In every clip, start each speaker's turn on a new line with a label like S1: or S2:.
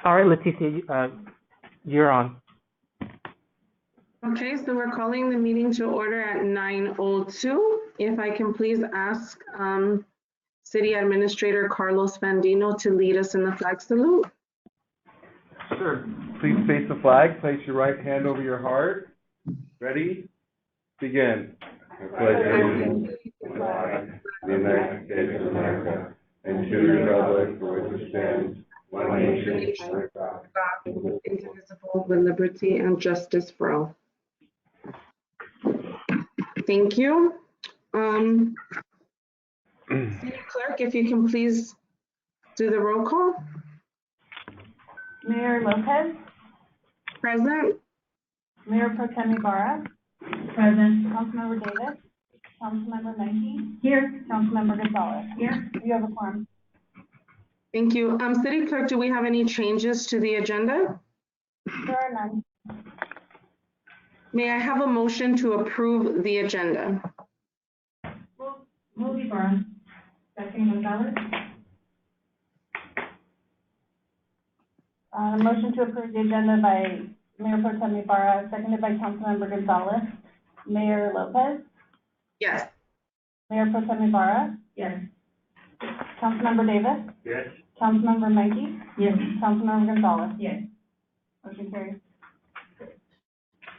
S1: All right, Leticia, you're on.
S2: Okay, so we're calling the meeting to order at 9:02. If I can please ask City Administrator Carlos Fandino to lead us in the flag salute.
S3: Sure. Please face the flag. Place your right hand over your heart. Ready? Begin. I pledge allegiance to the flag of the United States of America and to the republic for which it stands, one nation, under God,
S2: indivisible, with liberty and justice for all. Thank you. City Clerk, if you can please do the roll call.
S4: Mayor Lopez.
S2: Present.
S4: Mayor Pro Tem Ibarra. Present. Councilmember Davis. Councilmember Menke. Here. Councilmember Gonzalez. Here. You have a quorum.
S2: Thank you. City Clerk, do we have any changes to the agenda?
S4: There are none.
S2: May I have a motion to approve the agenda?
S4: Move Ibarra. Second Gonzalez. Motion to approve the agenda by Mayor Pro Tem Ibarra, seconded by Councilmember Gonzalez. Mayor Lopez.
S2: Yes.
S4: Mayor Pro Tem Ibarra. Yes. Councilmember Davis.
S3: Yes.
S4: Councilmember Menke. Yes. Councilmember Gonzalez. Yes. Motion carries.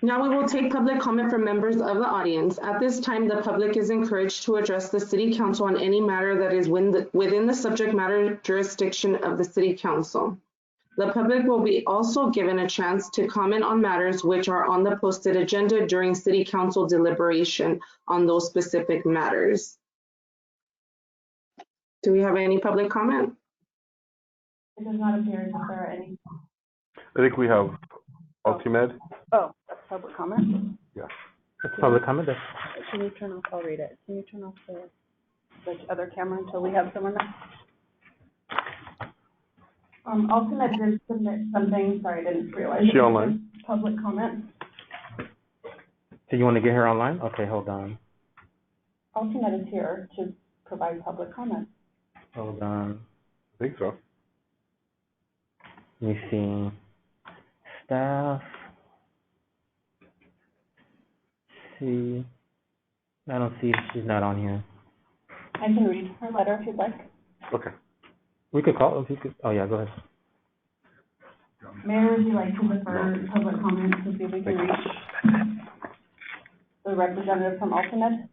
S2: Now we will take public comment from members of the audience. At this time, the public is encouraged to address the City Council on any matter that is within the subject matter jurisdiction of the City Council. The public will be also given a chance to comment on matters which are on the posted agenda during City Council deliberation on those specific matters. Do we have any public comment?
S4: It does not appear as if there are any.
S3: I think we have Ultimed.
S4: Oh, that's public comment?
S3: Yeah.
S1: That's public comment.
S4: Can you turn off, I'll read it. Can you turn off the other camera until we have someone there? Ultimate did submit something, sorry, I didn't realize.
S3: Is she online?
S4: Public comment.
S1: Do you want to get her online? Okay, hold on.
S4: Ultimate is here to provide public comment.
S1: Hold on.
S3: I think so.
S1: Let me see. Staff. See. I don't see, she's not on here.
S4: I can read her letter if you'd like.
S3: Okay.
S1: We could call if you could. Oh yeah, go ahead.
S4: Mayor, would you like to defer public comment to see if we can reach the representative from Ultimate?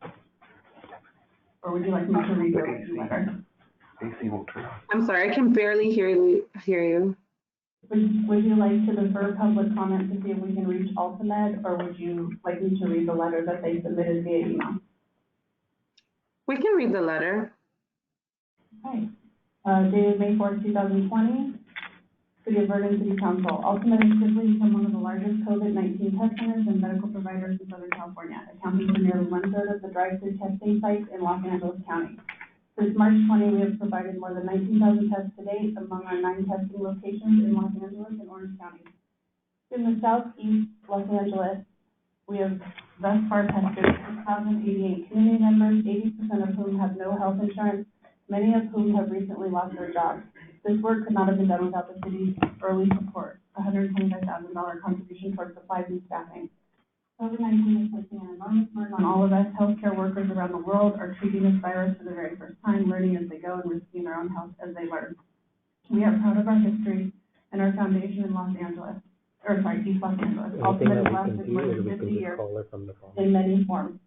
S4: Or would you like me to read the letter?
S3: AC won't turn on.
S2: I'm sorry, I can barely hear you.
S4: Would you like to defer public comment to see if we can reach Ultimate, or would you like me to read the letter that they submitted via email?
S2: We can read the letter.
S4: Okay. Dated May 4th, 2020, City of Bergen City Council. Ultimate has quickly become one of the largest COVID-19 test centers and medical providers in Southern California, accounting for nearly 1/3 of the drive-through testing sites in Los Angeles County. Since March 20, we have provided more than 19,000 tests to date among our 9 testing locations in Los Angeles and Orange County. In the southeast Los Angeles, we have thus far tested 6,088 community members, 80% of whom have no health insurance, many of whom have recently lost their jobs. This work could not have been done without the city's early support, $125,000 contribution towards supplies and staffing. COVID-19 is placing an enormous burden on all of us. Healthcare workers around the world are treating this virus for the very first time, learning as they go and risking their own health as they learn. We are proud of our history and our foundation in East Los Angeles. Ultimate has lasted more than 50 years in many forms,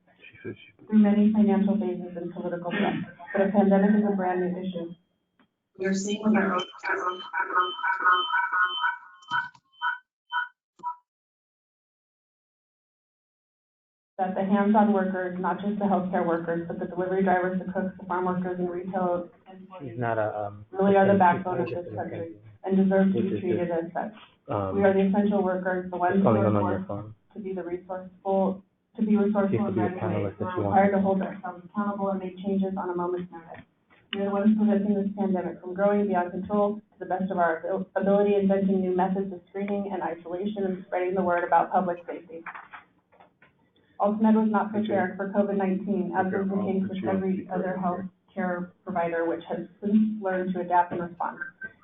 S4: through many financial phases and political threats. But a pandemic is a brand new issue. We are seeing with our own that the hands-on workers, not just the healthcare workers, but the delivery drivers, the cooks, the farm workers, and retail employees really are the backbone of this country and deserve to be treated as such. We are the essential workers, the ones who are forced to be resourceful and ready, who are required to hold ourselves accountable and make changes on a moment's notice. We are the ones preventing this pandemic from growing beyond control to the best of our ability, inventing new methods of screening and isolation and spreading the word about public safety. Ultimate was not prepared for COVID-19, as is the case with every other health care provider, which has since learned to adapt and respond.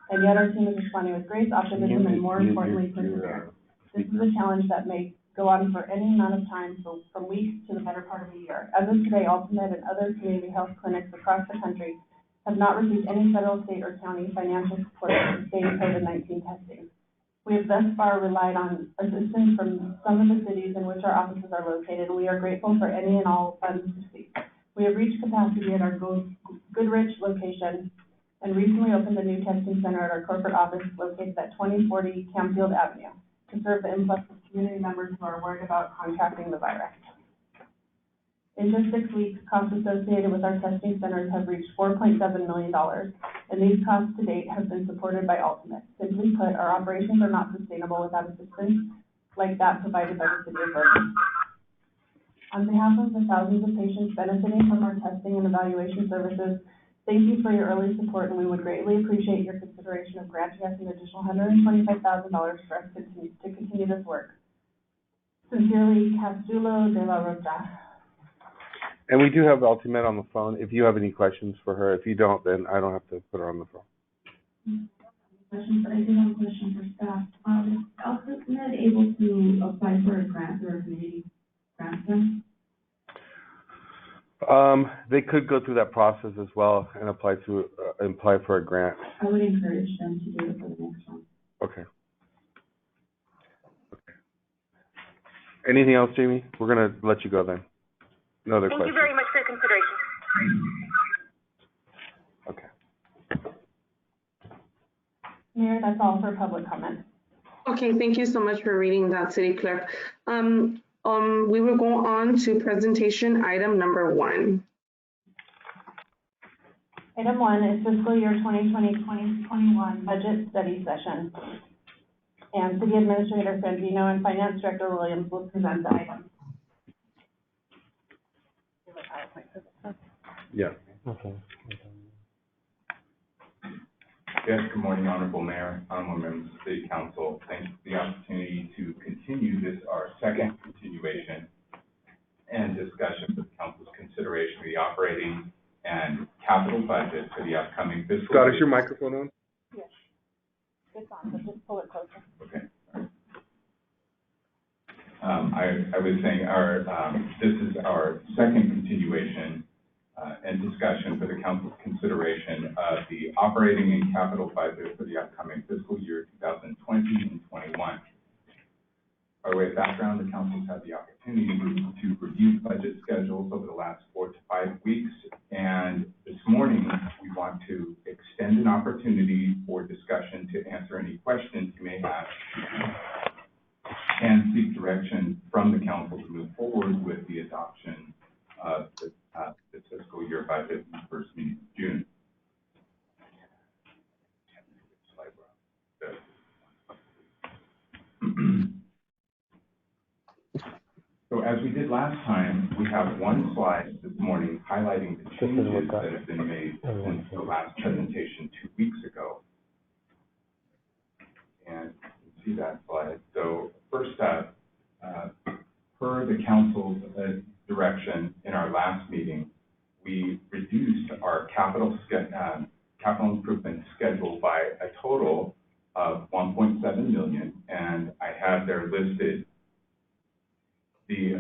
S4: And yet our team is responding with grace, optimism, and more importantly, perseverance. This is a challenge that may go on for any amount of time, from weeks to the better part of a year. As of today, Ultimate and other community health clinics across the country have not received any federal, state, or county financial support for sustained COVID-19 testing. We have thus far relied on assistance from some of the cities in which our offices are located, and we are grateful for any and all funds received. We have reached capacity at our Goodrich location and recently opened a new testing center at our corporate office located at 2040 Campfield Avenue to serve the influx of community members who are worried about contracting the virus. In just 6 weeks, costs associated with our testing centers have reached $4.7 million, and these costs to date have been supported by Ultimate. Simply put, our operations are not sustainable without assistance like that provided by the City of Vernon. On behalf of the thousands of patients benefiting from our testing and evaluation services, thank you for your early support, and we would greatly appreciate your consideration of granting us an additional $125,000 for us to continue this work. Sincerely, Castulo de la Rocha.
S3: And we do have Ultimate on the phone if you have any questions for her. If you don't, then I don't have to put her on the phone.
S5: Question, but I do have a question for staff. Is Ultimate able to apply for a grant or a community grant then?
S3: They could go through that process as well and apply for a grant.
S5: I would encourage them to do it for the next one.
S3: Okay. Anything else, Jamie? We're gonna let you go then. No other questions.
S6: Thank you very much for your consideration.
S3: Okay.
S4: Mayor, that's all for public comment.
S2: Okay, thank you so much for reading that, City Clerk. We will go on to presentation item number 1.
S4: Item 1 is fiscal year 2020-2021 budget study session. And City Administrator Sandino and Finance Director Williams will present the item.
S3: Yeah.
S1: Okay.
S7: Yes, good morning, Honorable Mayor, honorable members of the City Council. Thanks for the opportunity to continue this, our second continuation and discussion for the Council's consideration of the operating and capital budget for the upcoming fiscal year.
S3: Scott, is your microphone on?
S4: Yes. It's on, but just pull it closer.
S7: Okay. I was saying this is our second continuation and discussion for the Council's consideration of the operating and capital budget for the upcoming fiscal year 2020 and 21. By way of background, the Council's had the opportunity to review budget schedules over the last 4 to 5 weeks, and this morning we want to extend an opportunity for discussion to answer any questions you may have and seek direction from the Council to move forward with the adoption of the fiscal year budget in the first meeting of June. So as we did last time, we have one slide this morning highlighting the changes that have been made since the last presentation 2 weeks ago. And you can see that slide. So first up, per the Council's direction in our last meeting, we reduced our capital improvement schedule by a total of $1.7 million, and I have there listed the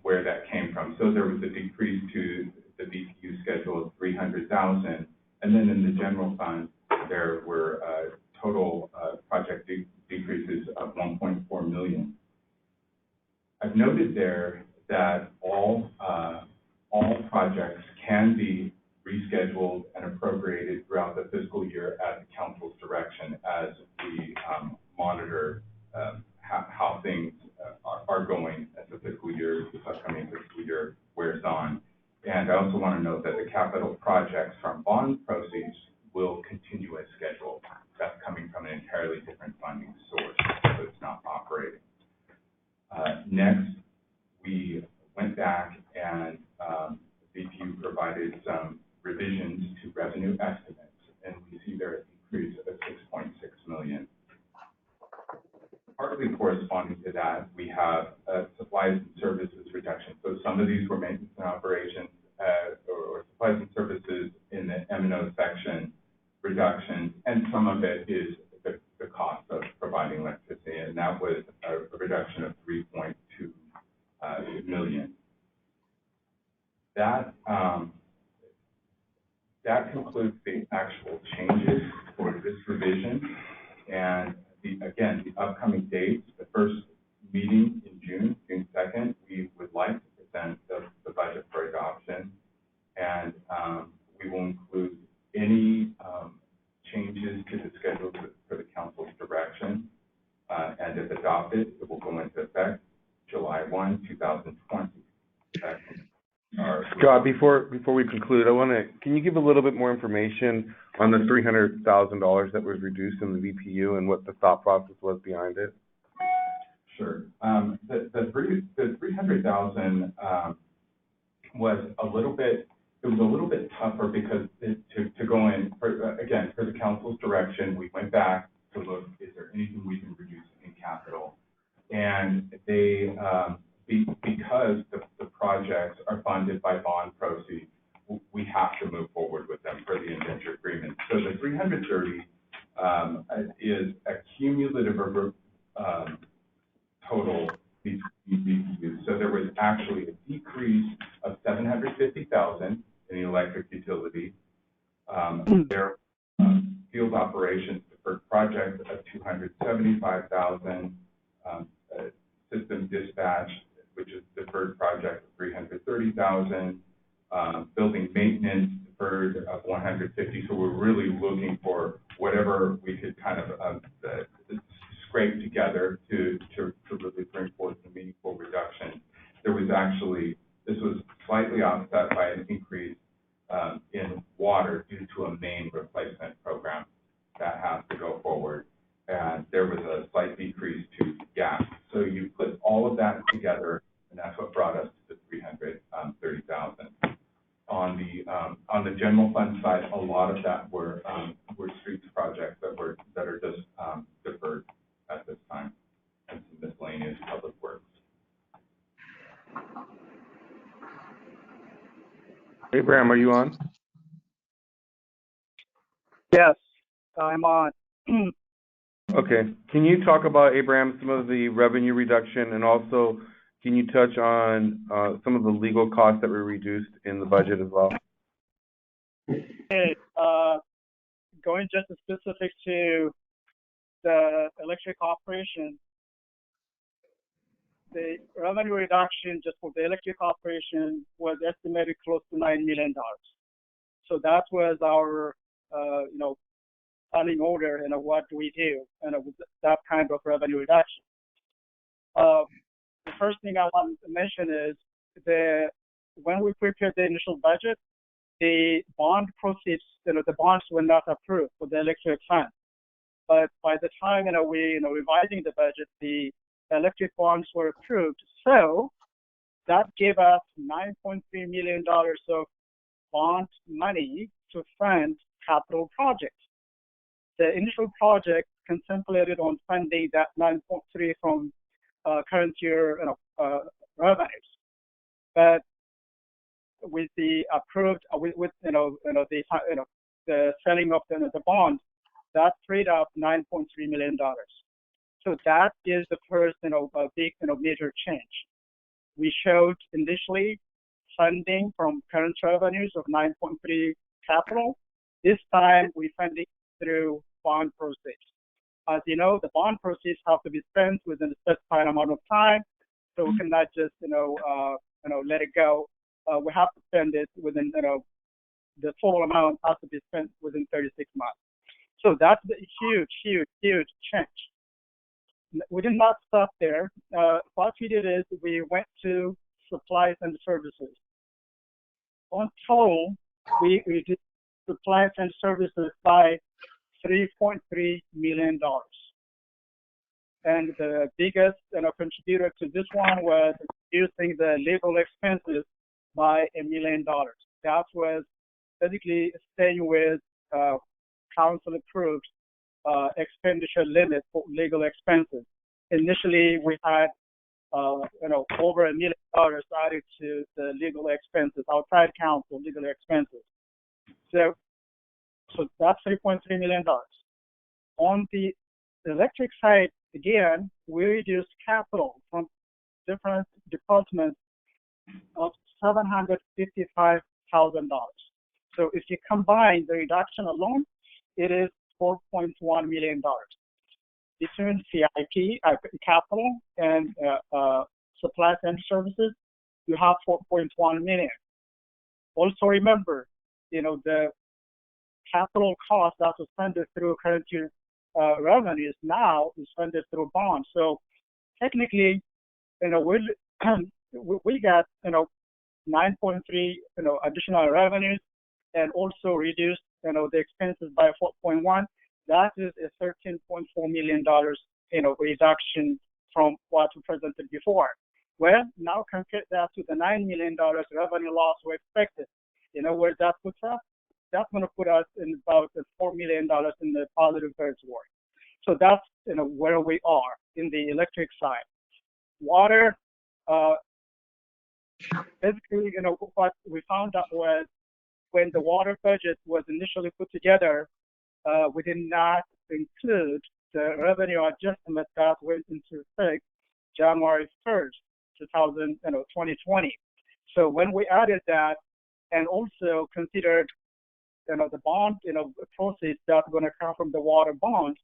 S7: where that came from. So there was a decrease to the BPU schedule of $300,000, and then in the general fund there were total project decreases of $1.4 million. I've noted there that all projects can be rescheduled and appropriated throughout the fiscal year at the Council's direction as we monitor how things are going as the fiscal year, this upcoming fiscal year wears on. And I also want to note that the capital projects from bond proceeds will continue as scheduled. That's coming from an entirely different funding source, so it's not operating. Next, we went back and BPU provided some revisions to revenue estimates, and we see there a decrease of $6.6 million. Partly corresponding to that, we have supplies and services reduction. So some of these were maintenance and operations or supplies and services in the M&O section reductions, and some of it is the cost of providing electricity, and that was a reduction of 3.2 million. That concludes the actual changes for this revision, and again, the upcoming dates, the first meeting in June 2nd, we would like to present the budget for adoption, and we will include any changes to the schedule for the council's direction, and if adopted, it will go into effect July 1, 2020.
S3: Scott, before we conclude, can you give a little bit more information on the $300,000 that was reduced in the VPU and what the thought process was behind it?
S7: Sure. The 300,000 was a little bit tougher because to go in for the council's direction, we went back to look, is there anything we can reduce in capital? And they because the projects are funded by bond proceeds, we have to move forward with them for the indenture agreement. So the 330 is a cumulative total between VPUs. So there was actually a decrease of 750,000 in the electric utility. Their field operations deferred project of 275,000, system dispatch, which is deferred project of 330,000, building maintenance deferred of 150. So we're really looking for whatever we could kind of scrape together to really bring forth a meaningful reduction. This was slightly offset by an increase in water due to a main replacement program that has to go forward. And there was a slight decrease to gas. So you put all of that together, and that's what brought us to the 330,000. On the general fund side, a lot of that were streets projects that are just deferred at this time, and some miscellaneous public works.
S3: Abraham, are you on?
S8: Yes, I'm on.
S3: Okay. Can you talk about, Abraham, some of the revenue reduction, and also can you touch on some of the legal costs that were reduced in the budget as well?
S8: Okay, going just specific to the electric operation, the revenue reduction just for the electric operation was estimated close to $9 million. So that was our, planning order and what do we do and with that kind of revenue reduction. The first thing I want to mention is when we prepared the initial budget, the bond proceeds, the bonds were not approved for the electric fund. But by the time we revising the budget, the electric bonds were approved. So that gave us $9.3 million of bond money to fund capital projects. The initial project contemplated on funding that 9.3 from current year revenues, but with the approved the selling of the bond, that freed up $9.3 million. So that is the first a big major change. We showed initially funding from current revenues of 9.3 capital. This time we funded through bond proceeds. As you know, the bond proceeds have to be spent within a specified amount of time, so we cannot just let it go. We have to spend it within the total amount has to be spent within 36 months. So that's a huge change. We did not stop there. What we did is we went to supplies and services. On total, we did supplies and services by $3.3 million. And the biggest contributor to this one was reducing the legal expenses by $1 million. That was basically staying with council approved expenditure limit for legal expenses. Initially, we had over $1 million added to the legal expenses, outside counsel legal expenses. So So that's $3.3 million. On the electric side, again, we reduced capital from different departments of $755,000. So if you combine the reduction alone, it is $4.1 million. Between CIP, capital, and supplies and services, you have $4.1 million. Also remember, the capital cost that was funded through current year revenues now is funded through bonds. So technically, we got 9.3 additional revenues, and also reduced the expenses by 4.1. That is a $13.4 million reduction from what we presented before. Well, now compare that to the $9 million revenue loss we expected. Where that puts us? That's going to put us in about $4 million in the positive territory. So that's where we are in the electric side. Water, basically, what we found out was when the water budget was initially put together, we did not include the revenue adjustment that went into effect January 1st, 2020. So when we added that and also considered the bond proceeds that are going to come from the water bonds,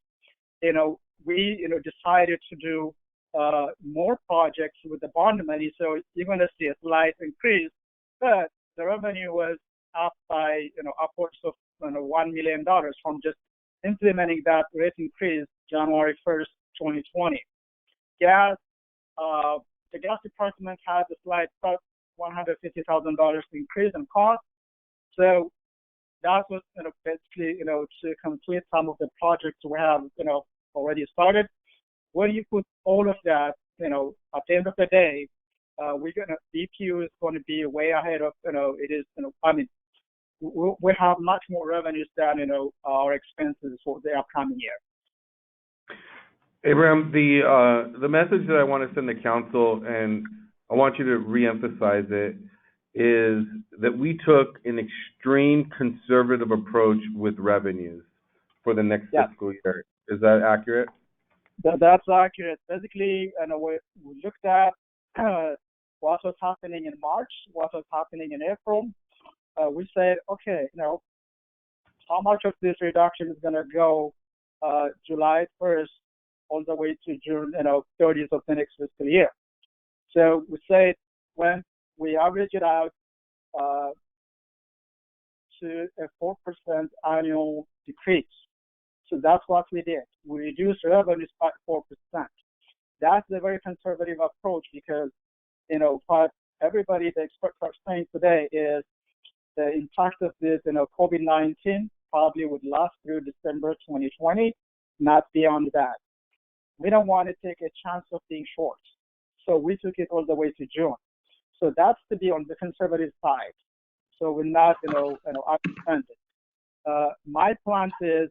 S8: we decided to do more projects with the bond money. So you're going to see a slight increase, but the revenue was up by upwards of $1 million from just implementing that rate increase January 1st, 2020. Gas, the gas department had a slight $150,000 increase in cost. So that was basically to complete some of the projects we have already started. When you put all of that, at the end of the day, BPU is going to be way ahead of it is. We have much more revenues than our expenses for the upcoming year.
S3: Abraham, the message that I want to send the council, and I want you to reemphasize it, is that we took an extreme conservative approach with revenues for the next fiscal year. Is that accurate?
S8: That's accurate. Basically, we looked at what was happening in March, what was happening in April. We said, okay, how much of this reduction is going to go July 1st all the way to June 30th of the next fiscal year. So we said when we average it out to a 4% annual decrease. So that's what we did. We reduced revenues by 4%. That's a very conservative approach because, what everybody, the experts are saying today is the impact of this, COVID-19 probably would last through December 2020, not beyond that. We don't want to take a chance of being short. So we took it all the way to June. So that's to be on the conservative side. So we're not, outspending. My plan is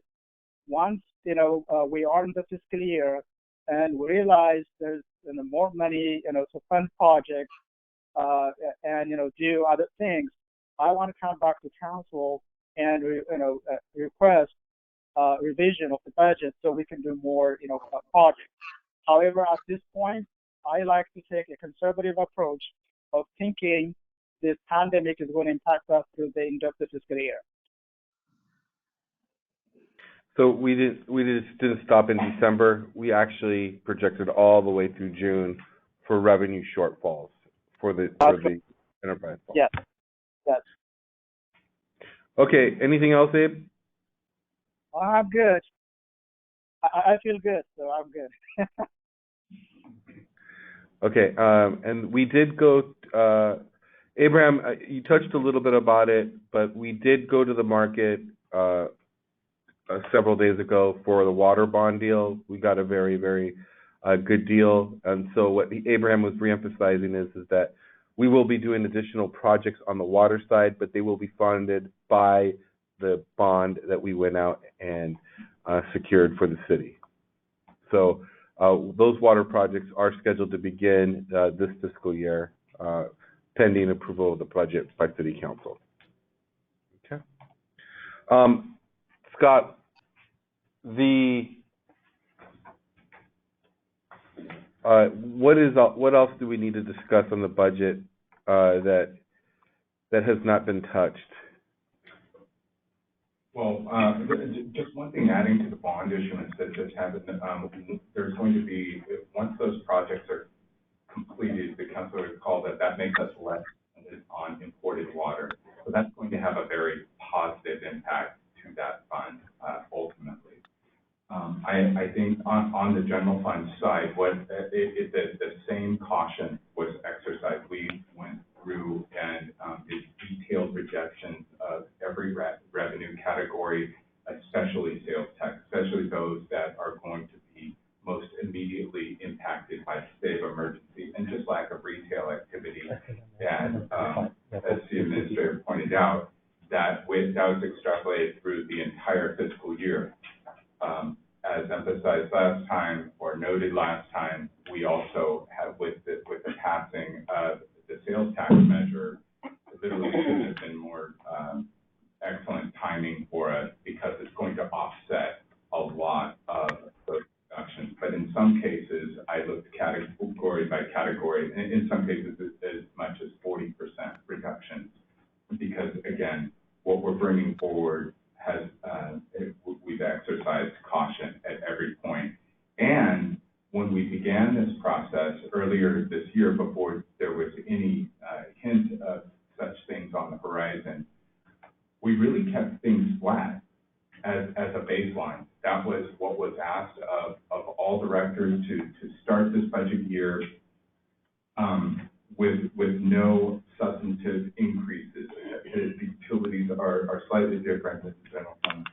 S8: once, we are in the fiscal year and we realize there's more money, to fund projects and, do other things, I want to come back to council and, request revision of the budget so we can do more, projects. However, at this point, I like to take a conservative approach of thinking this pandemic is going to impact us through the end of the fiscal year.
S3: So we didn't stop in December. We actually projected all the way through June for revenue shortfalls for the enterprise fund.
S8: Yes. Yes.
S3: Okay. Anything else, Abe?
S8: I'm good. I feel good, so I'm good.
S3: Okay. And we did go. Abraham, you touched a little bit about it, but we did go to the market several days ago for the water bond deal. We got a very, very good deal. And so what Abraham was reemphasizing is that we will be doing additional projects on the water side, but they will be funded by the bond that we went out and secured for the city. So those water projects are scheduled to begin this fiscal year, pending approval of the budget by City Council. Okay. Scott, what else do we need to discuss on the budget that has not been touched?
S7: Well, just one thing, adding to the bond issuance that just happened, there's going to be, once those projects are completed, the council would call that makes us less dependent on imported water. So that's going to have a very positive impact to that fund, ultimately. I think on the general fund side, the same caution was exercised. We went through and did detailed projections of every revenue category, especially sales tax, especially those that are going to be most immediately impacted by state of emergency and just lack of retail activity. And as the administrator pointed out, that was extrapolated through the entire fiscal year. As emphasized last time or noted last time, we also have with the passing of the sales tax measure, literally should have been more excellent timing for us because it's going to offset a lot of those reductions. But in some cases, I looked category by category, and in some cases as much as 40% reductions, because again, what we're bringing forward has we've exercised caution at every point. And when we began this process earlier this year, before there was any hint of such things on the horizon, we really kept things flat as a baseline. That was what was asked of all directors to start this budget year with no substantive increases. The utilities are slightly different than the general fund,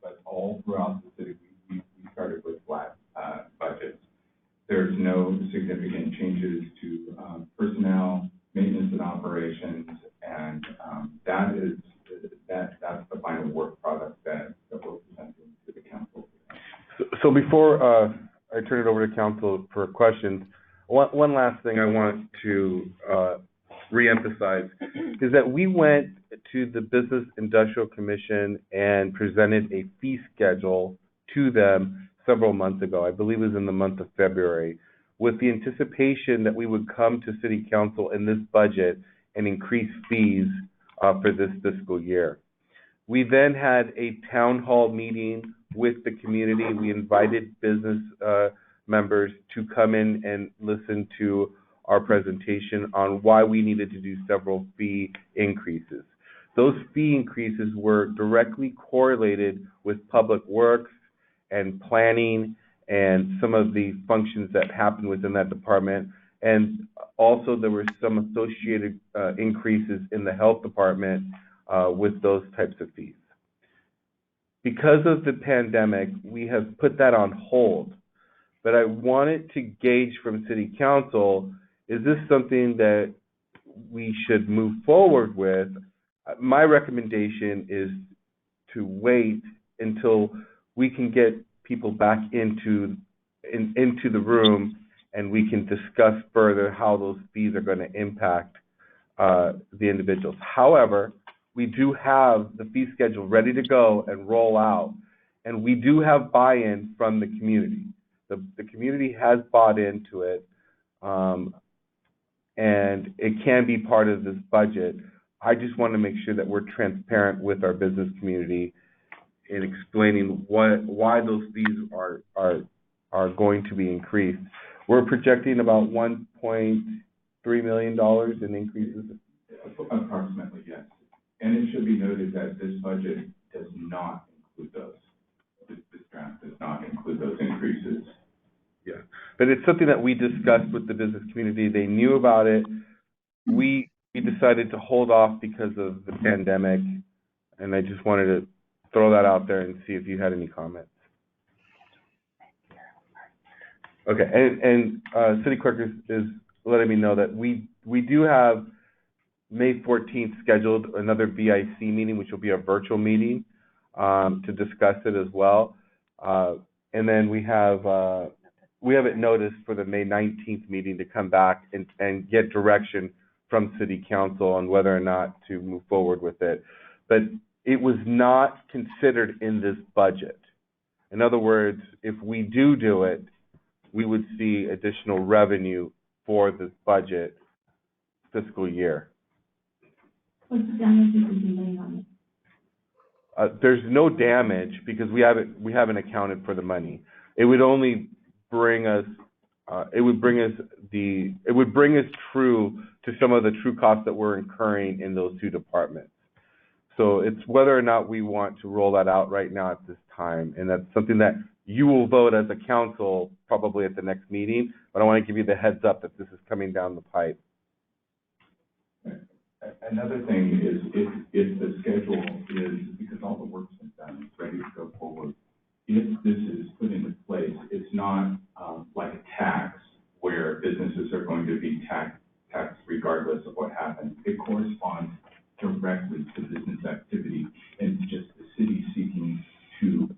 S7: but all throughout the city, we started with flat budgets. There's no significant changes to personnel, maintenance, and operations, and that's the final work product that we're presenting to the council.
S3: So before I turn it over to council for questions, one last thing I want to reemphasize is that we went to the Business Industrial Commission and presented a fee schedule to them several months ago. I believe it was in the month of February, with the anticipation that we would come to City Council in this budget and increase fees for this fiscal year. We then had a town hall meeting with the community. We invited business members to come in and listen to our presentation on why we needed to do several fee increases. Those fee increases were directly correlated with public works and planning and some of the functions that happen within that department. And also there were some associated increases in the health department with those types of fees. Because of the pandemic, we have put that on hold. But I wanted to gauge from City Council, is this something that we should move forward with? My recommendation is to wait until we can get people back into the room and we can discuss further how those fees are going to impact the individuals. However, we do have the fee schedule ready to go and roll out, and we do have buy-in from the community. The community has bought into it, and it can be part of this budget. I just want to make sure that we're transparent with our business community in explaining why those fees are going to be increased. We're projecting about $1.3 million in increases.
S7: Approximately, yes. And it should be noted that this budget does not include those. This draft does not include those increases.
S3: Yeah, but it's something that we discussed with the business community. They knew about it. We decided to hold off because of the pandemic, and I just wanted to throw that out there and see if you had any comments. Okay, and City Clerk is letting me know that we do have May 14th scheduled another BIC meeting, which will be a virtual meeting to discuss it as well. And then we have it noticed for the May 19th meeting to come back and get direction from City Council on whether or not to move forward with it. But it was not considered in this budget. In other words, if we do it, we would see additional revenue for this budget fiscal year.
S5: What's the damage you could be laying on it?
S3: There's no damage because we haven't accounted for the money. It would only bring us true to some of the true costs that we're incurring in those two departments. So it's whether or not we want to roll that out right now at this time, and that's something that you will vote as a council probably at the next meeting. But I want to give you the heads up that this is coming down the pipe.
S7: Another thing is if the schedule is, because all the work's been done, it's ready to go forward, if this is put into place, it's not like a tax where businesses are going to be taxed regardless of what happens. It corresponds directly to business activity and just the city seeking to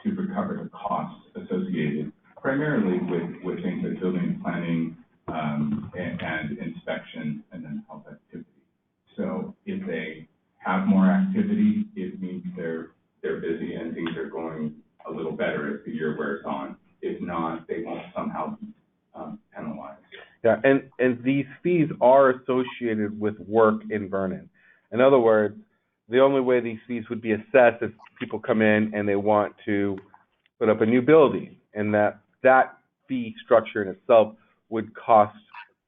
S7: recover the costs associated primarily with things like building, planning, and inspection, and then health activity. So if they have more activity, it means they're busy and things are going a little better as the year wears on. If not, they won't somehow be penalized.
S3: Yeah, and these fees are associated with work in Vernon. In other words, the only way these fees would be assessed is people come in and they want to put up a new building, and that fee structure in itself would cost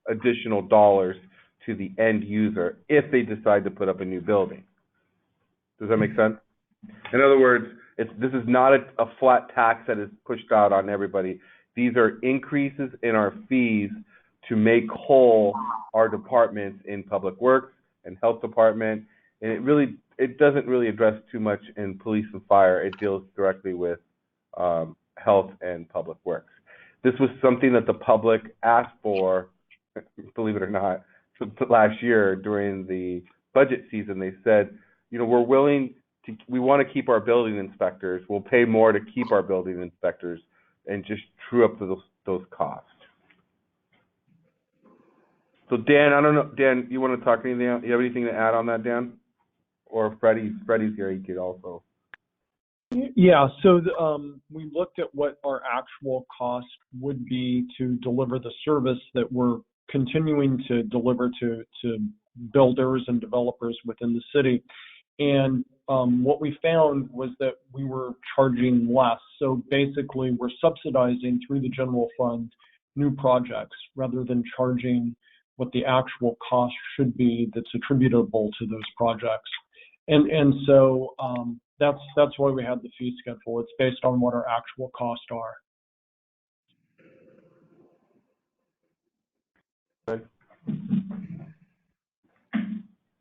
S3: additional dollars to the end user if they decide to put up a new building. Does that make sense? In other words, this is not a flat tax that is pushed out on everybody. These are increases in our fees to make whole our departments in Public Works and Health Department, and it doesn't really address too much in Police and Fire. It deals directly with Health and Public Works. This was something that the public asked for, believe it or not, last year during the budget season. They said, we want to keep our building inspectors. We'll pay more to keep our building inspectors and just true up those costs. So Dan, I don't know, Dan, you want to talk anything else? You have anything to add on that, Dan? Or Freddie's here, he could also.
S9: Yeah, so we looked at what our actual cost would be to deliver the service that we're continuing to deliver to builders and developers within the city. And what we found was that we were charging less. So basically, we're subsidizing through the general fund new projects rather than charging what the actual cost should be that's attributable to those projects. And so that's why we have the fee schedule. It's based on what our actual costs are.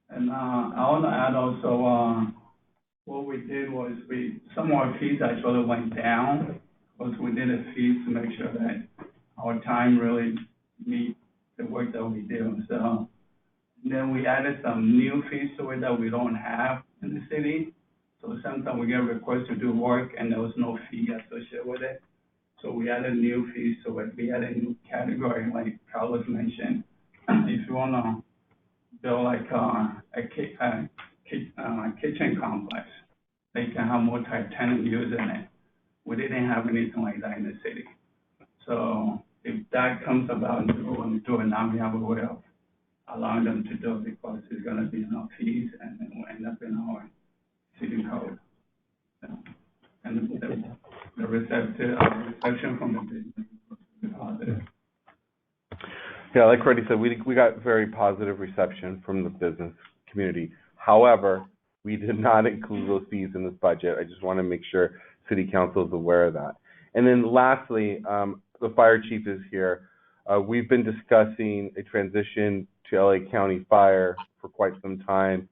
S10: And I want to add also, what we did was some of our fees actually went down because we did a fee to make sure that our time really meet the work that we do. So then we added some new fees to it that we don't have in the city. So sometimes we get requests to do work and there was no fee associated with it. So we added new fees to it. We added a new category, like Carlos mentioned. If you want to build like a kitchen complex, they can have multi-tenant use in it. We didn't have anything like that in the city. So if that comes about and we want to do it, now we have a way of allowing them to do it because it's going to be enough fees and then we'll end up in our city code. So, and the reception from the business was positive.
S3: Yeah, like Freddie said, we got very positive reception from the business community. However, we did not include those fees in this budget. I just want to make sure City Council is aware of that. And then lastly, the fire chief is here. We've been discussing a transition to LA County Fire for quite some time.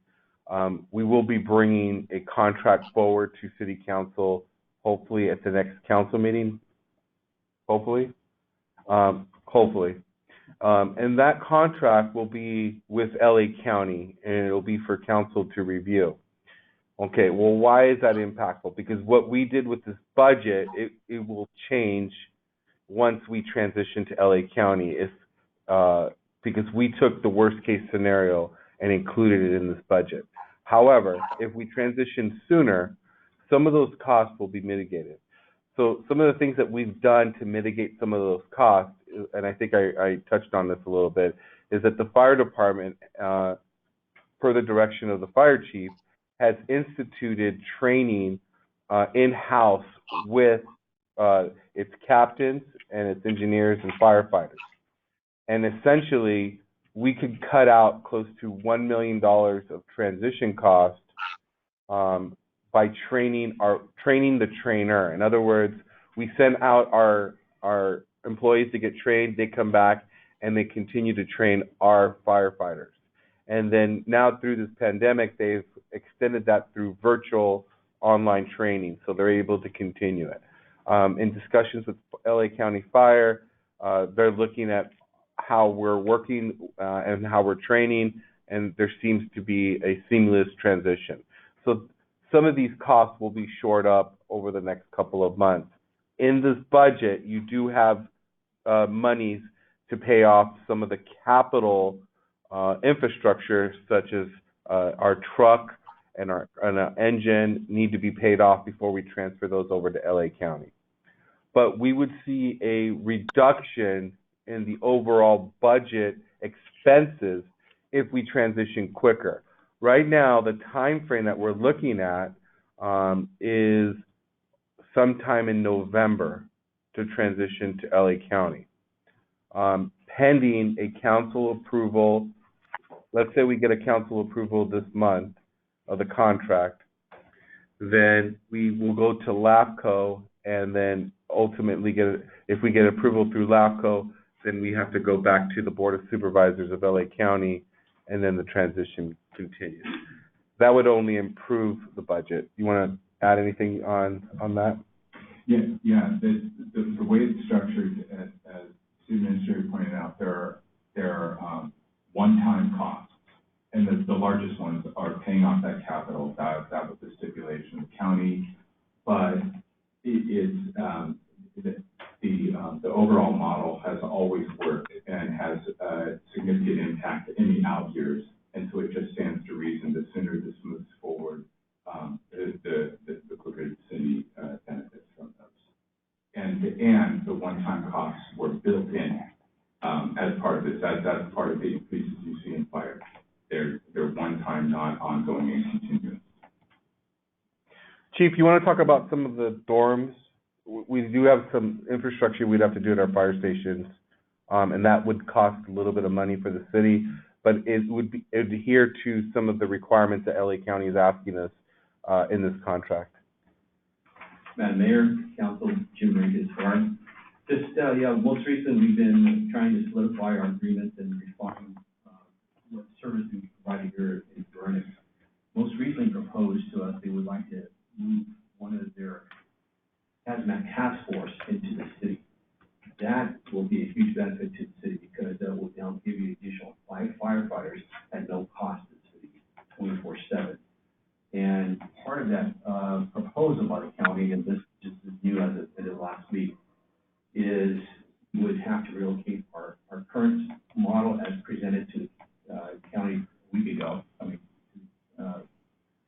S3: We will be bringing a contract forward to City Council, hopefully at the next council meeting. Hopefully. And that contract will be with LA County, and it'll be for council to review. Okay, well, why is that impactful? Because what we did with this budget, it will change once we transition to LA County, because we took the worst case scenario and included it in this budget. However, if we transition sooner, some of those costs will be mitigated. So some of the things that we've done to mitigate some of those costs, and I think I touched on this a little bit, is that the fire department, per the direction of the fire chief, has instituted training in-house with its captains and its engineers and firefighters. And essentially, we could cut out close to $1 million of transition costs by training the trainer. In other words, we send out our employees to get trained, they come back and they continue to train our firefighters. And then now through this pandemic, they've extended that through virtual online training, so they're able to continue it. In discussions with LA County Fire, they're looking at how we're working and how we're training, and there seems to be a seamless transition. So some of these costs will be shored up over the next couple of months. In this budget, you do have monies to pay off some of the capital infrastructure, such as our truck and our engine need to be paid off before we transfer those over to LA County. But we would see a reduction in the overall budget expenses if we transition quicker. Right now, the time frame that we're looking at is sometime in November to transition to LA County. Pending a council approval, let's say we get a council approval this month of the contract, then we will go to LAFCO and then ultimately if we get approval through LAFCO, then we have to go back to the Board of Supervisors of LA County, and then the transition continues. That would only improve the budget. You want to add anything on that?
S7: Yeah. The way it's structured, as City Administrator pointed out, there are one-time costs, and the largest ones are paying off that capital. That was the stipulation of the county, but the overall model has always worked and has a significant impact in the out years, and so it just stands to reason that sooner this moves forward, the quicker the city benefits from those. And the one-time costs were built in as part of this. That's part of the increases you see in fire. They're one-time, not ongoing and continuous.
S3: Chief, you want to talk about some of the dorms? We do have some infrastructure we'd have to do at our fire stations, and that would cost a little bit of money for the city, but it would adhere to some of the requirements that LA County is asking us in this contract.
S11: Madam Mayor, Council, Jim Regas, Warren. Most recently we've been trying to solidify our agreements and refine what service we provide here in Vernon. Most recently proposed to us, they would like to move one of their hazmat task force into the city. That will be a huge benefit to the city because that will now give you additional 5 firefighters at no cost to the city, 24/7. And part of that proposal by the county, and this just is new as of the last week, is we would have to relocate our current model as presented to the county a week ago.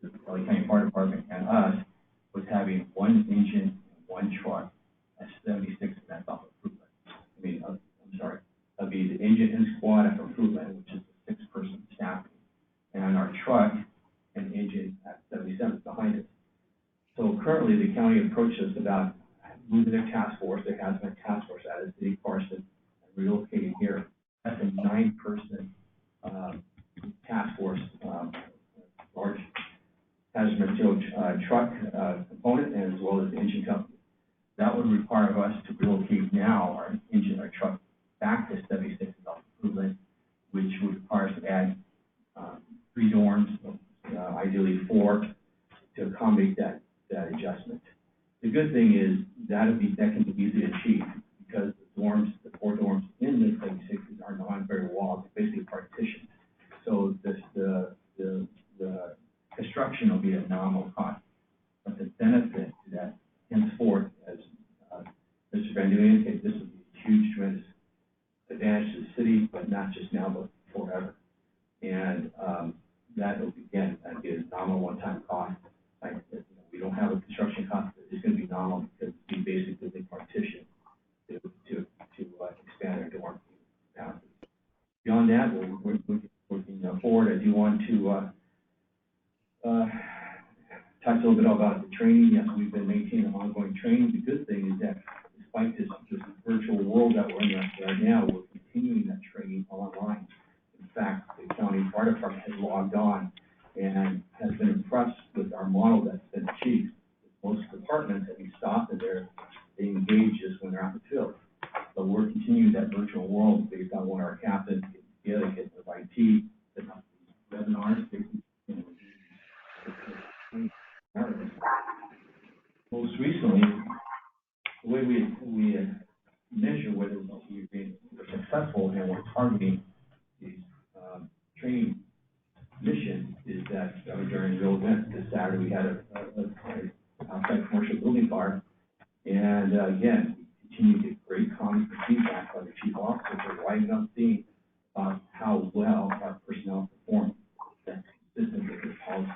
S11: The LA County Fire Department and us was having one engine, one truck at 76 cents off of Fruitland. That'd be the engine and squad at Fruitland, which is a 6-person staffing, and our truck and engine at 77 behind it. So currently, the county approached us about moving their task force, their hazmat task force, out of City Carson and relocating here. That's a 9-person task force, large hazardous material truck component, as well as the engine company. That would require us to relocate now our engine, our truck, back to 76 Fruitland, which would require us to add 3 dorms, ideally 4, to accommodate that adjustment. The good thing is that can be easily achieved because the 4 dorms in the 76 are non-very walls, basically partitioned. So the construction will be a nominal cost, but the benefit to that henceforth, as Mr. Van Duyn indicated, this will be a huge, tremendous advantage to the city, but not just now, but forever. And that will, again, that'd be a $1,000 because we basically did partition to expand our dorm capacity. Beyond that, we're looking forward. I do want to talk a little bit about the training. Yes, we've been maintaining ongoing training. The good thing is that despite this virtual world that we're in right now, we're continuing that training online. In fact, the county fire department has logged on and has been impressed with our model that's been achieved. Most departments that we stop and they engage us when they're out in the field. But we're continuing that virtual world. We've got one of our captains get together, get with IT, set up webinars, most recently, the way we measure whether we're being successful and we're targeting these training mission is that during real events. This Saturday we had a outside commercial building fire, and again, we continue to get great comments and feedback by the chief officers are writing up theme about how well our personnel perform. That's consistent with their policies.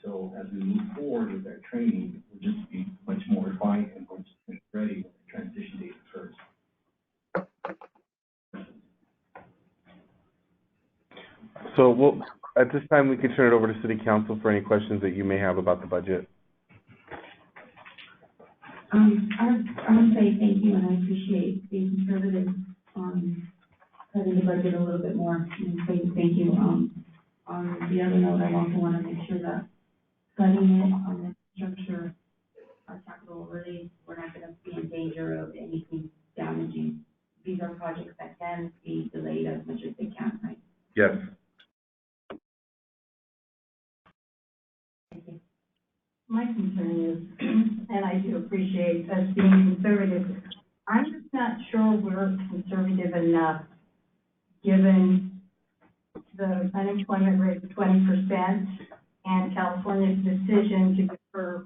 S11: So as we move forward with our training, we'll just be much more refined and much ready when the transition date occurs.
S3: So at this time, we can turn it over to City Council for any questions that you may have about the budget.
S5: I want to say thank you, and I appreciate being conservative on cutting the budget a little bit more. And thank you. On the other note, I also want to make sure that cutting it on the structure, our capital really, we're not going to be in danger of anything damaging. These are projects that can be delayed as much as they can, right?
S3: Yes.
S5: Thank you.
S4: My concern is, and I do appreciate us being conservative, I'm just not sure we're conservative enough, given the unemployment rate of 20% and California's decision to defer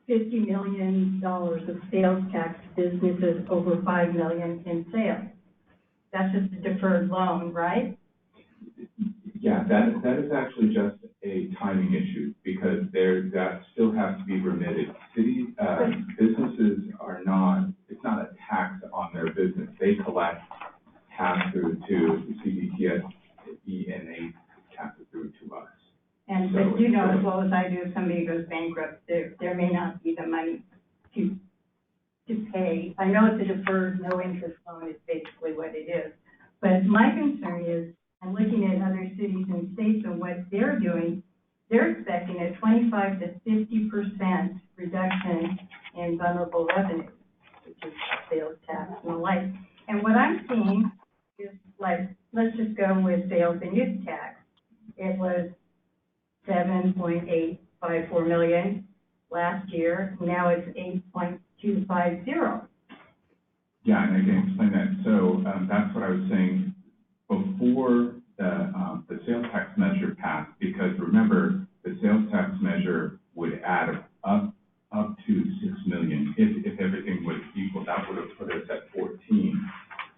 S4: $50 million of sales tax to businesses over $5 million in sales. That's just a deferred loan, right?
S7: Yeah, that is actually just a timing issue because that still has to be remitted. Businesses are not, it's not a tax on their business. They collect pass through to CBTS and they pass it through to us.
S4: And so, but you know as well as I do, if somebody goes bankrupt, there may not be the money to pay. I know it's a deferred, no interest loan is basically what it is. But my concern is, I'm looking at other cities and states and what they're doing. They're expecting a 25 to 50% reduction in vulnerable revenue, which is sales tax and the like. And what I'm seeing is, like, let's just go with sales and use tax. It was $7.854 million last year. Now it's $8.250.
S7: Yeah, and I can explain that. So that's what I was saying before the sales tax measure passed, because remember, the sales tax measure would add up to $6 million. If everything was equal, that would have put us at 14.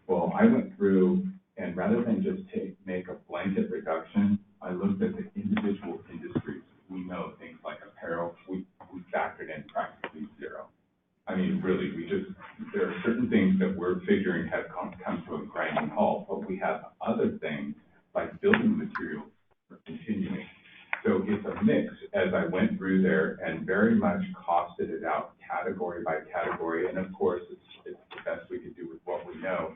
S7: Well, I went through, and rather than just make a blanket reduction, I looked at the individual industries. We know things like apparel, we factored in practically zero. I mean, really, there are certain things that we're figuring have come to a grinding halt, but we have other things like building materials for continuing. So it's a mix as I went through there and very much costed it out category by category. And of course, it's the best we could do with what we know.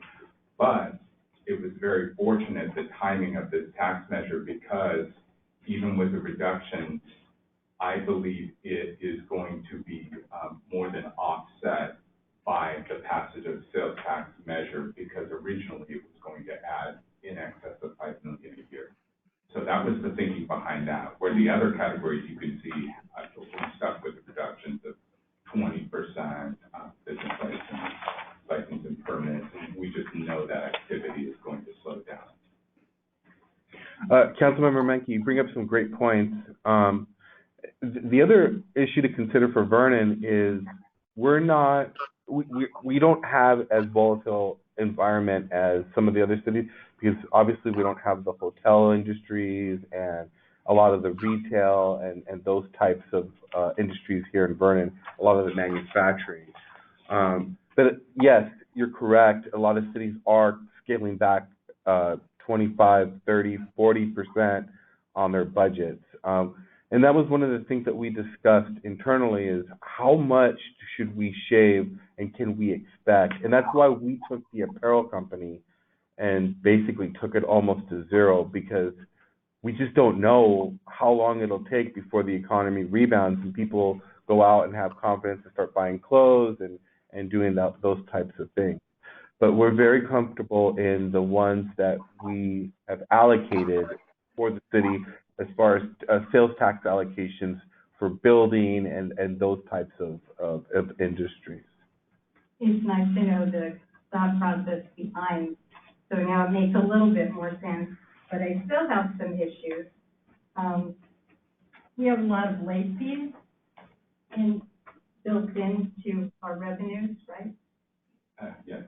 S7: But it was very fortunate the timing of this tax measure because even with the reduction, I believe it is going to be more than offset by the passage of the sales tax measure because originally it was going to add in excess of $5 million a year. So that was the thinking behind that. Where the other categories you can see, we're stuck with the reductions of 20%, business license and permits, and we just know that activity is going to slow down.
S3: Councilmember Menke, you bring up some great points. The other issue to consider for Vernon is we don't have as volatile environment as some of the other cities because obviously we don't have the hotel industries and a lot of the retail and those types of industries here in Vernon, a lot of the manufacturing. But yes, you're correct. A lot of cities are scaling back 25, 30, 40% on their budgets. And that was one of the things that we discussed internally is how much should we shave and can we expect? And that's why we took the apparel company and basically took it almost to zero, because we just don't know how long it'll take before the economy rebounds and people go out and have confidence to start buying clothes and doing those types of things. But we're very comfortable in the ones that we have allocated for the city as far as sales tax allocations for building and those types of industries.
S12: It's nice to know the thought process behind, so now it makes a little bit more sense, but I still have some issues. We have a lot of late fees built into our revenues, right?
S7: Yes.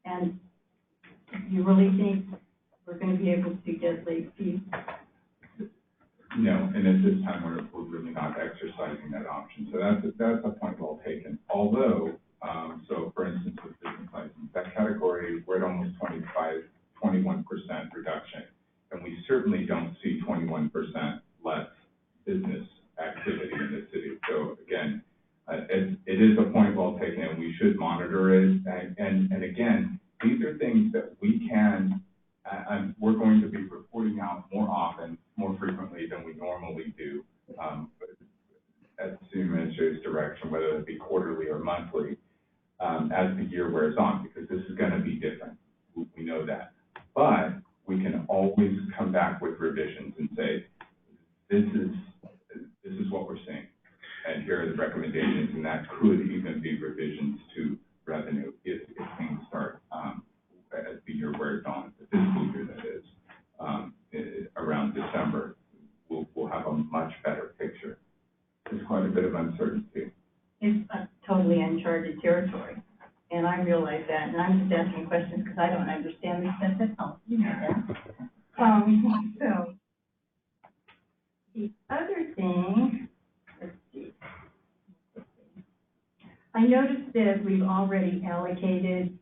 S12: And you really think we're going to be able to get late fees?
S7: No, and at this time, we're really not exercising that option. So that's a point well taken. Although, so for instance, with business license, that category, we're at almost 21% reduction. And we certainly don't see 21% less business activity in the city. So again, it is a point well taken, and we should monitor it. And again, these are things that we can, we're going to be reporting out more often, more frequently than we normally do, at the city administrator's direction, whether it be quarterly or monthly, as the year wears on, because this is going to be different. We know that. But we can always come back with revisions and say, this is what we're seeing, and here are the recommendations, and that could even be revisions to revenue if things start as the year wears on, the fiscal year that is, around December. We'll have a much better picture. There's quite a bit of uncertainty.
S12: It's totally uncharted territory, and I realize that, and I'm just asking questions because I don't understand this stuff at all. You know that. So the other thing, let's see. I noticed that we've already allocated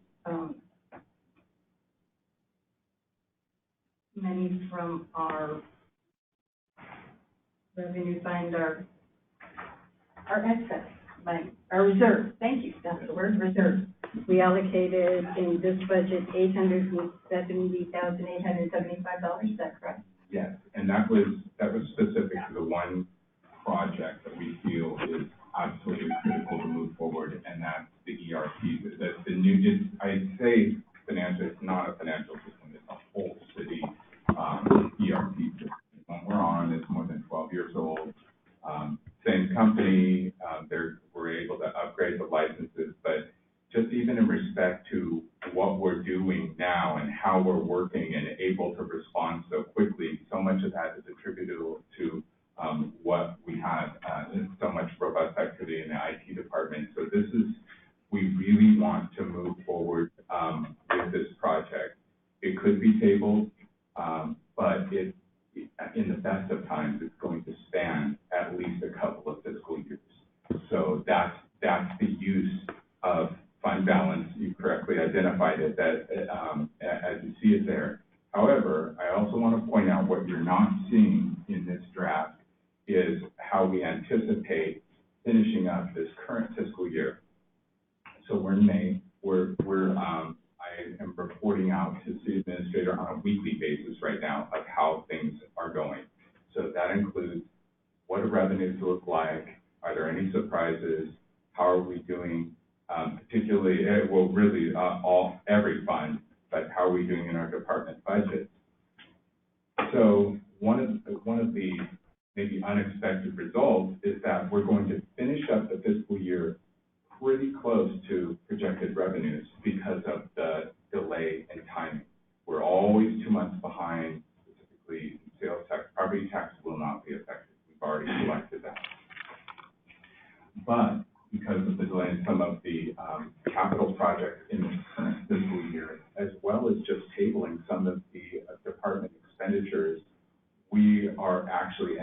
S12: money from our revenue fund, our excess, our reserve. Thank you, that's the word, reserve. We allocated in this budget $870,875. Is that correct?
S7: Yes, and that was specific to the one project that we feel is absolutely critical to move forward, and that's the ERP. The new, I'd say financial, it's not a financial system, it's a whole city ERP system. The one we're on is more than 12 years old. Same company, we're able to upgrade the licenses, but just even in respect to what we're doing now and how we're working and able to respond so quickly, so much of that is attributable to what we had, so much robust activity in the IT department. So we really want to move forward with this project. It could be tabled, but in the best of times, it's going to span at least a couple of fiscal years. So that's the use of fund balance. You correctly identified it, that as you see it there. However, I also want to point out what you're not seeing in this draft is how we anticipate finishing up this current fiscal year. So we're in May. I am reporting out to the city administrator on a weekly basis right now of how things are going. So that includes what do revenues look like? Are there any surprises? How are we doing? Particularly, well, really every fund, but how are we doing in our department budget? So one of the maybe unexpected results is that we're going to finish up the fiscal year pretty close to projected revenues because of the delay in timing. We're always 2 months behind, specifically sales tax. Property tax will not be affected. We've already selected that. But because of the delay in some of the capital projects in this current fiscal year, as well as just tabling some of the department expenditures, we are actually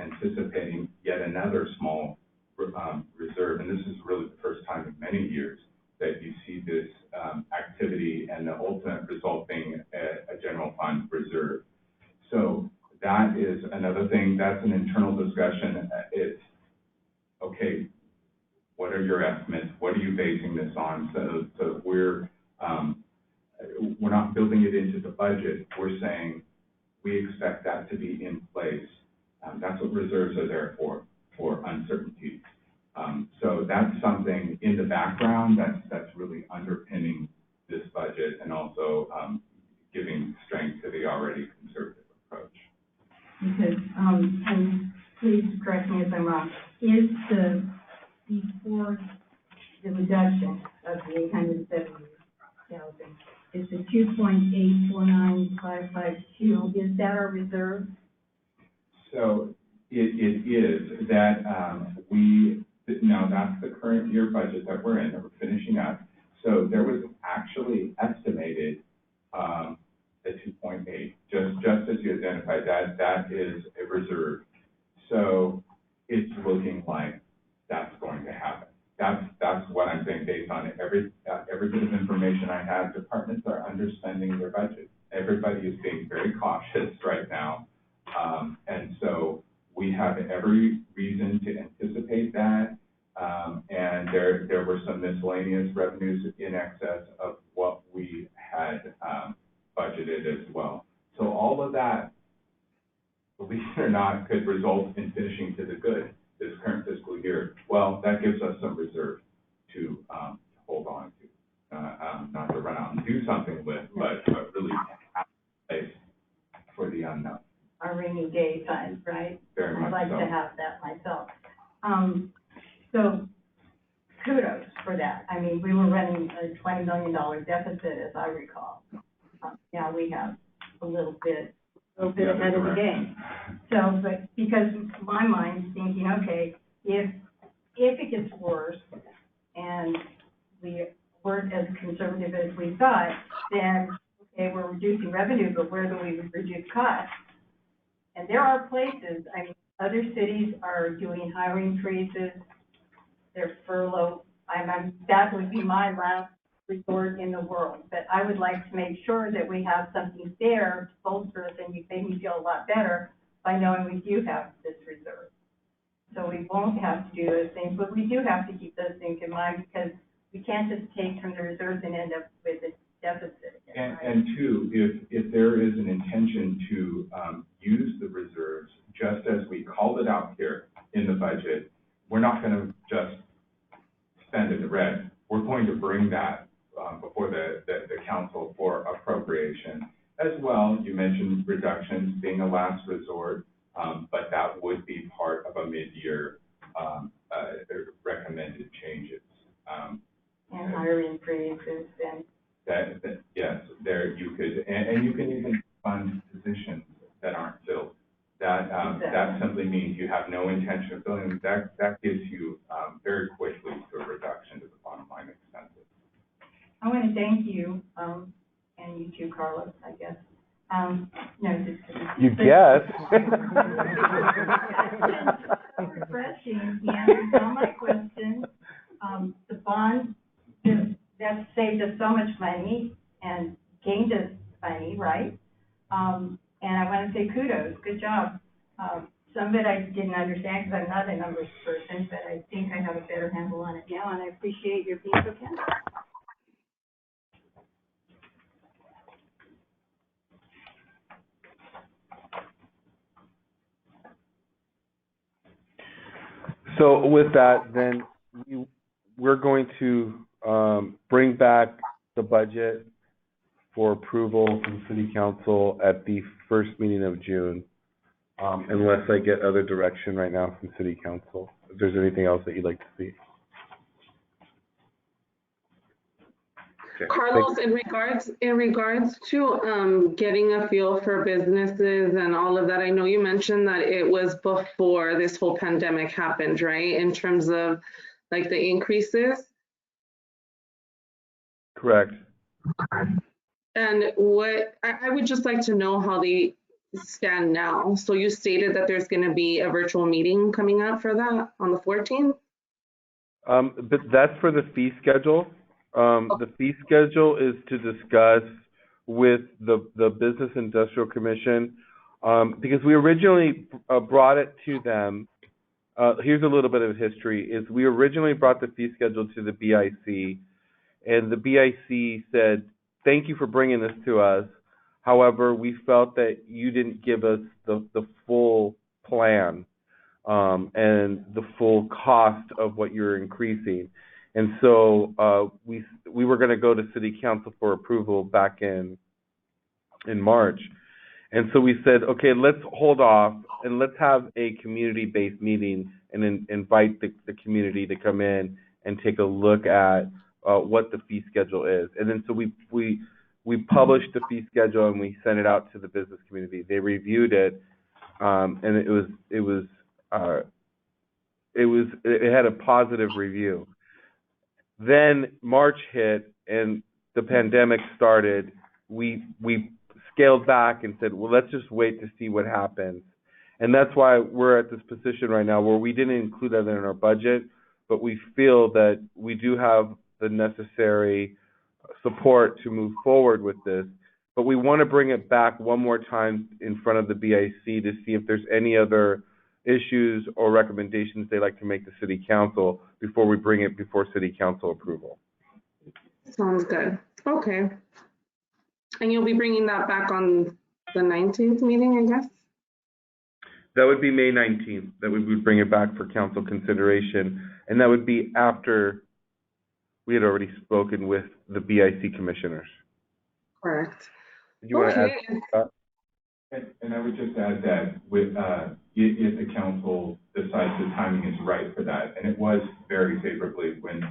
S7: hey, what are your estimates? What are you basing this on? So we're not building it into the budget. We're saying we expect that to be in place. That's what reserves are there for uncertainty. So that's something in the background that's really underpinning this budget and also giving strength to the already conservative approach.
S12: Because, and please correct me if I'm wrong, is before the reduction of the 870,000, is the 2.849552, is that our reserve?
S7: So it is that now that's the current year budget that we're in, that we're finishing up. So there was actually estimated at 2.8, just as you identified, that is a reserve. So it's looking like that's going to happen. That's what I'm saying based on every bit of information I have. Departments are underspending their budget. Everybody is being very cautious right now. And so we have every reason to anticipate that. And there were some miscellaneous revenues in excess of what we had budgeted as well. So all of that, believe it or not, could result in finishing to the good this current fiscal year. Well, that gives us some reserve to hold on to, not to run out and do something with, but really have a place for the unknown.
S12: Our rainy day fund, right?
S7: Very much
S12: I'd like
S7: so.
S12: to have that myself. So kudos for that. I mean, we were running a $20 million deficit, as I recall. Now we have a little bit ahead of the game. So, but because my mind's thinking, okay, if it gets worse and we weren't as conservative as we thought, then, okay, we're reducing revenue, but where do we reduce costs? And there are places, I mean, other cities are doing hiring freezes, they're furlough. That would be my last resort in the world. But I would like to make sure that we have something there to bolster us, and you make me feel a lot better by knowing we do have this reserve. So we won't have to do those things, but we do have to keep those things in mind because we can't just take from the reserves and end up with a deficit again, right?
S7: And two, if there is an intention to use the reserves, just as we called it out here in the budget, we're not going to just spend in the red. We're going to bring that before the council for appropriation. As well, you mentioned reductions being a last resort, but that would be part of a mid-year recommended changes.
S12: And hiring freezes and
S7: Yes, there you could, and you can even fund positions that aren't filled. That simply means you have no intention of filling them. That gives you very quickly to a reduction to the bottom line expenses.
S12: I want to thank you, and you too, Carlos, I guess. No, just kidding.
S3: You guess.
S12: It's refreshing, you answered all my questions. The bond, that saved us so much money and gained us money, right? And I want to say kudos, good job. Some of it I didn't understand because I'm not a numbers person, but I think I have a better handle on it now, and I appreciate your being so candid.
S3: So with that, then we're going to bring back the budget for approval from City Council at the first meeting of June, unless I get other direction right now from City Council. If there's anything else that you'd like to see. Okay.
S2: Carlos, in regards to getting a feel for businesses and all of that, I know you mentioned that it was before this whole pandemic happened, right? In terms of like the increases?
S3: Correct.
S2: And what I would just like to know how they stand now. So you stated that there's going to be a virtual meeting coming up for that on the 14th?
S3: But that's for the fee schedule. The fee schedule is to discuss with the Business Industrial Commission, because we originally brought it to them here's a little bit of history, is we originally brought the fee schedule to the BIC, and the BIC said, thank you for bringing this to us. However, we felt that you didn't give us the full plan and the full cost of what you're increasing. And so we were going to go to City Council for approval back in March. And so we said, okay, let's hold off and let's have a community-based meeting and invite the community to come in and take a look at what the fee schedule is. And then so we published the fee schedule and we sent it out to the business community. They reviewed it, and it had a positive review. Then March hit and the pandemic started. We scaled back and said, well, let's just wait to see what happens. And that's why we're at this position right now where we didn't include that in our budget, but we feel that we do have the necessary support to move forward with this. But we want to bring it back one more time in front of the BIC to see if there's any other issues or recommendations they'd like to make to City Council before we bring it before City Council approval.
S2: Sounds good. Okay. And you'll be bringing that back on the 19th meeting, I guess?
S3: That would be May 19th, that we would bring it back for council consideration. And that would be after we had already spoken with the BIC commissioners.
S2: Correct.
S3: Did you want to add that?
S7: And I would just add that with, if the council decides the timing is right for that, and it was very favorably when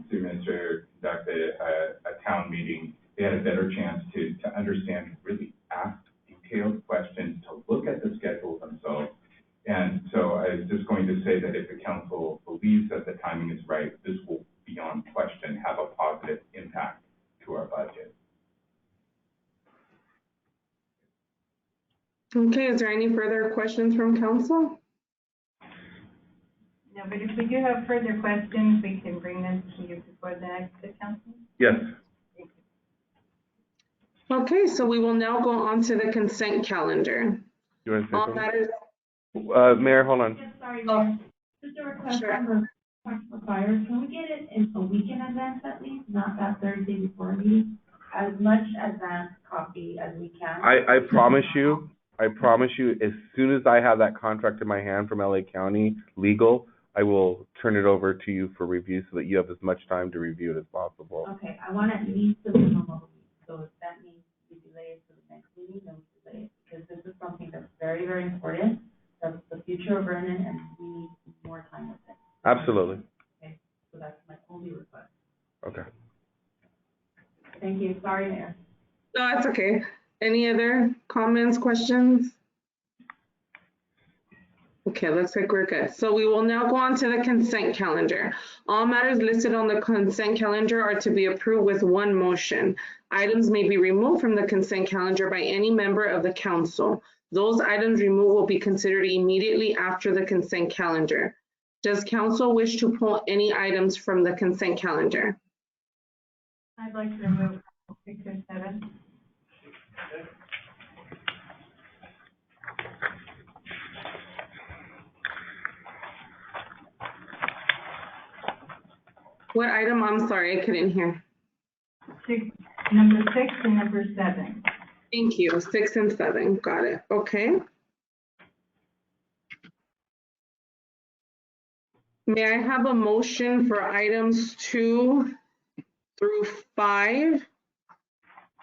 S7: City Administrator conducted a town meeting, they had a better chance to understand, really ask detailed questions, to look at the schedule themselves. And so I was just going to say that if the council believes that the timing is right, this will, beyond question, have a positive impact to our budget.
S2: Okay, is there any further questions from council?
S12: No, but if we do have further questions, we can bring them to you before the next council.
S3: Yes.
S2: Okay, so we will now go on to the consent calendar.
S3: You want to say
S2: All
S3: something?
S2: matters.
S3: Mayor, hold on.
S5: Just sorry, Mayor. Just a request
S2: Sure.
S5: for fires. Can we get it in a week in advance at least, not that Thursday before a meeting? As much advance copy as we can.
S3: I promise you, as soon as I have that contract in my hand from LA County Legal, I will turn it over to you for review so that you have as much time to review it as possible.
S5: Okay, I want at least the minimum of a week, so if that means we delay it to the next meeting, then we delay it, because this is something that's very, very important. That's the future of Vernon, and we need more time with it.
S3: Absolutely.
S5: Okay, so that's my only request.
S3: Okay.
S5: Thank you, sorry, Mayor.
S2: No, that's okay. Any other comments, questions? Okay, looks like we're good. So we will now go on to the consent calendar. All matters listed on the consent calendar are to be approved with one motion. Items may be removed from the consent calendar by any member of the council. Those items removed will be considered immediately after the consent calendar. Does council wish to pull any items from the consent calendar?
S12: I'd like to remove 6 and 7.
S2: What item? I'm sorry, I couldn't hear.
S12: Number 6 and number 7.
S2: Thank you. 6 and 7. Got it. Okay. May I have a motion for items 2 through 5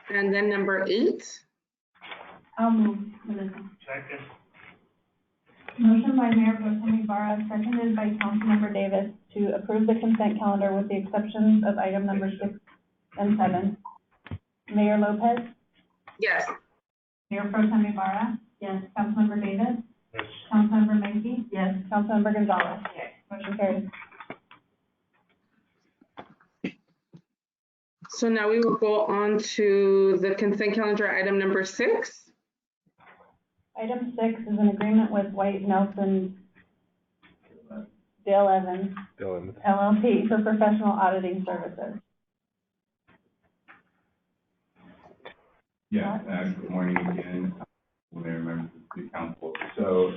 S2: and then number 8?
S4: I'll move, Melissa.
S10: Second.
S4: Motion by Mayor Pro Tem Ibarra, seconded by Councilmember Davis to approve the consent calendar with the exceptions of item number 6 and 7. Mayor Lopez,
S2: Yes.
S4: Mayor Pro Tem Ibarra,
S5: Yes.
S4: Councilmember Davis,
S10: Yes.
S4: Councilmember Menke,
S12: Yes.
S4: Councilmember Gonzalez. Motion carries.
S2: So now we will go on to the consent calendar item number 6.
S4: Item 6 is an agreement with White Nelson Dale Evans
S3: Dylan.
S4: LLP for professional auditing services.
S7: Yeah, good morning again, Mayor, members of the City Council. So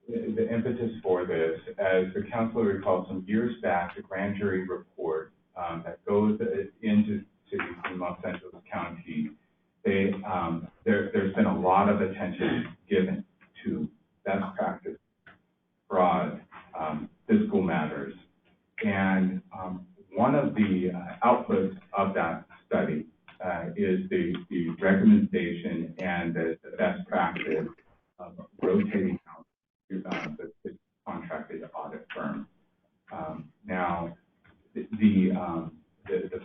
S7: the impetus for this, as the council recalls some years back, the grand jury report that goes into cities in Los Angeles County, there's been a lot of attention given to best practice, fraud, fiscal matters. And one of the outputs of that study is the recommendation and the best practice of rotating out the contracted audit firm. Now, the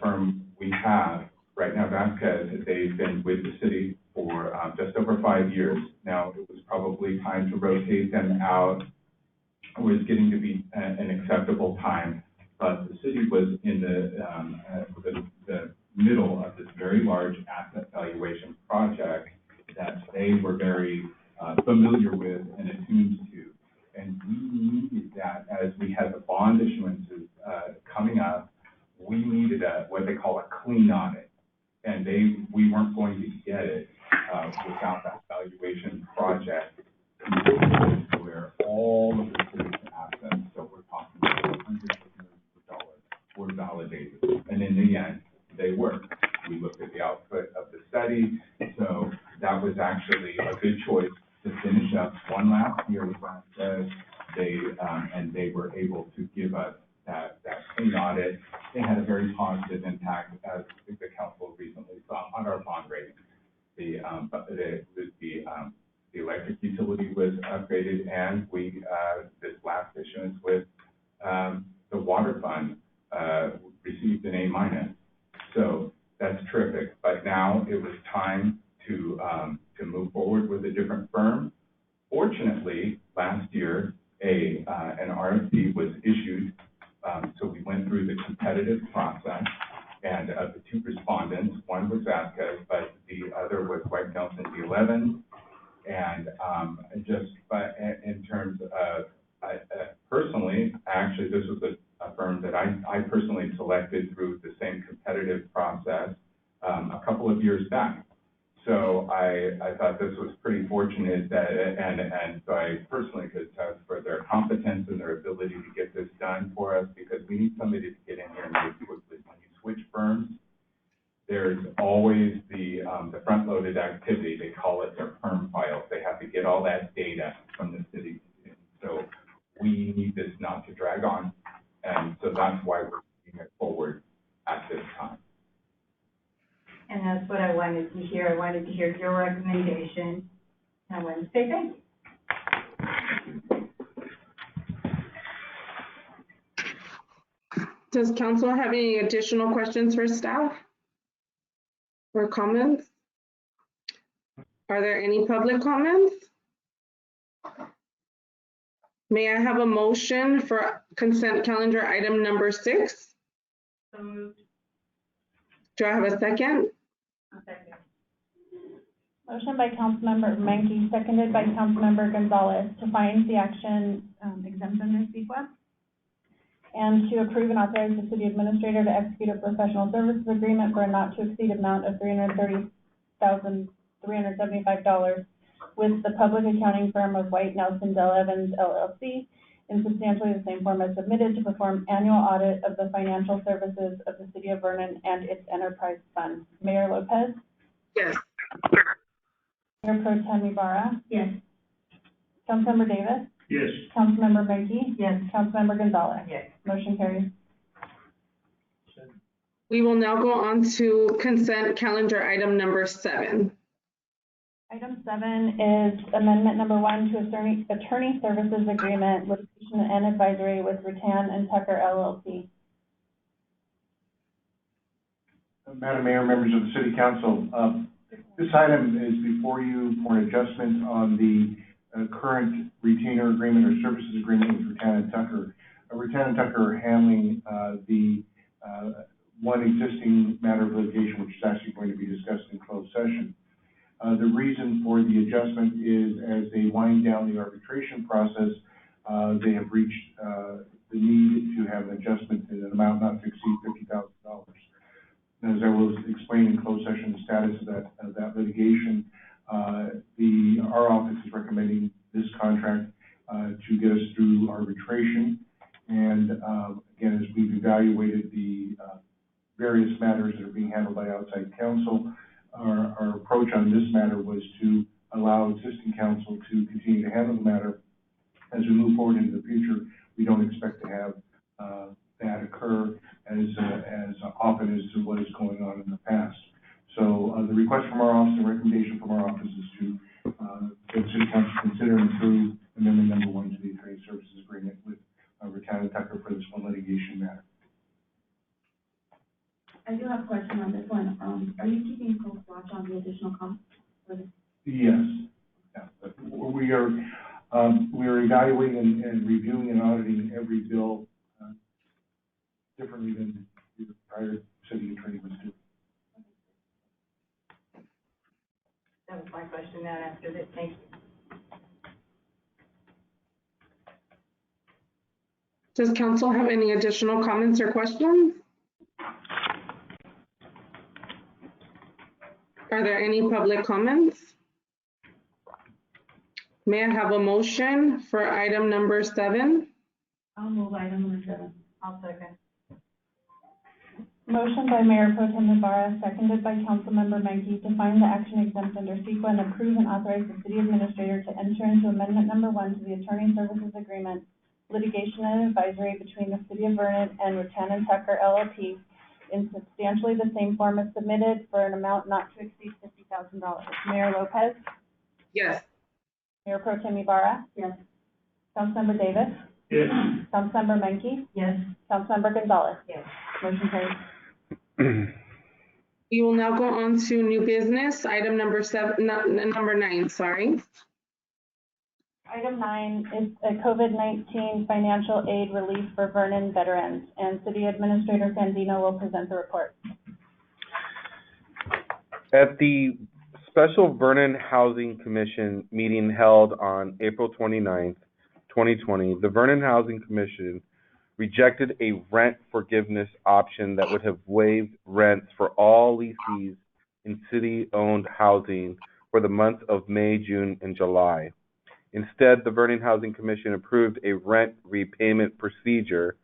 S7: firm we have right now, Vasquez, they've been with the city for just over 5 years. Now, it was probably time to rotate them out. It was getting to be an acceptable time, but the city was in the middle of this very large asset valuation project that they were very familiar with and attuned to. And we needed that as we had the bond issuances coming up. We needed what they call a clean audit, and we weren't going to get it without that valuation project where all of the city's assets, so we're talking about hundreds of millions of dollars, were validated. And in the end, they were. We looked at the output of the study, so that was actually a good choice to finish up one last year with Vasquez. And they were able to give us that clean audit. They had a very positive impact, as the council recently saw, on our bond rating. The electric utility was upgraded, and this last issuance with the water fund received an A-. So that's terrific. But now it was time to move forward with a different firm. Fortunately, last year an RFP was issued, so we went through the competitive process. And of the 2 respondents, one was Vasquez, but the other was White Nelson D11. And but in terms of personally, actually, this was a firm that I personally selected through the same competitive process a couple of years back. So I thought this was pretty fortunate that, and so I personally could attest for their competence and their ability to get this done for us, because we need somebody to get in here and do it quickly. When you switch firms, there's always the front-loaded activity. They call it their perm files. They have to get all that data from the city. So we need this not to drag on, and so that's why we're moving it forward at this time.
S12: And that's what I wanted to hear. I wanted to hear your recommendation. And I wanted to say thank you.
S2: Does council have any additional questions for staff or comments? Are there any public comments? May I have a motion for consent calendar item number 6?
S12: So moved.
S2: Do I have a second?
S12: A second.
S4: Motion by Councilmember Menke, seconded by Councilmember Gonzalez, to find the action exempt from this CEQA, and to approve and authorize the city administrator to execute a professional services agreement for a not to exceed amount of $330,375 with the public accounting firm of White Nelson Del Evans LLC in substantially the same form as submitted, to perform annual audit of the financial services of the city of Vernon and its enterprise fund. Mayor Lopez?
S2: Yes.
S4: Mayor Pro Tem Ibarra?
S12: Yes.
S4: Councilmember Davis?
S10: Yes.
S4: Councilmember Menke?
S12: Yes.
S4: Councilmember Gonzalez?
S12: Yes.
S4: Motion carries.
S2: We will now go on to consent calendar item number 7.
S4: Item 7 is amendment number 1 to attorney services agreement, litigation and advisory with Rattan and Tucker LLC.
S13: Madam Mayor, members of the City Council, this item is before you for an adjustment on the current retainer agreement or services agreement with Rattan and Tucker. Rattan and Tucker are handling the one existing matter of litigation, which is actually going to be discussed in closed session. The reason for the adjustment is, as they wind down the arbitration process, they have reached the need to have an adjustment in an amount not to exceed $50,000. And as I will explain in closed session, the status of that litigation, our office is recommending this contract to get us through arbitration. And, again, as we've evaluated the, various matters that are being handled by outside counsel, our approach on this matter was to allow existing counsel to continue to handle the matter. As we move forward into the future, we don't expect to have that occur as often as what is going on in the past. So the request from our office, the recommendation from our office is to get City Council to consider and approve Amendment Number 1 to the Attorney Services Agreement with Ratana Tucker for this one litigation matter.
S5: I do have a question on this one. Are you keeping close watch on the additional costs for this?
S13: Yes. Yeah. But we are evaluating and reviewing and auditing every bill differently than the prior city attorney was doing.
S12: That was my question, that answered it, thank you.
S2: Does council have any additional comments or questions? Are there any public comments? May I have a motion for item number 7?
S5: I'll move item number 7.
S12: I'll second.
S4: Motion by Mayor Pro Tem Ibarra, seconded by Councilmember Menke, to find the action exempt under CEQA and approve and authorize the city administrator to enter into Amendment Number 1 to the Attorney Services Agreement, litigation and advisory between the City of Vernon and Ratana Tucker LLP in substantially the same form as submitted for an amount not to exceed $50,000. Mayor Lopez?
S2: Yes.
S4: Mayor Pro Tem Ibarra?
S12: Yes.
S4: Councilmember Davis?
S10: Yes.
S4: Councilmember Menke?
S12: Yes.
S4: Councilmember Gonzalez?
S12: Yes.
S4: Motion carries.
S2: We will now go on to new business, item number 9, sorry.
S4: Item 9 is a COVID-19 financial aid relief for Vernon veterans, and City Administrator Sandino will present the report.
S3: At the special Vernon Housing Commission meeting held on April 29th, 2020, the Vernon Housing Commission rejected a rent forgiveness option that would have waived rents for all lessees in city-owned housing for the months of May, June, and July. Instead, the Vernon Housing Commission approved a rent repayment procedure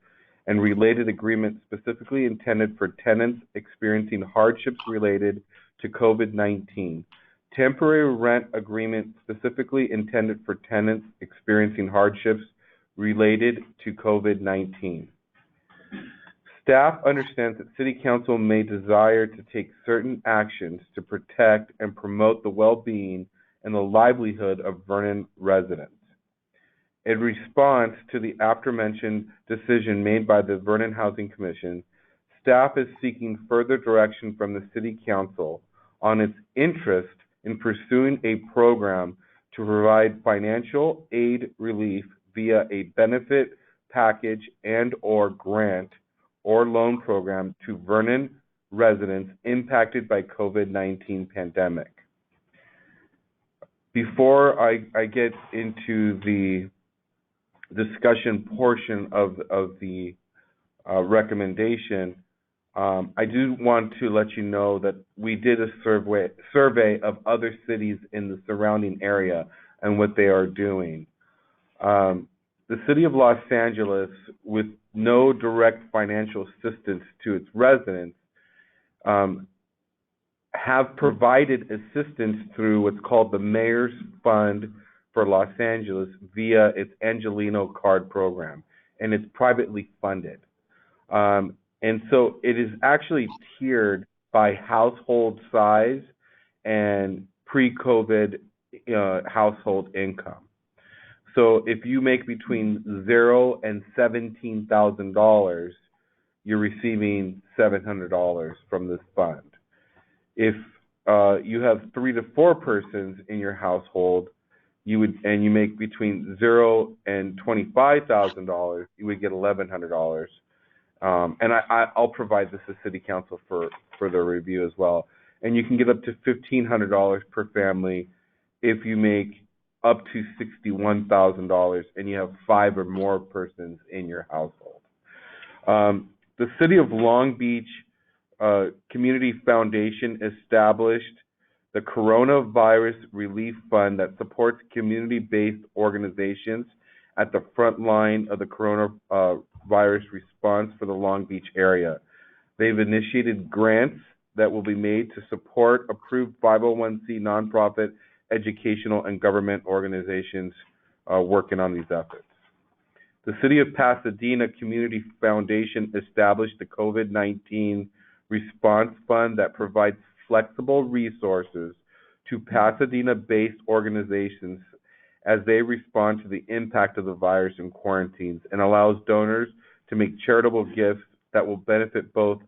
S3: and related agreement specifically intended for tenants experiencing hardships related to COVID-19. Temporary rent agreement specifically intended for tenants experiencing hardships related to COVID-19. Staff understands that City Council may desire to take certain actions to protect and promote the well-being and the livelihood of Vernon residents. In response to the aforementioned decision made by the Vernon Housing Commission, staff is seeking further direction from the City Council on its interest in pursuing a program to provide financial aid relief via a benefit package and/or grant or loan program to Vernon residents impacted by COVID-19 pandemic. Before I get into the discussion portion of the recommendation, I do want to let you know that we did a survey of other cities in the surrounding area and what they are doing. The City of Los Angeles, with no direct financial assistance to its residents, have provided assistance through what's called the Mayor's Fund for Los Angeles via its Angelino card program, and it's privately funded. And so it is actually tiered by household size and pre-COVID household income. So if you make between $0 and $17,000, you're receiving $700 from this fund. If you have 3 to 4 persons in your household, you make between $0 and $25,000, you would get $1,100. And I'll provide this to City Council for their review as well. And you can get up to $1,500 per family if you make up to $61,000 and you have 5 or more persons in your household. The City of Long Beach Community Foundation established the Coronavirus Relief Fund that supports community-based organizations at the front line of the coronavirus response for the Long Beach area. They've initiated grants that will be made to support approved 501c nonprofit, educational, and government organizations working on these efforts. The City of Pasadena Community Foundation established the COVID-19 Response Fund that provides flexible resources to Pasadena-based organizations as they respond to the impact of the virus and quarantines, and allows donors to make charitable gifts that will benefit both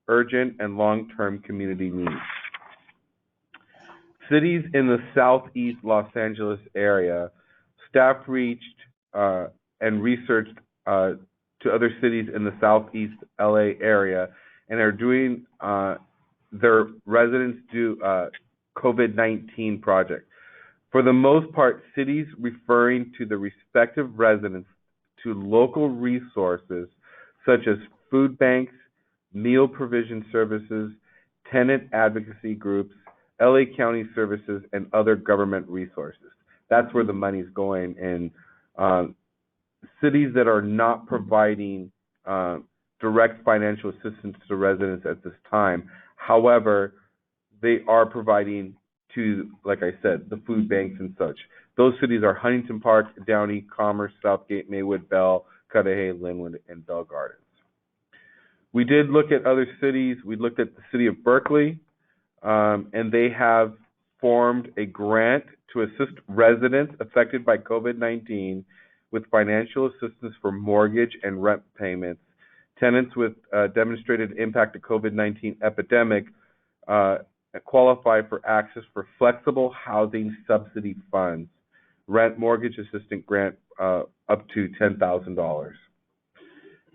S3: urgent and long-term community needs. Cities in the southeast Los Angeles area, staff reached and researched to other cities in the southeast LA area, and are doing their residents do COVID-19 project. For the most part, cities referring to the respective residents to local resources such as food banks, meal provision services, tenant advocacy groups, LA County services, and other government resources. That's where the money's going. And cities that are not providing direct financial assistance to residents at this time, however, they are providing to, like I said, the food banks and such. Those cities are Huntington Park, Downey, Commerce, Southgate, Maywood, Bell, Cudahy, Linwood, and Bell Gardens. We did look at other cities. We looked at the city of Berkeley, and they have formed a grant to assist residents affected by COVID-19 with financial assistance for mortgage and rent payments. Tenants with demonstrated impact of COVID-19 epidemic qualify for access for flexible housing subsidy funds, rent mortgage assistance grant up to $10,000.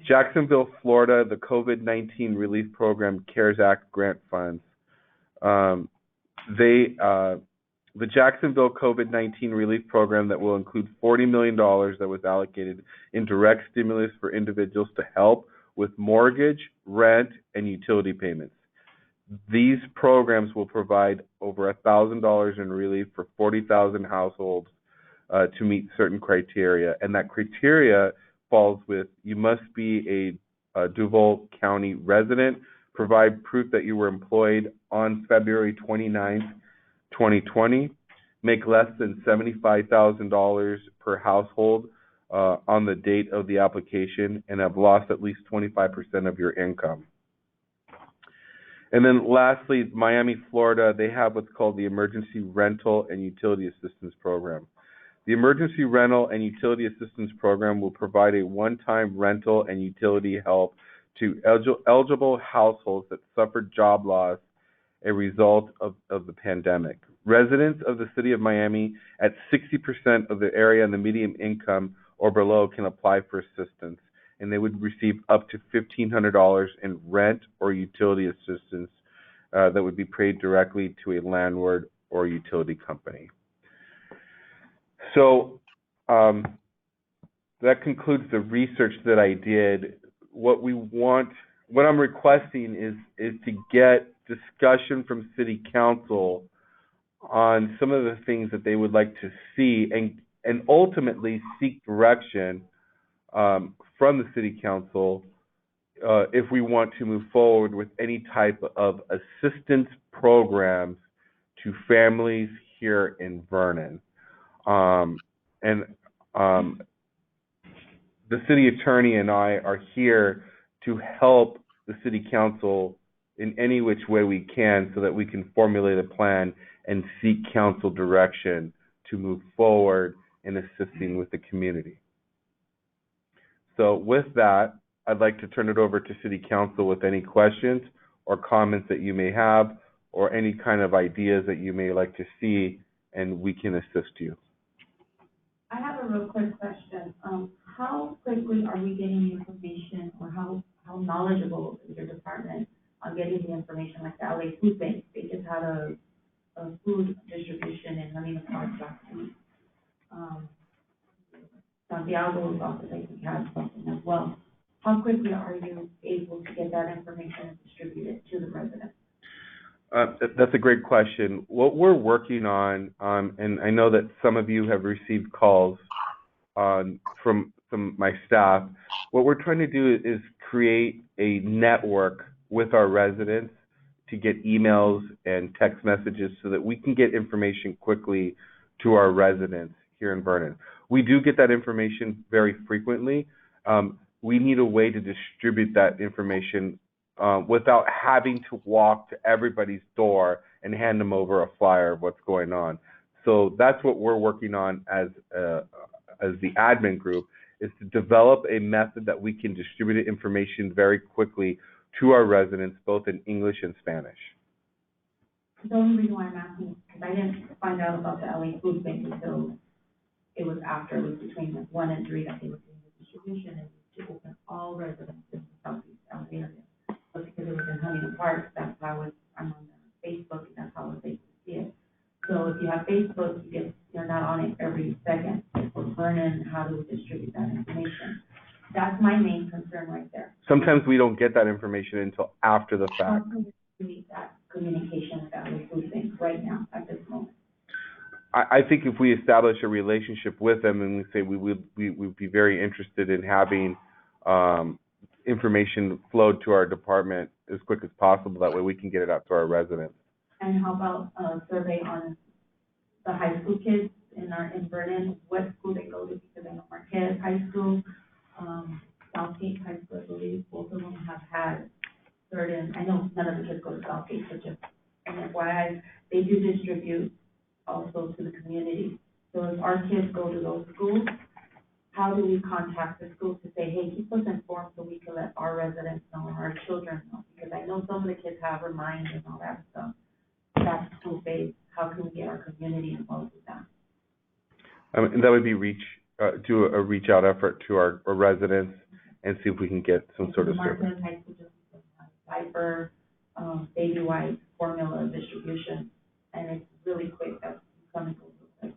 S3: Jacksonville, Florida, the COVID-19 relief program CARES Act grant funds. The Jacksonville COVID-19 relief program that will include $40 million that was allocated in direct stimulus for individuals to help with mortgage, rent, and utility payments. These programs will provide over $1,000 in relief for 40,000 households to meet certain criteria, and that criteria falls with you must be a Duval County resident, provide proof that you were employed on February 29th, 2020, make less than $75,000 per household on the date of the application, and have lost at least 25% of your income. And then lastly, Miami, Florida, they have what's called the Emergency Rental and Utility Assistance Program. The Emergency Rental and Utility Assistance Program will provide a one-time rental and utility help to eligible households that suffered job loss a result of the pandemic. Residents of the city of Miami at 60% of the area and the median income or below can apply for assistance, and they would receive up to $1,500 in rent or utility assistance that would be paid directly to a landlord or utility company. So that concludes the research that I did. What I'm requesting is to get discussion from City Council on some of the things that they would like to see, and ultimately seek direction from the City Council if we want to move forward with any type of assistance programs to families here in Vernon. The city attorney and I are here to help the City Council in any which way we can so that we can formulate a plan and seek council direction to move forward in assisting with the community. So with that, I'd like to turn it over to City Council with any questions or comments that you may have, or any kind of ideas that you may like to see, and we can assist you.
S5: I have a real quick question. How quickly are we getting information, or how knowledgeable is your department on getting the information, like the LA Food Bank? They just had a food distribution in Helena Park last week. Santiago was also, I think, had something as well. How quickly are you able to get that information and distribute it to the residents?
S3: That's a great question. What we're working on, and I know that some of you have received calls from my staff. What we're trying to do is create a network with our residents to get emails and text messages so that we can get information quickly to our residents here in Vernon. We do get that information very frequently. We need a way to distribute that information without having to walk to everybody's door and hand them over a flyer of what's going on. So that's what we're working on as the admin group, is to develop a method that we can distribute information very quickly to our residents, both in English and Spanish.
S5: The only reason why I'm asking is because I didn't find out about the LA Food Bank until it was after, it was between like 1 and 3 that they were doing the distribution, and to open all residents in the Southeast LA area. But because it was in Huntington Park, that's how I'm on the Facebook, and that's how I was able to see it. So if you have Facebook, you're not on it every second. For Vernon, how do we distribute that information? That's my main concern right there.
S3: Sometimes we don't get that information until after the fact.
S5: How can we meet that communication with LA Food Bank right now, at this moment?
S3: I think if we establish a relationship with them and we say we would be very interested in having information flowed to our department as quick as possible, that way we can get it out to our residents.
S5: And how about a survey on the high school kids in Vernon, what school they go to? Because I know Marquez High School, Southgate High School, I believe, both of them have had certain, I know none of the kids go to Southgate, but just an FYI, they do distribute also to the community. So if our kids go to those schools, how do we contact the school to say, hey, keep us informed so we can let our residents know and our children know? Because I know some of the kids have Remind and all that stuff. That's school-based. How can we get our community involved with that?
S3: And that would be do a reach out effort to our residents and see if we can get some sort of service.
S5: Marquez High School just diaper, baby wipes, formula distribution, and it's really quick. That's coming real quick.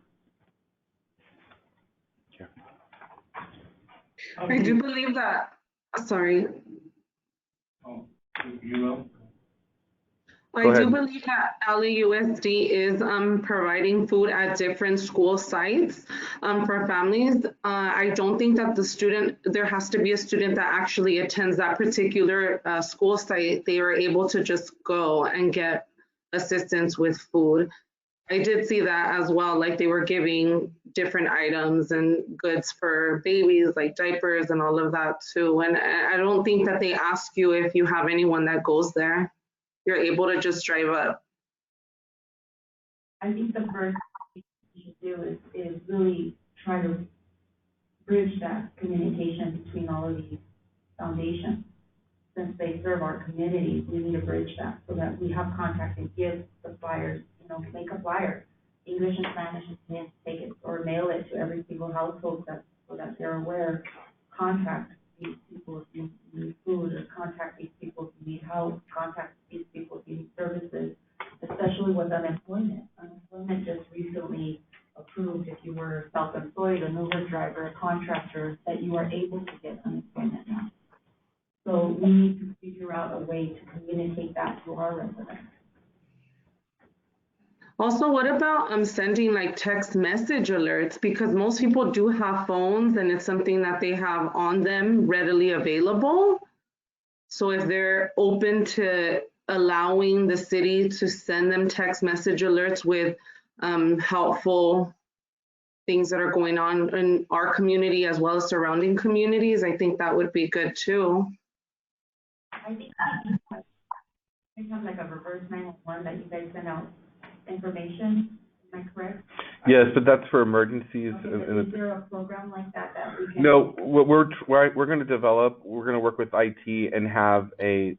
S2: I do believe that, sorry.
S10: Oh, you will?
S2: I do believe that LAUSD is providing food at different school sites for families. I don't think that there has to be a student that actually attends that particular school site. They are able to just go and get assistance with food. I did see that as well, like they were giving different items and goods for babies, like diapers and all of that too. And I don't think that they ask you if you have anyone that goes there. You're able to just drive up.
S5: I think the first thing you should do is really try to bridge that communication between all of these foundations. Since they serve our community, we need to bridge that so that we have contact and give the flyers, make a flyer, English and Spanish, and take it or mail it to every single household so that they're aware. Contact these people if you need food, or contact these people if you need help, contact these people if you need services, especially with unemployment. Unemployment just recently approved if you were self-employed, an Uber driver, a contractor, that you are able to get unemployment now. So we need to figure out a way to communicate that to our residents.
S2: Also, what about sending like text message alerts? Because most people do have phones and it's something that they have on them readily available. So if they're open to allowing the city to send them text message alerts with helpful things that are going on in our community as well as surrounding communities, I think that would be good too.
S5: I think we have like a reverse 911 that you guys send out information, am I correct?
S3: Yes, but that's for emergencies.
S5: Okay, is there a program like that we can?
S3: No, we're going to develop. We're going to work with IT and have an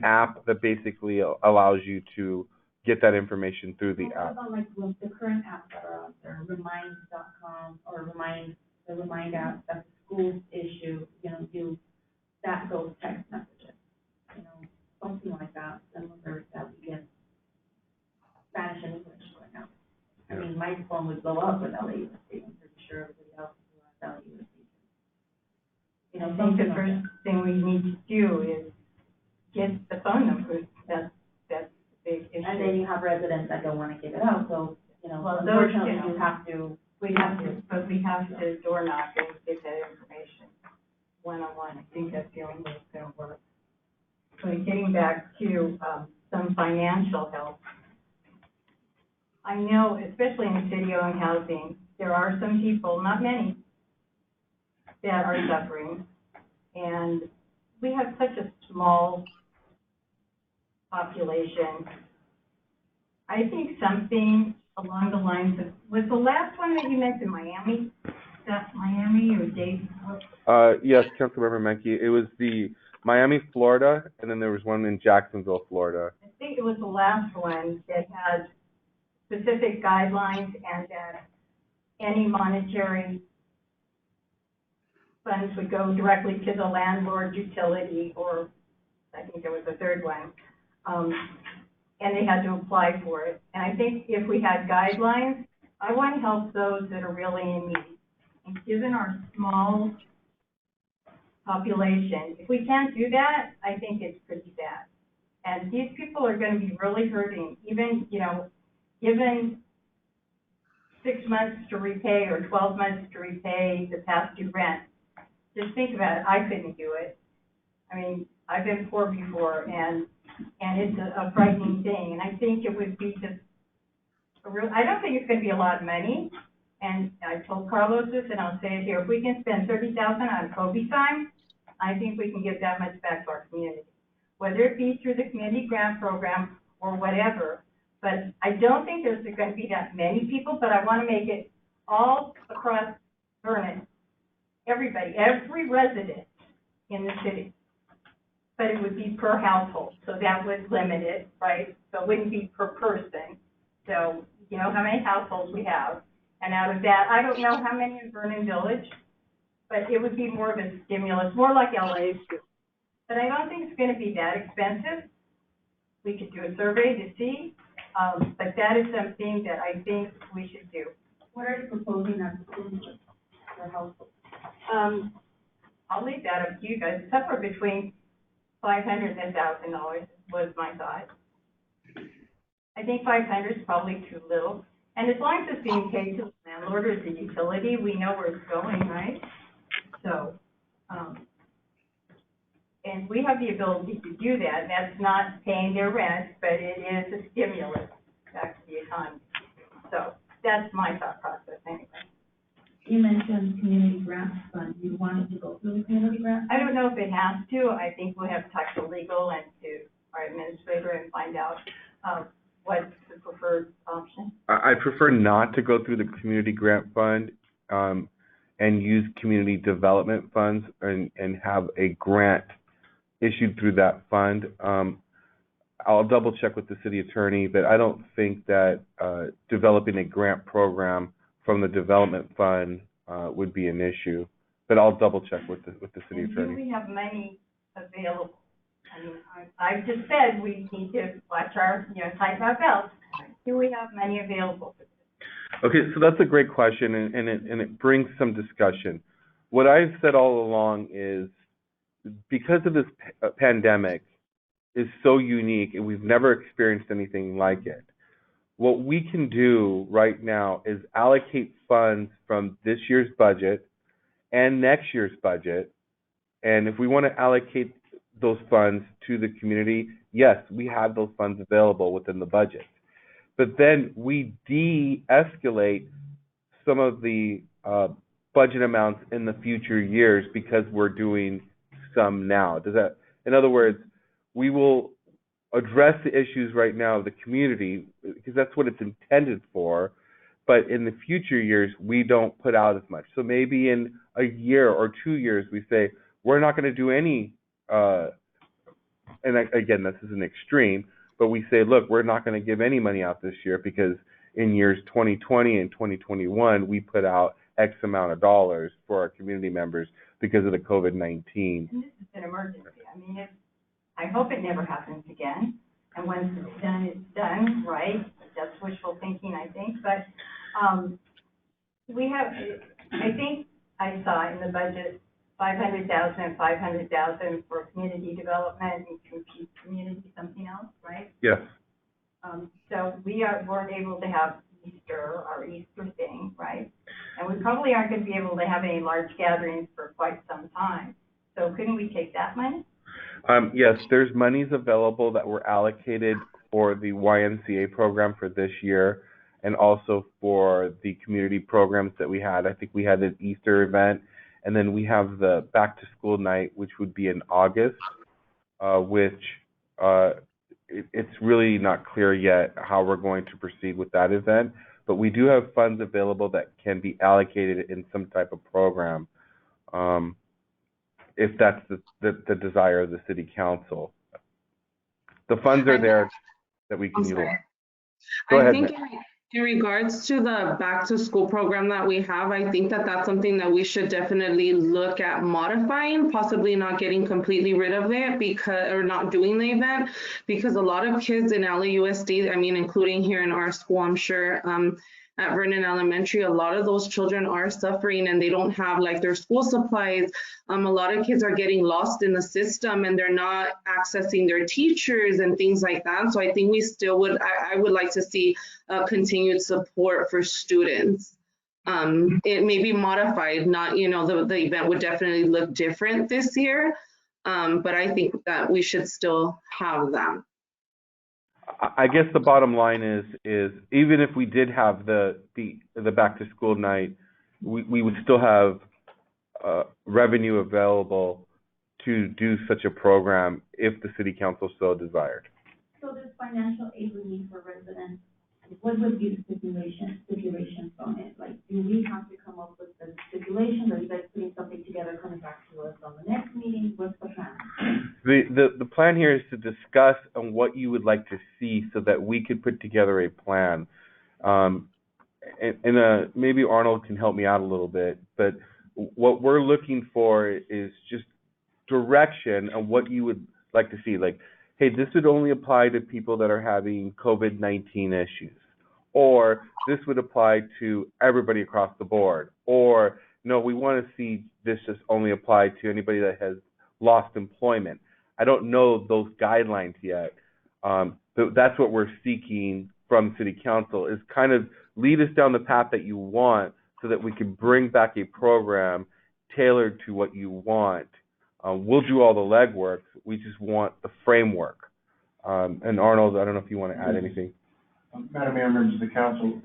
S3: app that basically allows you to get that information through the app.
S5: What about like the current apps that are out there, Remind.com or the Remind app that the schools issue, those text messages, something like that, similar that we get Spanish and English going out. I mean, my phone would blow up with LAUSD. I'm pretty sure everybody else who has LAUSD.
S12: I think the first thing we need to do is get the phone numbers. That's the big issue.
S5: And then you have residents that don't want to give it out, so,
S12: Well,
S5: unfortunately, you have to
S12: We have to, but we have to door knock and get that information one-on-one. I think that's the only way it's gonna work. But getting back to, some financial help. I know, especially in city-owned housing, there are some people, not many, that are suffering. And we have such a small population. I think something along the lines of, was the last one that you mentioned Miami? Is that Miami or Dade?
S3: Yes, Councilmember Menke. It was the Miami, Florida, and then there was one in Jacksonville, Florida.
S12: I think it was the last one that had specific guidelines and that any monetary funds would go directly to the landlord, utility, or I think there was a third one. And they had to apply for it. And I think if we had guidelines, I want to help those that are really in need. And given our small population, if we can't do that, I think it's pretty bad. And these people are going to be really hurting, even, you know, given 6 months to repay or 12 months to repay the past due rent. Just think about it. I couldn't do it. I mean, I've been poor before, and it's a frightening thing. And I think it would be just a real, I don't think it's going to be a lot of money. And I told Carlos this, and I'll say it here. If we can spend $30,000 on COVID time, I think we can give that much back to our community, whether it be through the community grant program or whatever. But I don't think there's going to be that many people, but I want to make it all across Vernon. Everybody, every resident in the city. But it would be per household, so that would limit it, right? So it wouldn't be per person. So, you know how many households we have. And out of that, I don't know how many in Vernon Village, but it would be more of a stimulus, more like LA. But I don't think it's going to be that expensive. We could do a survey to see, but that is something that I think we should do.
S5: What are you proposing as a stimulus for households?
S12: I'll leave that up to you guys. Somewhere between $500 and $1,000 was my thought. I think 500 is probably too little. And as long as it's being paid to the landlord or the utility, we know where it's going, right? So, and we have the ability to do that. That's not paying their rent, but it is a stimulus back to the economy. So that's my thought process anyway.
S5: You mentioned community grant fund. You wanted to go through the community grant?
S12: I don't know if it has to. I think we'll have to talk to legal and to our administrator and find out what's the preferred option.
S3: I prefer not to go through the community grant fund and use community development funds and have a grant issued through that fund. I'll double check with the city attorney, but I don't think that developing a grant program from the development fund would be an issue. But I'll double check with the city attorney.
S12: Do we have money available? I mean, I've just said we need to watch our, tighten our belts. Do we have money available for this?
S3: Okay, so that's a great question, and it brings some discussion. What I've said all along is because of this pandemic is so unique, and we've never experienced anything like it. What we can do right now is allocate funds from this year's budget and next year's budget, and if we want to allocate those funds to the community, yes, we have those funds available within the budget. But then we de-escalate some of the budget amounts in the future years because we're doing some now. In other words, we will address the issues right now of the community because that's what it's intended for, but in the future years, we don't put out as much. So maybe in a year or 2 years, we say, we're not going to do any, and again, this is an extreme, but we say, look, we're not going to give any money out this year because in years 2020 and 2021, we put out X amount of dollars for our community members because of the COVID-19.
S12: And this is an emergency. I mean, I hope it never happens again. And once it's done, right? That's wishful thinking, I think. But we have, I think I saw in the budget, $500,000 for community development and community something else, right?
S3: Yes.
S12: So we weren't able to have Easter, our Easter thing, right? And we probably aren't gonna be able to have any large gatherings for quite some time. So couldn't we take that money?
S3: Yes, there's monies available that were allocated for the YMCA program for this year and also for the community programs that we had. I think we had an Easter event, and then we have the back to school night, which would be in August, it's really not clear yet how we're going to proceed with that event, but we do have funds available that can be allocated in some type of program, if that's the desire of the city council. The funds are there that we can utilize. Go ahead,
S2: I think in regards to the back to school program that we have, I think that that's something that we should definitely look at modifying, possibly not getting completely rid of it or not doing the event, because a lot of kids in LAUSD, I mean, including here in our school, I'm sure, at Vernon Elementary, a lot of those children are suffering and they don't have like their school supplies. A lot of kids are getting lost in the system and they're not accessing their teachers and things like that. So I think we still I would like to see continued support for students. It may be modified, not, the event would definitely look different this year. But I think that we should still have that.
S3: I guess the bottom line is even if we did have the back to school night, we would still have revenue available to do such a program if the city council so desired.
S5: So this financial aid we need for residents, what would be the stipulation from it? Like, do we have to come up with the stipulation, or are you guys putting something together coming back to us on the next meeting? What's the plan?
S3: The plan here is to discuss on what you would like to see so that we could put together a plan. Maybe Arnold can help me out a little bit, but what we're looking for is just direction on what you would like to see. Like, hey, this would only apply to people that are having COVID-19 issues, or this would apply to everybody across the board, or no, we want to see this just only apply to anybody that has lost employment. I don't know those guidelines yet, but that's what we're seeking from City Council, is kind of lead us down the path that you want so that we can bring back a program tailored to what you want. We'll do all the legwork. We just want the framework. And Arnold, I don't know if you want to add anything.
S13: Madam Mayor, members of the council,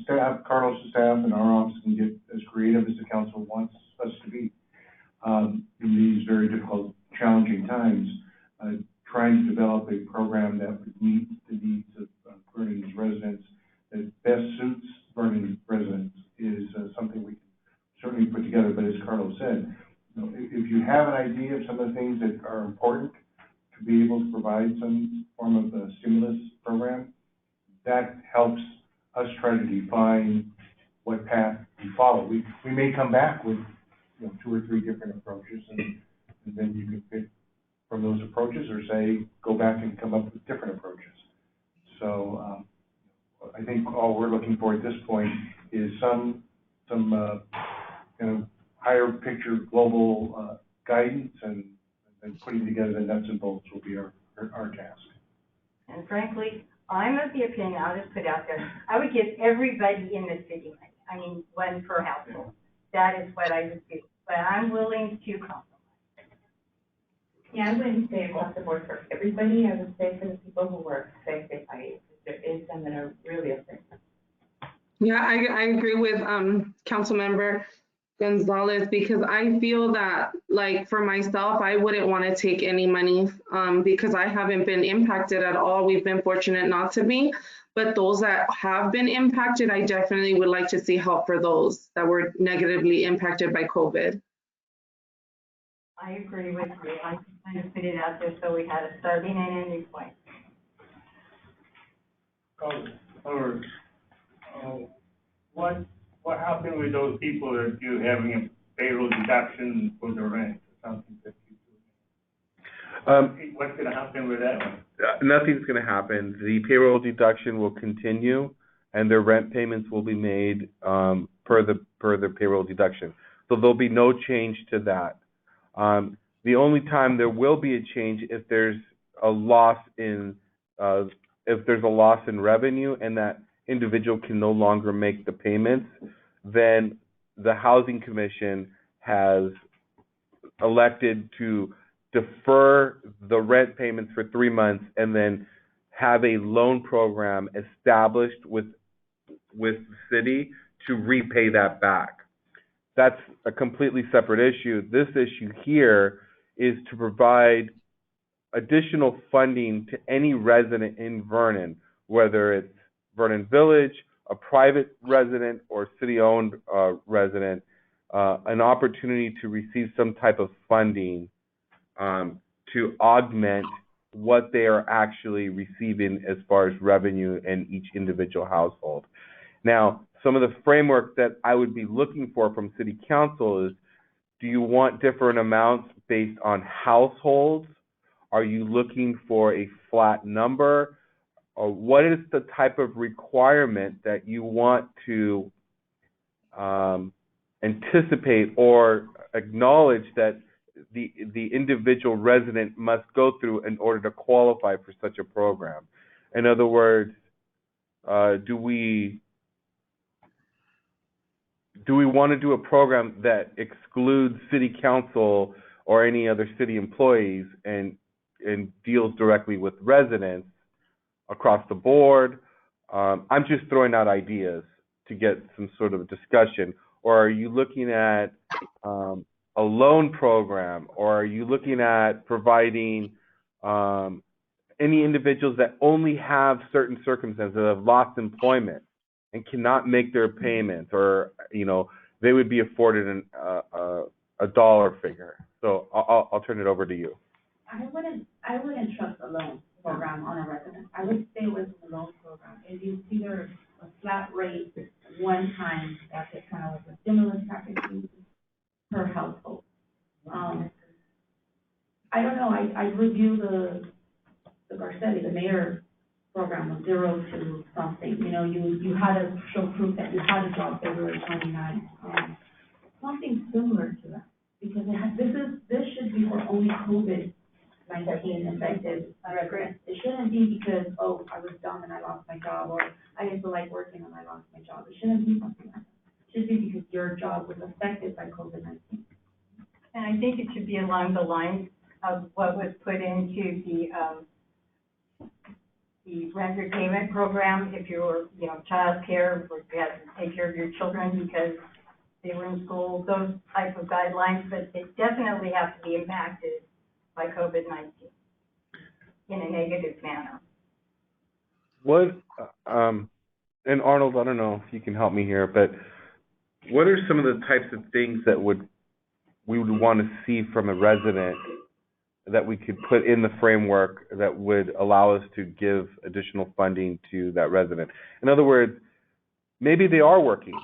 S13: staff, Carlos' staff and our office can get as creative as the council wants us to be. In these very difficult, challenging times, trying to develop a program that would meet the needs of Vernon's residents, that best suits Vernon residents, is something we can certainly put together. But as Carlos said, if you have an idea of some of the things that are important to be able to provide some form of a stimulus program, that helps us try to define what path we follow. We may come back with 2 or 3 different approaches, and then you can pick from those approaches, or say go back and come up with different approaches. So I think all we're looking for at this point is some higher picture global guidance, and putting together the nuts and bolts will be our task.
S12: And frankly, I'm of the opinion, I'll just put it out there, I would give everybody in the city money. I mean, one per household. That is what I would do. But I'm willing to compromise.
S5: Yeah, I wouldn't say across the board for everybody. I would say for the people who were affected by it. There is some that are really affected.
S2: Yeah, I agree with Councilmember Gonzalez, because I feel that, like, for myself, I wouldn't want to take any money because I haven't been impacted at all. We've been fortunate not to be, but those that have been impacted, I definitely would like to see help for those that were negatively impacted by COVID.
S12: I agree with you. I just kind of put it out there so we had a starting and ending point.
S10: What happened with those people that you having a payroll deduction for the rent or something that you do? What's going to happen with that one?
S3: Nothing's going to happen. The payroll deduction will continue, and their rent payments will be made per the payroll deduction. So there'll be no change to that. The only time there will be a change if there's a loss in revenue and that individual can no longer make the payments, then the Housing Commission has elected to defer the rent payments for 3 months and then have a loan program established with the city to repay that back. That's a completely separate issue. This issue here is to provide additional funding to any resident in Vernon, whether it's Vernon Village, a private resident, or city-owned resident, an opportunity to receive some type of funding to augment what they are actually receiving as far as revenue in each individual household. Now, some of the framework that I would be looking for from City Council is, do you want different amounts based on households? Are you looking for a flat number? Or what is the type of requirement that you want to anticipate or acknowledge that the individual resident must go through in order to qualify for such a program? In other words, do we want to do a program that excludes city council or any other city employees and deals directly with residents across the board? I'm just throwing out ideas to get some sort of discussion. Or are you looking at a loan program, or are you looking at providing any individuals that only have certain circumstances, that have lost employment and cannot make their payments, or they would be afforded a dollar figure? So I'll turn it over to you.
S5: I wouldn't trust a loan program on a resident. I would stay with the loan program. If you see there's a flat rate one time, that's just kind of like a stimulus package per household. I don't know, I review the Garcetti, the mayor program of 0 to something. You had to show proof that you had a job February 29th. Something similar to that, because this should be for only COVID-19 affected residents. It shouldn't be because, I was dumb and I lost my job, or I didn't feel like working and I lost my job. It shouldn't be something like that. It should be because your job was affected by COVID-19.
S12: And I think it should be along the lines of what was put into the rent repayment program. If you're, child care, or you have to take care of your children because they were in school, those type of guidelines, but they definitely have to be impacted by COVID-19 in a negative manner.
S3: What, and Arnold, I don't know if you can help me here, but what are some of the types of things that we would want to see from a resident that we could put in the framework that would allow us to give additional funding to that resident? In other words, maybe they are working,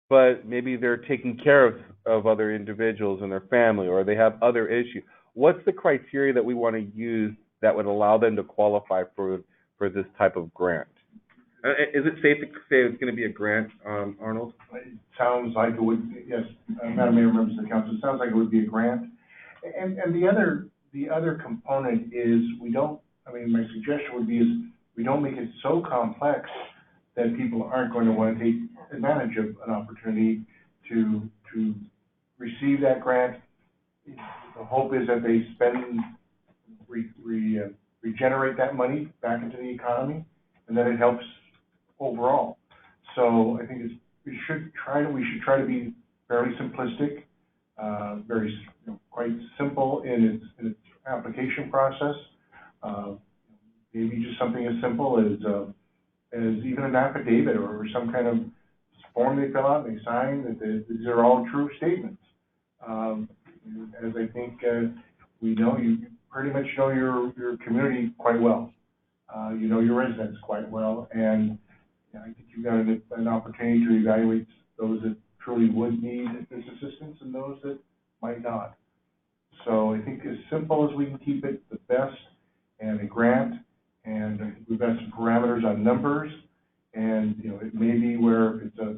S3: but maybe they're taking care of other individuals and their family, or they have other issues. What's the criteria that we want to use that would allow them to qualify for this type of grant? Is it safe to say it's going to be a grant, Arnold?
S13: It sounds like it would, yes, Madam Mayor, members of the council, it sounds like it would be a grant. And the other component is my suggestion would be is we don't make it so complex that people aren't going to want to take advantage of an opportunity to receive that grant. The hope is that they regenerate that money back into the economy, and that it helps overall. So I think we should try to be fairly simplistic, quite simple in its application process. Maybe just something as simple as even an affidavit or some kind of form they fill out and they sign that these are all true statements. As I think we know, you pretty much know your community quite well. You know your residents quite well, and I think you've got an opportunity to evaluate those that truly would need this assistance and those that might not. So I think as simple as we can keep it, the best, and a grant, and I think we've got some parameters on numbers, and it may be where it's a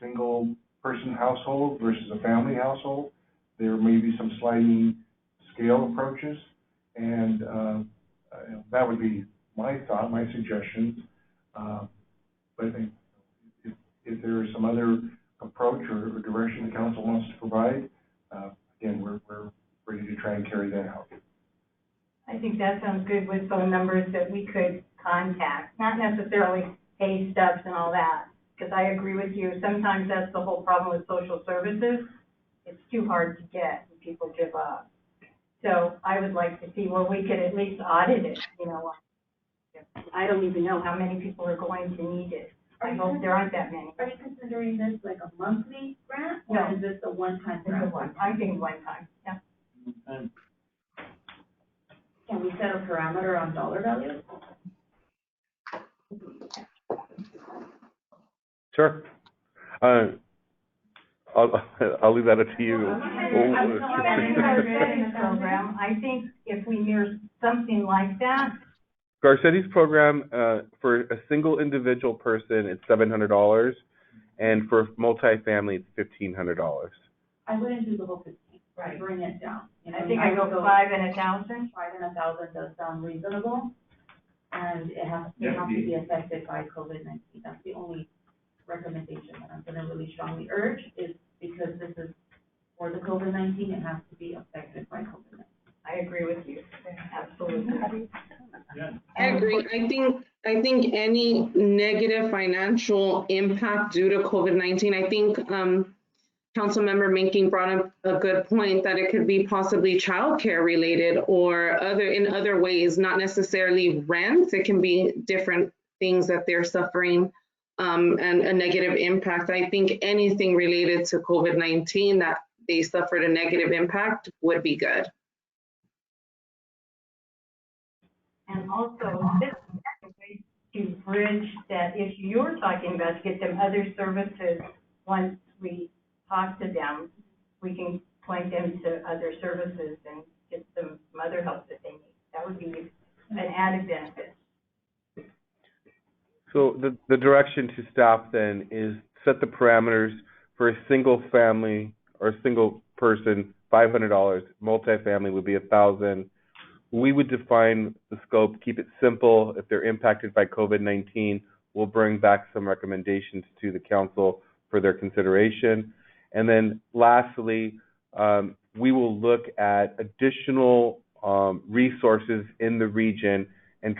S13: single person household versus a family household. There may be some sliding scale approaches, and that would be my thought, my suggestions. But I think if there are some other approach or direction the council wants to provide, again, we're ready to try and carry that out.
S12: I think that sounds good with phone numbers that we could contact, not necessarily pay stubs and all that, because I agree with you. Sometimes that's the whole problem with social services. It's too hard to get and people give up. So I would like to see where we could at least audit it, you know. I don't even know how many people are going to need it. I hope there aren't that many.
S5: Are you considering this like a monthly grant, or
S12: No.
S5: is this a one-time
S12: It's a
S5: grant?
S12: one, I think one time, yeah.
S5: Can we set a parameter on dollar value?
S3: Sure. I'll leave that up to you.
S12: Program, I think if we mirror something like that,
S3: Garcetti's program, for a single individual person, it's $700, and for multifamily, it's $1,500.
S5: I wouldn't do the whole 15, right, bring it down. You know,
S12: I think I go 5 and 1,000.
S5: 5 and 1,000 does sound reasonable, and it has to be affected by COVID-19. That's the only recommendation that I'm gonna really strongly urge, is because this is for the COVID-19, it has to be affected by COVID-19.
S12: I agree with you, absolutely.
S2: I agree. I think any negative financial impact due to COVID-19, I think Councilmember Minking brought up a good point that it could be possibly childcare related or in other ways, not necessarily rent. It can be different things that they're suffering and a negative impact. I think anything related to COVID-19 that they suffered a negative impact would be good.
S12: And also, this is a way to bridge that issue you're talking about, to get them other services. Once we talk to them, we can point them to other services and get them some other help that they need. That would be an added benefit.
S3: So the direction to staff then is set the parameters for a single family or a single person, $500. Multifamily would be $1,000. We would define the scope, keep it simple. If they're impacted by COVID-19, we'll bring back some recommendations to the council for their consideration. And then lastly, we will look at additional resources in the region and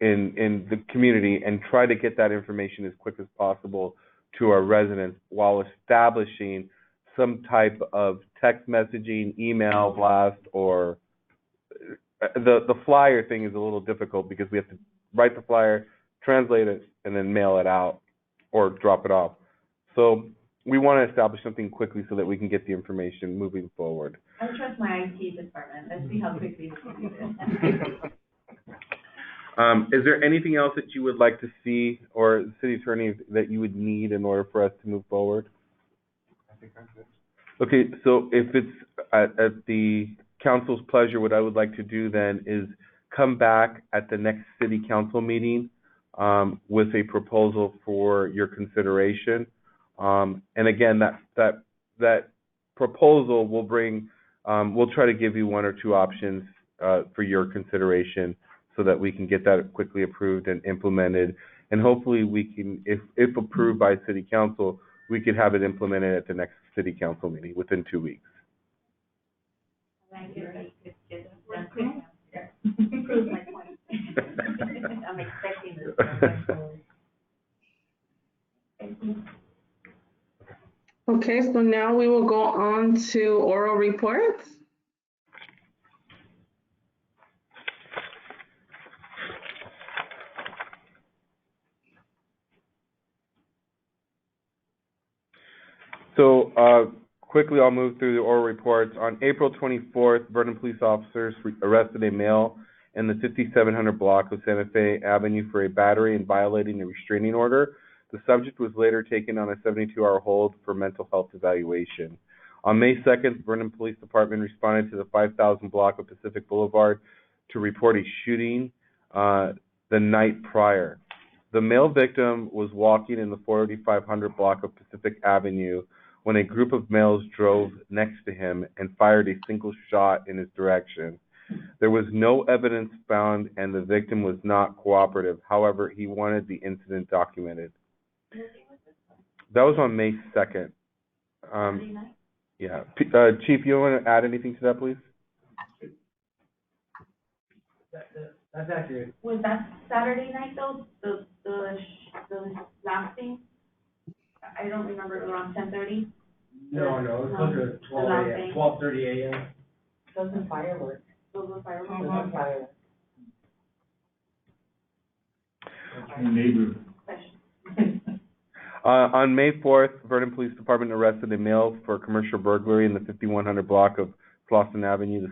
S3: in the community and try to get that information as quick as possible to our residents while establishing some type of text messaging, email blast, or the flyer thing is a little difficult because we have to write the flyer, translate it, and then mail it out or drop it off. So we want to establish something quickly so that we can get the information moving forward.
S5: I trust my IT department. Let's see how quickly we can do this.
S3: Is there anything else that you would like to see, or the city attorney, that you would need in order for us to move forward?
S13: I think that's it.
S3: Okay, so if it's at the council's pleasure, what I would like to do then is come back at the next city council meeting with a proposal for your consideration. And again, that proposal will bring, we'll try to give you 1 or 2 options for your consideration so that we can get that quickly approved and implemented. And hopefully we can, if approved by city council, we could have it implemented at the next city council meeting within 2 weeks.
S12: Thank you. Prove my point. I'm expecting this.
S2: Okay, so now we will go on to oral reports.
S3: So quickly, I'll move through the oral reports. On April 24th, Vernon police officers arrested a male in the 5700 block of Santa Fe Avenue for a battery and violating a restraining order. The subject was later taken on a 72-hour hold for mental health evaluation. On May 2nd, Vernon Police Department responded to the 5000 block of Pacific Boulevard to report a shooting the night prior. The male victim was walking in the 4500 block of Pacific Avenue when a group of males drove next to him and fired a single shot in his direction. There was no evidence found and the victim was not cooperative. However, he wanted the incident documented. That was on May 2nd.
S5: Saturday night?
S3: Yeah. Chief, you want to add anything to that, please?
S11: That's accurate.
S5: Was that Saturday night though, the last thing? I don't remember, around 10:30?
S11: No, it's closer to 12:30 a.m.
S5: Those are fireworks. Those were fireworks?
S11: Those are
S5: fireworks.
S10: Neighbor.
S3: On May 4th, Vernon Police Department arrested a male for commercial burglary in the 5100 block of Slauson Avenue.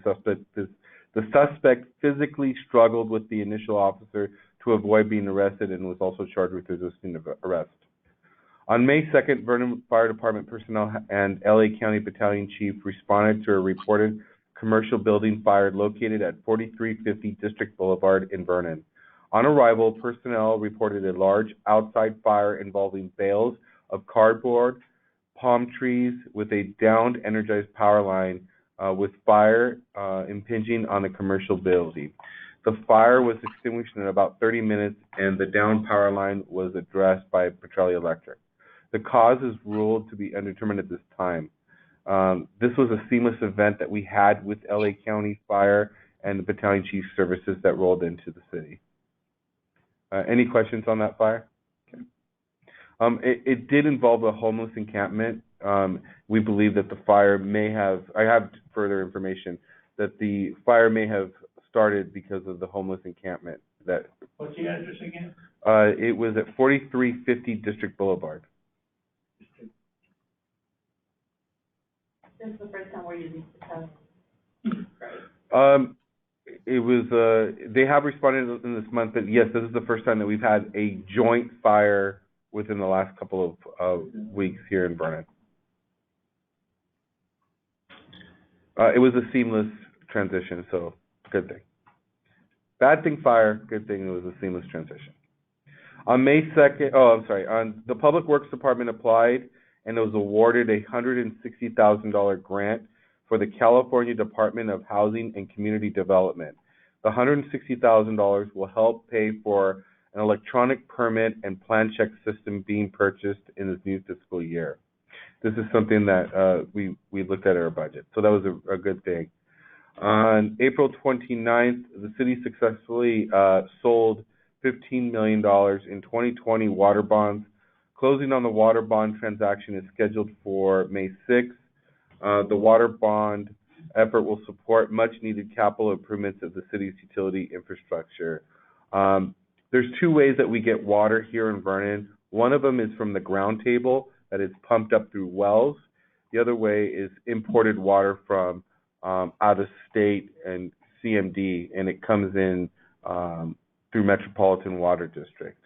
S3: The suspect physically struggled with the initial officer to avoid being arrested and was also charged with resisting arrest. On May 2nd, Vernon Fire Department personnel and LA County Battalion Chief responded to a reported commercial building fire located at 4350 District Boulevard in Vernon. On arrival, personnel reported a large outside fire involving bales of cardboard, palm trees with a downed energized power line with fire impinging on a commercial building. The fire was extinguished in about 30 minutes and the downed power line was addressed by Petrolia Electric. The cause is ruled to be undetermined at this time. This was a seamless event that we had with LA County Fire and the Battalion Chief Services that rolled into the city. Any questions on that fire? Okay. It did involve a homeless encampment. We believe that the fire may have, I have further information, that the fire may have started because of the homeless encampment.
S11: What's the address again?
S3: It was at 4350 District Boulevard.
S5: This is the first time we're using the right?
S3: It was, they have responded in this month, but yes, this is the first time that we've had a joint fire within the last couple of weeks here in Vernon. It was a seamless transition, so good thing. Bad thing fire, good thing it was a seamless transition. On May 2nd, the Public Works Department applied and it was awarded a $160,000 grant for the California Department of Housing and Community Development. The $160,000 will help pay for an electronic permit and plan check system being purchased in this new fiscal year. This is something that we looked at our budget, so that was a good thing. On April 29th, the city successfully sold $15 million in 2020 water bonds. Closing on the water bond transaction is scheduled for May 6th. The water bond effort will support much-needed capital improvements of the city's utility infrastructure. There's two ways that we get water here in Vernon. One of them is from the ground table, that is pumped up through wells. The other way is imported water from out of state and CMD, and it comes in through Metropolitan Water District.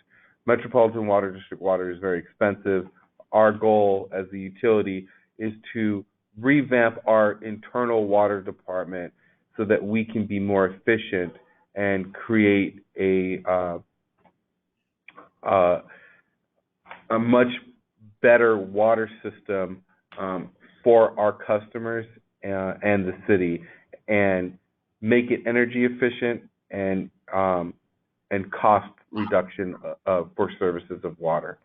S3: Metropolitan Water District water is very expensive. Our goal as the utility is to revamp our internal water department so that we can be more efficient and create a much better water system for our customers and the city, and make it energy efficient and cost reduction for services of water.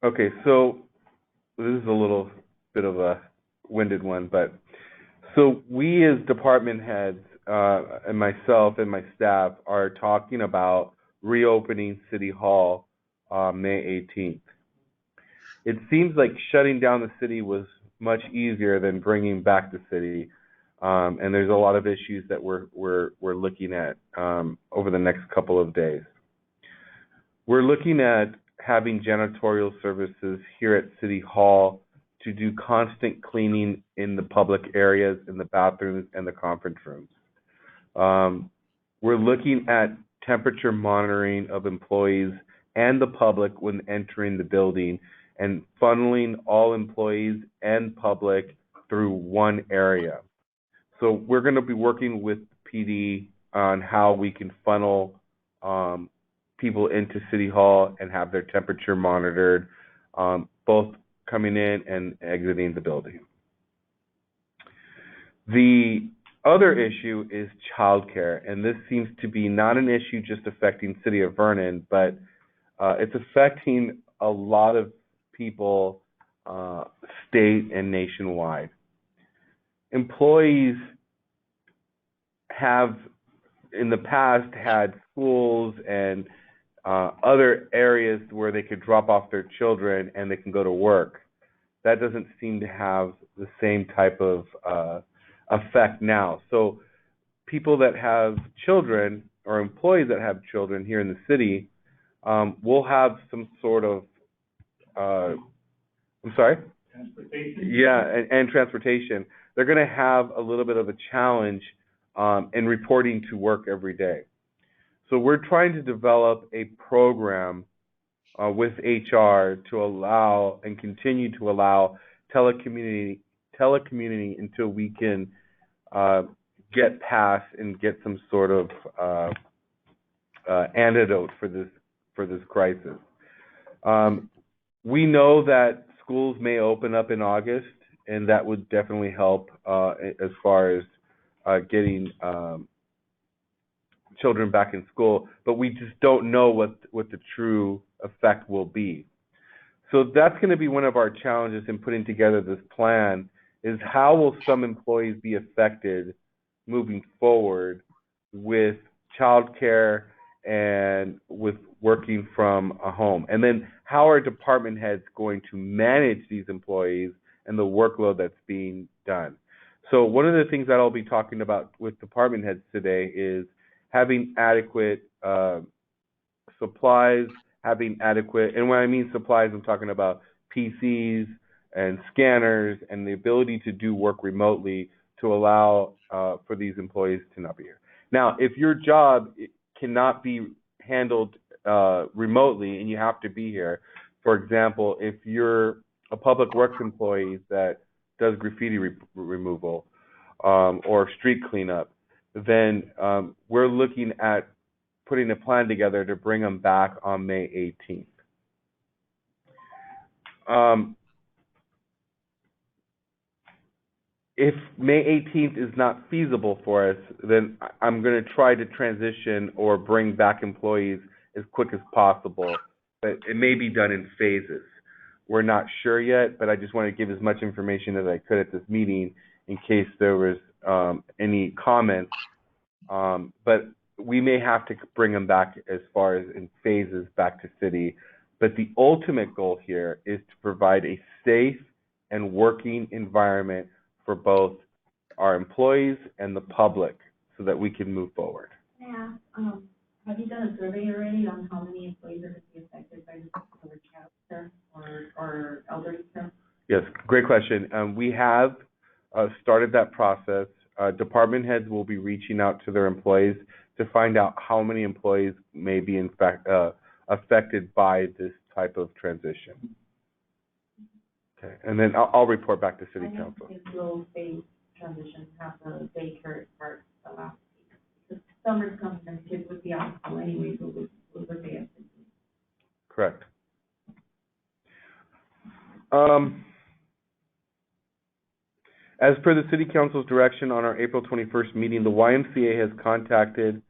S3: Okay, so this is a little bit of a winded one, but so we as department heads and myself and my staff are talking about reopening City Hall May 18th. It seems like shutting down the city was much easier than bringing back the city, and there's a lot of issues that we're looking at over the next couple of days. We're looking at having janitorial services here at City Hall to do constant cleaning in the public areas, in the bathrooms and the conference rooms. We're looking at temperature monitoring of employees and the public when entering the building, and funneling all employees and public through one area. So we're going to be working with PD on how we can funnel people into City Hall and have their temperature monitored, both coming in and exiting the building. The other issue is childcare, and this seems to be not an issue just affecting City of Vernon, but it's affecting a lot of people, state and nationwide. Employees have in the past had schools and other areas where they could drop off their children and they can go to work. That doesn't seem to have the same type of effect now. So people that have children or employees that have children here in the city will have some sort of, I'm sorry?
S10: Transportation.
S3: Yeah, and transportation. They're going to have a little bit of a challenge in reporting to work every day. So we're trying to develop a program with HR to allow and continue to allow telecommuting until we can get past and get some sort of antidote for this crisis. We know that schools may open up in August, and that would definitely help as far as getting children back in school, but we just don't know what the true effect will be. So that's going to be one of our challenges in putting together this plan, is how will some employees be affected moving forward with childcare and with working from a home? And then how are department heads going to manage these employees and the workload that's being done? So one of the things that I'll be talking about with department heads today is having adequate supplies, having adequate, and when I mean supplies, I'm talking about PCs and scanners and the ability to do work remotely to allow for these employees to not be here. Now, if your job cannot be handled remotely and you have to be here, for example, if you're a public works employee that does graffiti removal or street cleanup, then we're looking at putting a plan together to bring them back on May 18th. If May 18th is not feasible for us, then I'm going to try to transition or bring back employees as quick as possible, but it may be done in phases. We're not sure yet, but I just want to give as much information as I could at this meeting in case there was any comments. But we may have to bring them back as far as in phases back to city. But the ultimate goal here is to provide a safe and working environment for both our employees and the public so that we can move forward.
S5: Yeah. Have you done a survey already on how many employees are going to be affected by this over child care or elderly care?
S3: Yes, great question. We have started that process. Department heads will be reaching out to their employees to find out how many employees may be in fact affected by this type of transition. Okay, and then I'll report back to City Council.
S5: This low phase transition have the daycare part the last week. The summer's coming and kids would be out of school anyway, so what would they have to do?
S3: Correct. As per the City Council's direction on our April 21st meeting, the YMCA has contacted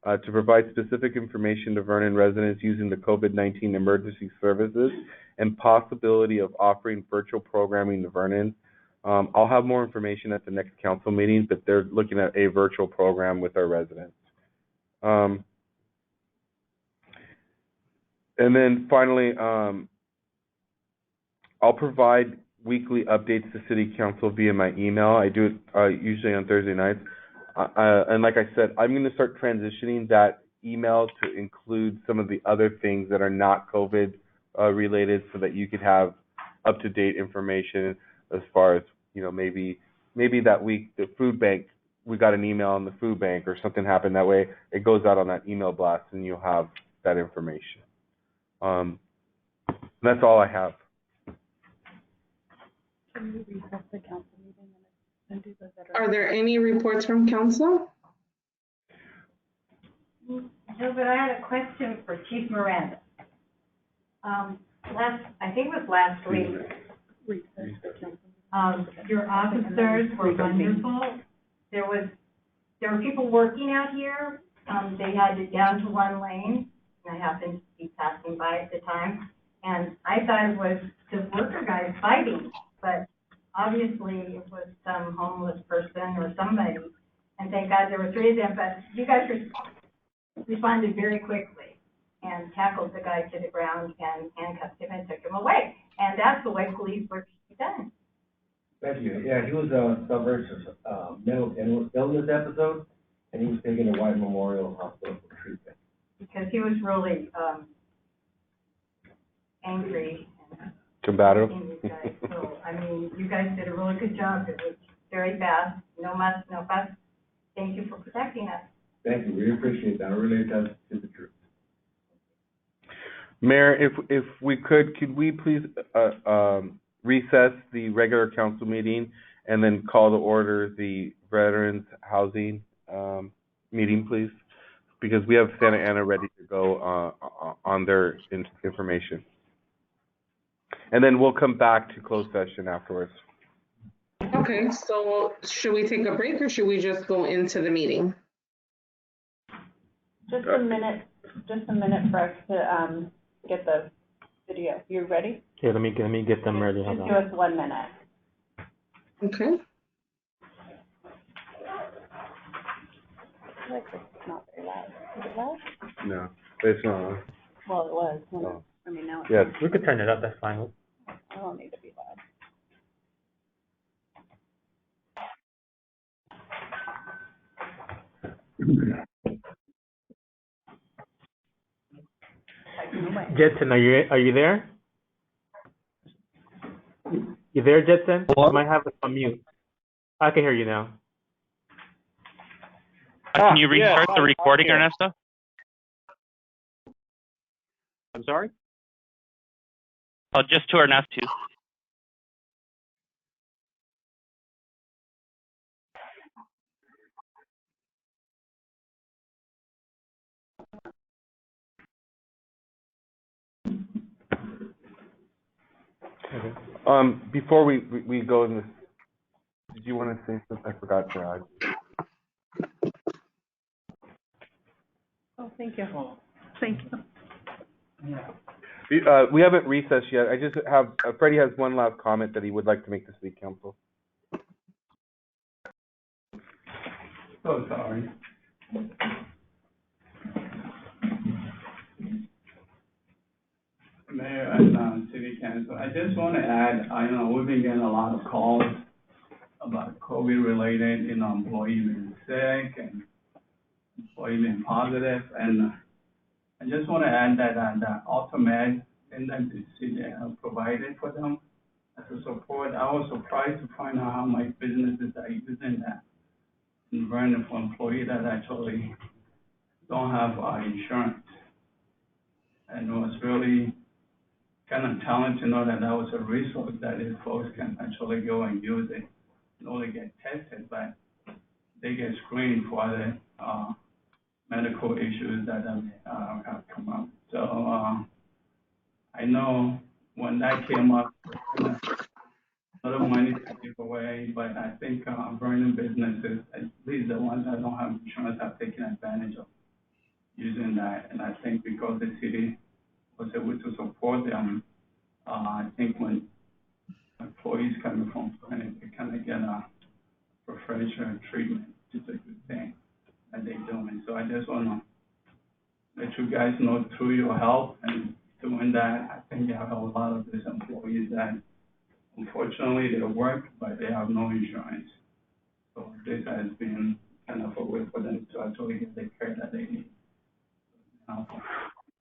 S3: to provide specific information to Vernon residents using the COVID-19 emergency services and possibility of offering virtual programming to Vernon. I'll have more information at the next council meeting, but they're looking at a virtual program with our residents. And then finally, I'll provide weekly updates to City Council via my email. I do it usually on Thursday nights. And like I said, I'm going to start transitioning that email to include some of the other things that are not COVID related so that you could have up-to-date information as far as, you know, maybe that week, the food bank, we got an email on the food bank or something happened that way. It goes out on that email blast and you'll have that information. That's all I have.
S4: Can we recess the council meeting and do the veteran?
S2: Are there any reports from council?
S12: No, but I had a question for Chief Miranda. I think it was last week,
S4: Recess the council.
S12: your officers were wonderful. There was there were people working out here. They had it down to one lane, and I happened to be passing by at the time. And I thought it was the worker guys fighting, but obviously it was some homeless person or somebody. And thank God there were three of them, but you guys responded very quickly and tackled the guy to the ground and handcuffed him and took him away. And that's the way police work should be done.
S11: Thank you. Yeah, he was suffering mental illness episode, and he was taken to White Memorial Hospital for treatment.
S12: Because he was really angry and
S3: Combative.
S12: you guys. So, I mean, you guys did a really good job. It was very fast, no muss, no fuss. Thank you for protecting us.
S11: Thank you. We appreciate that. It really does to the truth.
S3: Mayor, if we could we please recess the regular council meeting and then call to order the Veterans Housing meeting, please? Because we have Santa Ana ready to go on their information. And then we'll come back to closed session afterwards.
S2: Okay, so should we take a break or should we just go into the meeting?
S4: Just a minute for us to, get the video. You ready?
S1: Okay, let me get them ready. Hold
S4: Just
S1: on.
S4: give us 1 minute.
S2: Okay.
S4: It's not very loud. Is it loud?
S3: No, it's not.
S4: Well, it was.
S3: Oh.
S4: I mean, now it's.
S3: Yes.
S1: We could turn it up, that's fine.
S4: I don't need to be loud.
S1: Jetson, are you there? You there, Jetson?
S9: Hello?
S1: You might have us on mute. I can hear you now.
S14: Can you restart the recording,
S9: yeah.
S14: Ernesto?
S9: I'm sorry?
S14: Oh, just to Ernesto.
S3: Okay. Before we go in this, did you want to say something? I forgot to add.
S4: Oh, thank you. Thank you.
S3: We haven't recessed yet. I just have, Freddie has one last comment that he would like to make to city council.
S10: So sorry. Mayor and City Council, I just want to add, I know we've been getting a lot of calls about COVID-related, employee being sick and employee being positive, and I just want to add that the AutoMed and that the city provided for them as a support. I was surprised to find out how many businesses are using that in Vernon for employees that actually don't have insurance. And it was really kind of telling to know that that was a resource that these folks can actually go and use it, not only get tested, but they get screened for the medical issues that have come up. So I know when that came up, a lot of money to give away, but I think Vernon businesses, at least the ones that don't have insurance, have taken advantage of using that. And I think because the city was able to support them, I think when employees coming from Vernon, they kind of get a preferential treatment, which is a good thing that they're doing. So I just want to let you guys know through your help and doing that, I think you have a lot of these employees that unfortunately they work, but they have no insurance. So this has been kind of a way for them to actually get the care that they need.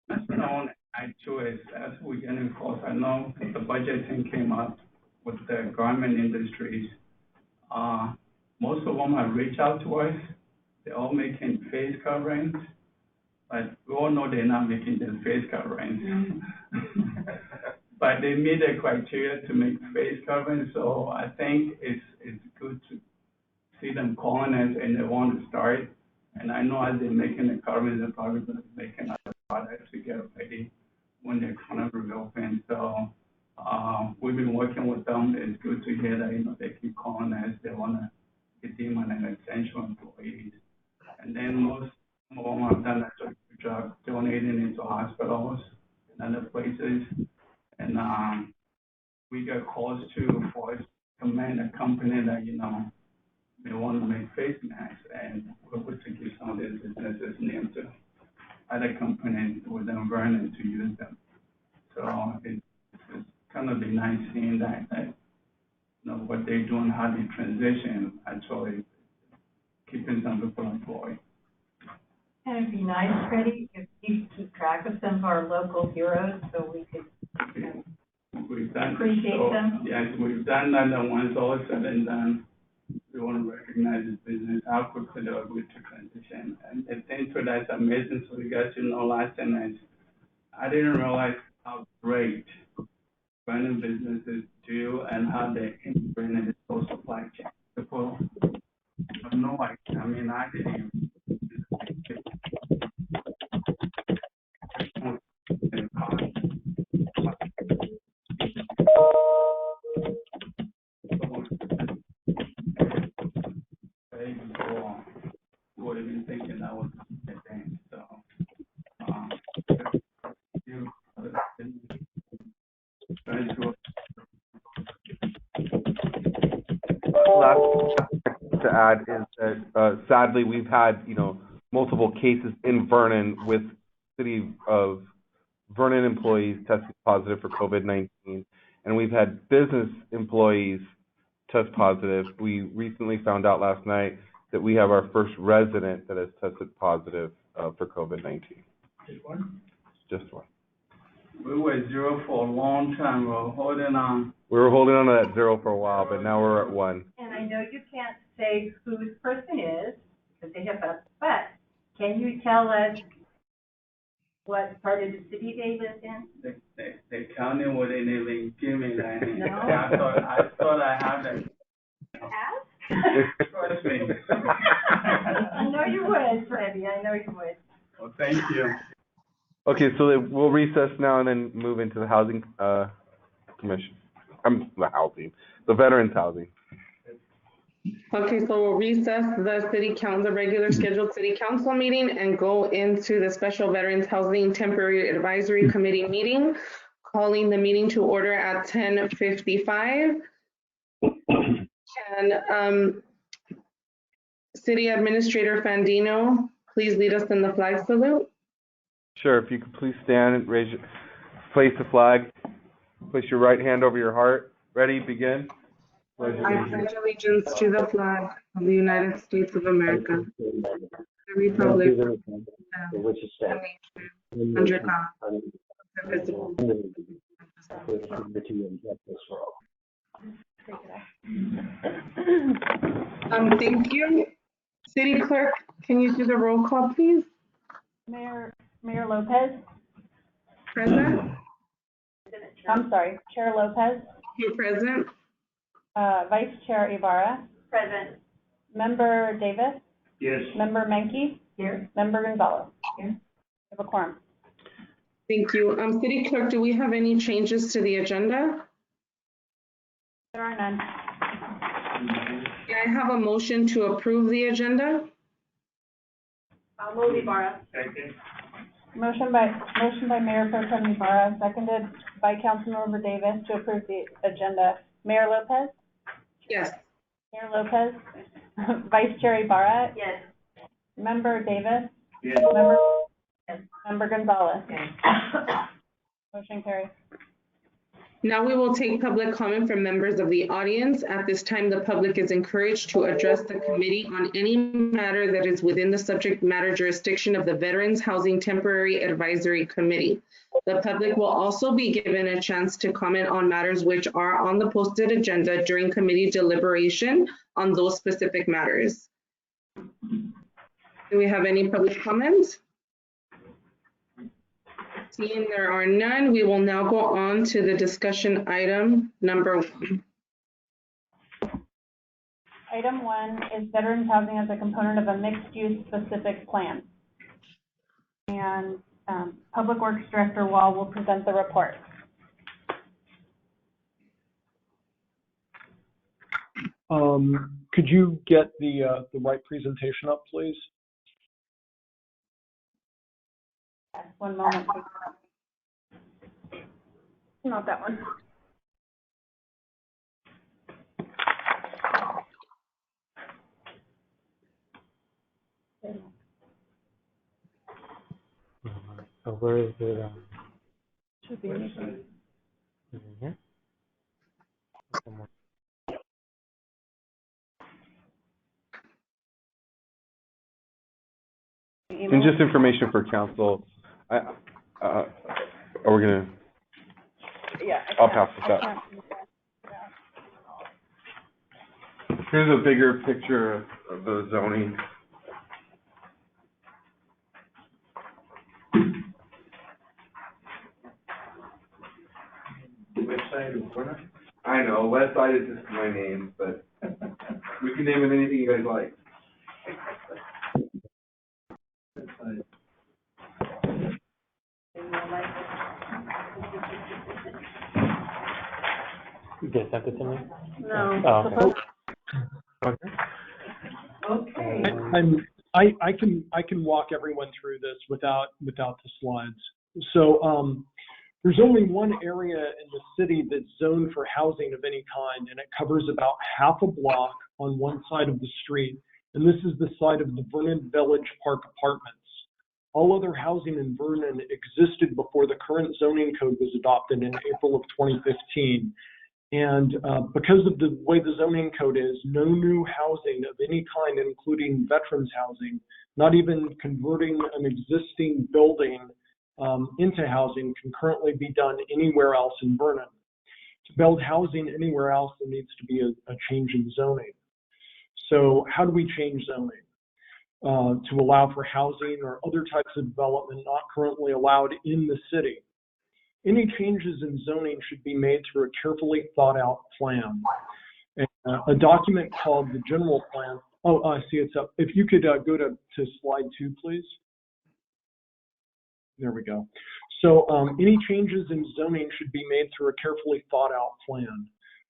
S10: That's what I want to add to is as we get in close, I know the budget thing came up with the garment industries. Most of them have reached out to us. They're all making face coverings, but we all know they're not making the face coverings. But they meet the criteria to make face coverings, so I think it's good to see them calling us and they want to start. And I know as they're making the coverings, they're probably going to be making other products to get ready when the economy reopens. So we've been working with them. It's good to hear that they keep calling us. They want to get them an essential employees places. And, we get calls too for us to recommend a company that, they want to make face masks, and we're able to give some of these businesses names to other companies within Vernon to use them. So it's kind of be nice seeing that, what they do and how they transition, actually keeping some people employed.
S12: And it'd be nice, Freddie, if you keep track of some of our local heroes so we could
S10: We've done
S12: appreciate
S10: so,
S12: them.
S10: Yes, we've done that, and once all is said and done, we want to recognize this business, how quickly they were able to transition. And the thing to that's amazing, so you guys should know last time is, I didn't realize how great Vernon businesses do and how they integrate in the whole supply chain. People have no idea. I mean, I didn't would have been thinking that was a thing. So,
S3: Last to add is that sadly we've had multiple cases in Vernon with City of Vernon employees testing positive for COVID-19, and we've had business employees test positive. We recently found out last night that we have our first resident that has tested positive for COVID-19. Just one.
S10: we were 0 for a long time. We're holding on.
S3: We were holding on to that 0 for a while, but now we're at 1.
S12: And I know you can't say who this person is, because they have us, but can you tell us what part of the city they live in?
S10: The county wouldn't even give me that.
S12: No?
S10: I thought I had that.
S12: Ask?
S10: Trust me.
S12: I know you would, Freddie, I know you would.
S10: Well, thank you.
S3: Okay, so we'll recess now and then move into the housing commission. The Veterans Housing.
S2: Okay, so we'll recess the regular scheduled city council meeting and go into the special Veterans Housing Temporary Advisory Committee meeting, calling the meeting to order at 10:55. And City Administrator Fandino, please lead us in the flag salute.
S3: Sure, if you could please stand and place the flag. Place your right hand over your heart. Ready, begin.
S2: I pledge allegiance to the flag of the United States of America, the Republic for which it stands, under God, indivisible, with liberty and justice for all. Thank you. City Clerk, can you do the roll call, please?
S4: Mayor Lopez?
S2: Present.
S4: I'm sorry, Chair Lopez?
S2: Here, present.
S4: Vice Chair Ibarra?
S12: Present.
S4: Member Davis?
S10: Yes.
S4: Member Menke?
S12: Here.
S4: Member Gonzalez?
S12: Here.
S4: We have a quorum.
S2: Thank you. City Clerk, do we have any changes to the agenda?
S4: There are none.
S2: May I have a motion to approve the agenda?
S12: I'll move Ibarra.
S10: Second.
S4: Motion by Mayor Pro Tem Ibarra, seconded by Councilmember Davis to approve the agenda. Mayor Lopez?
S2: Yes.
S4: Mayor Lopez? Vice Chair Ibarra?
S12: Yes.
S4: Member Davis?
S10: Yes.
S4: Member Gonzalez?
S12: Yes.
S4: Motion carries.
S2: Now we will take public comment from members of the audience. At this time, the public is encouraged to address the committee on any matter that is within the subject matter jurisdiction of the Veterans Housing Temporary Advisory Committee. The public will also be given a chance to comment on matters which are on the posted agenda during committee deliberation on those specific matters. Do we have any public comments? Seeing there are none, we will now go on to the discussion item number 1.
S4: Item 1 is veterans housing as a component of a mixed-use specific plan. And Public Works Director Wall will present the report.
S9: Could you get the right presentation up, please?
S4: Yes, one moment, please.
S12: Not that one.
S1: So where is it?
S12: Should be in here.
S1: Is it here? Somewhere.
S3: And just information for council, are we gonna,
S12: Yeah.
S3: I'll pass this up. Here's a bigger picture of the zoning. I know, west side is just my name, but we can name it anything you guys like.
S1: You guys sent it to me?
S12: No.
S1: Oh, okay.
S12: Okay.
S9: I can walk everyone through this without the slides. So there's only one area in the city that's zoned for housing of any kind, and it covers about half a block on one side of the street. And this is the site of the Vernon Village Park Apartments. All other housing in Vernon existed before the current zoning code was adopted in April of 2015. And because of the way the zoning code is, no new housing of any kind, including veterans housing, not even converting an existing building into housing, can currently be done anywhere else in Vernon. To build housing anywhere else, there needs to be a change in zoning. So how do we change zoning? To allow for housing or other types of development not currently allowed in the city. Any changes in zoning should be made through a carefully thought out plan. A document called the general plan. Oh, I see it's up. If you could go to slide 2, please. There we go. So any changes in zoning should be made through a carefully thought out plan.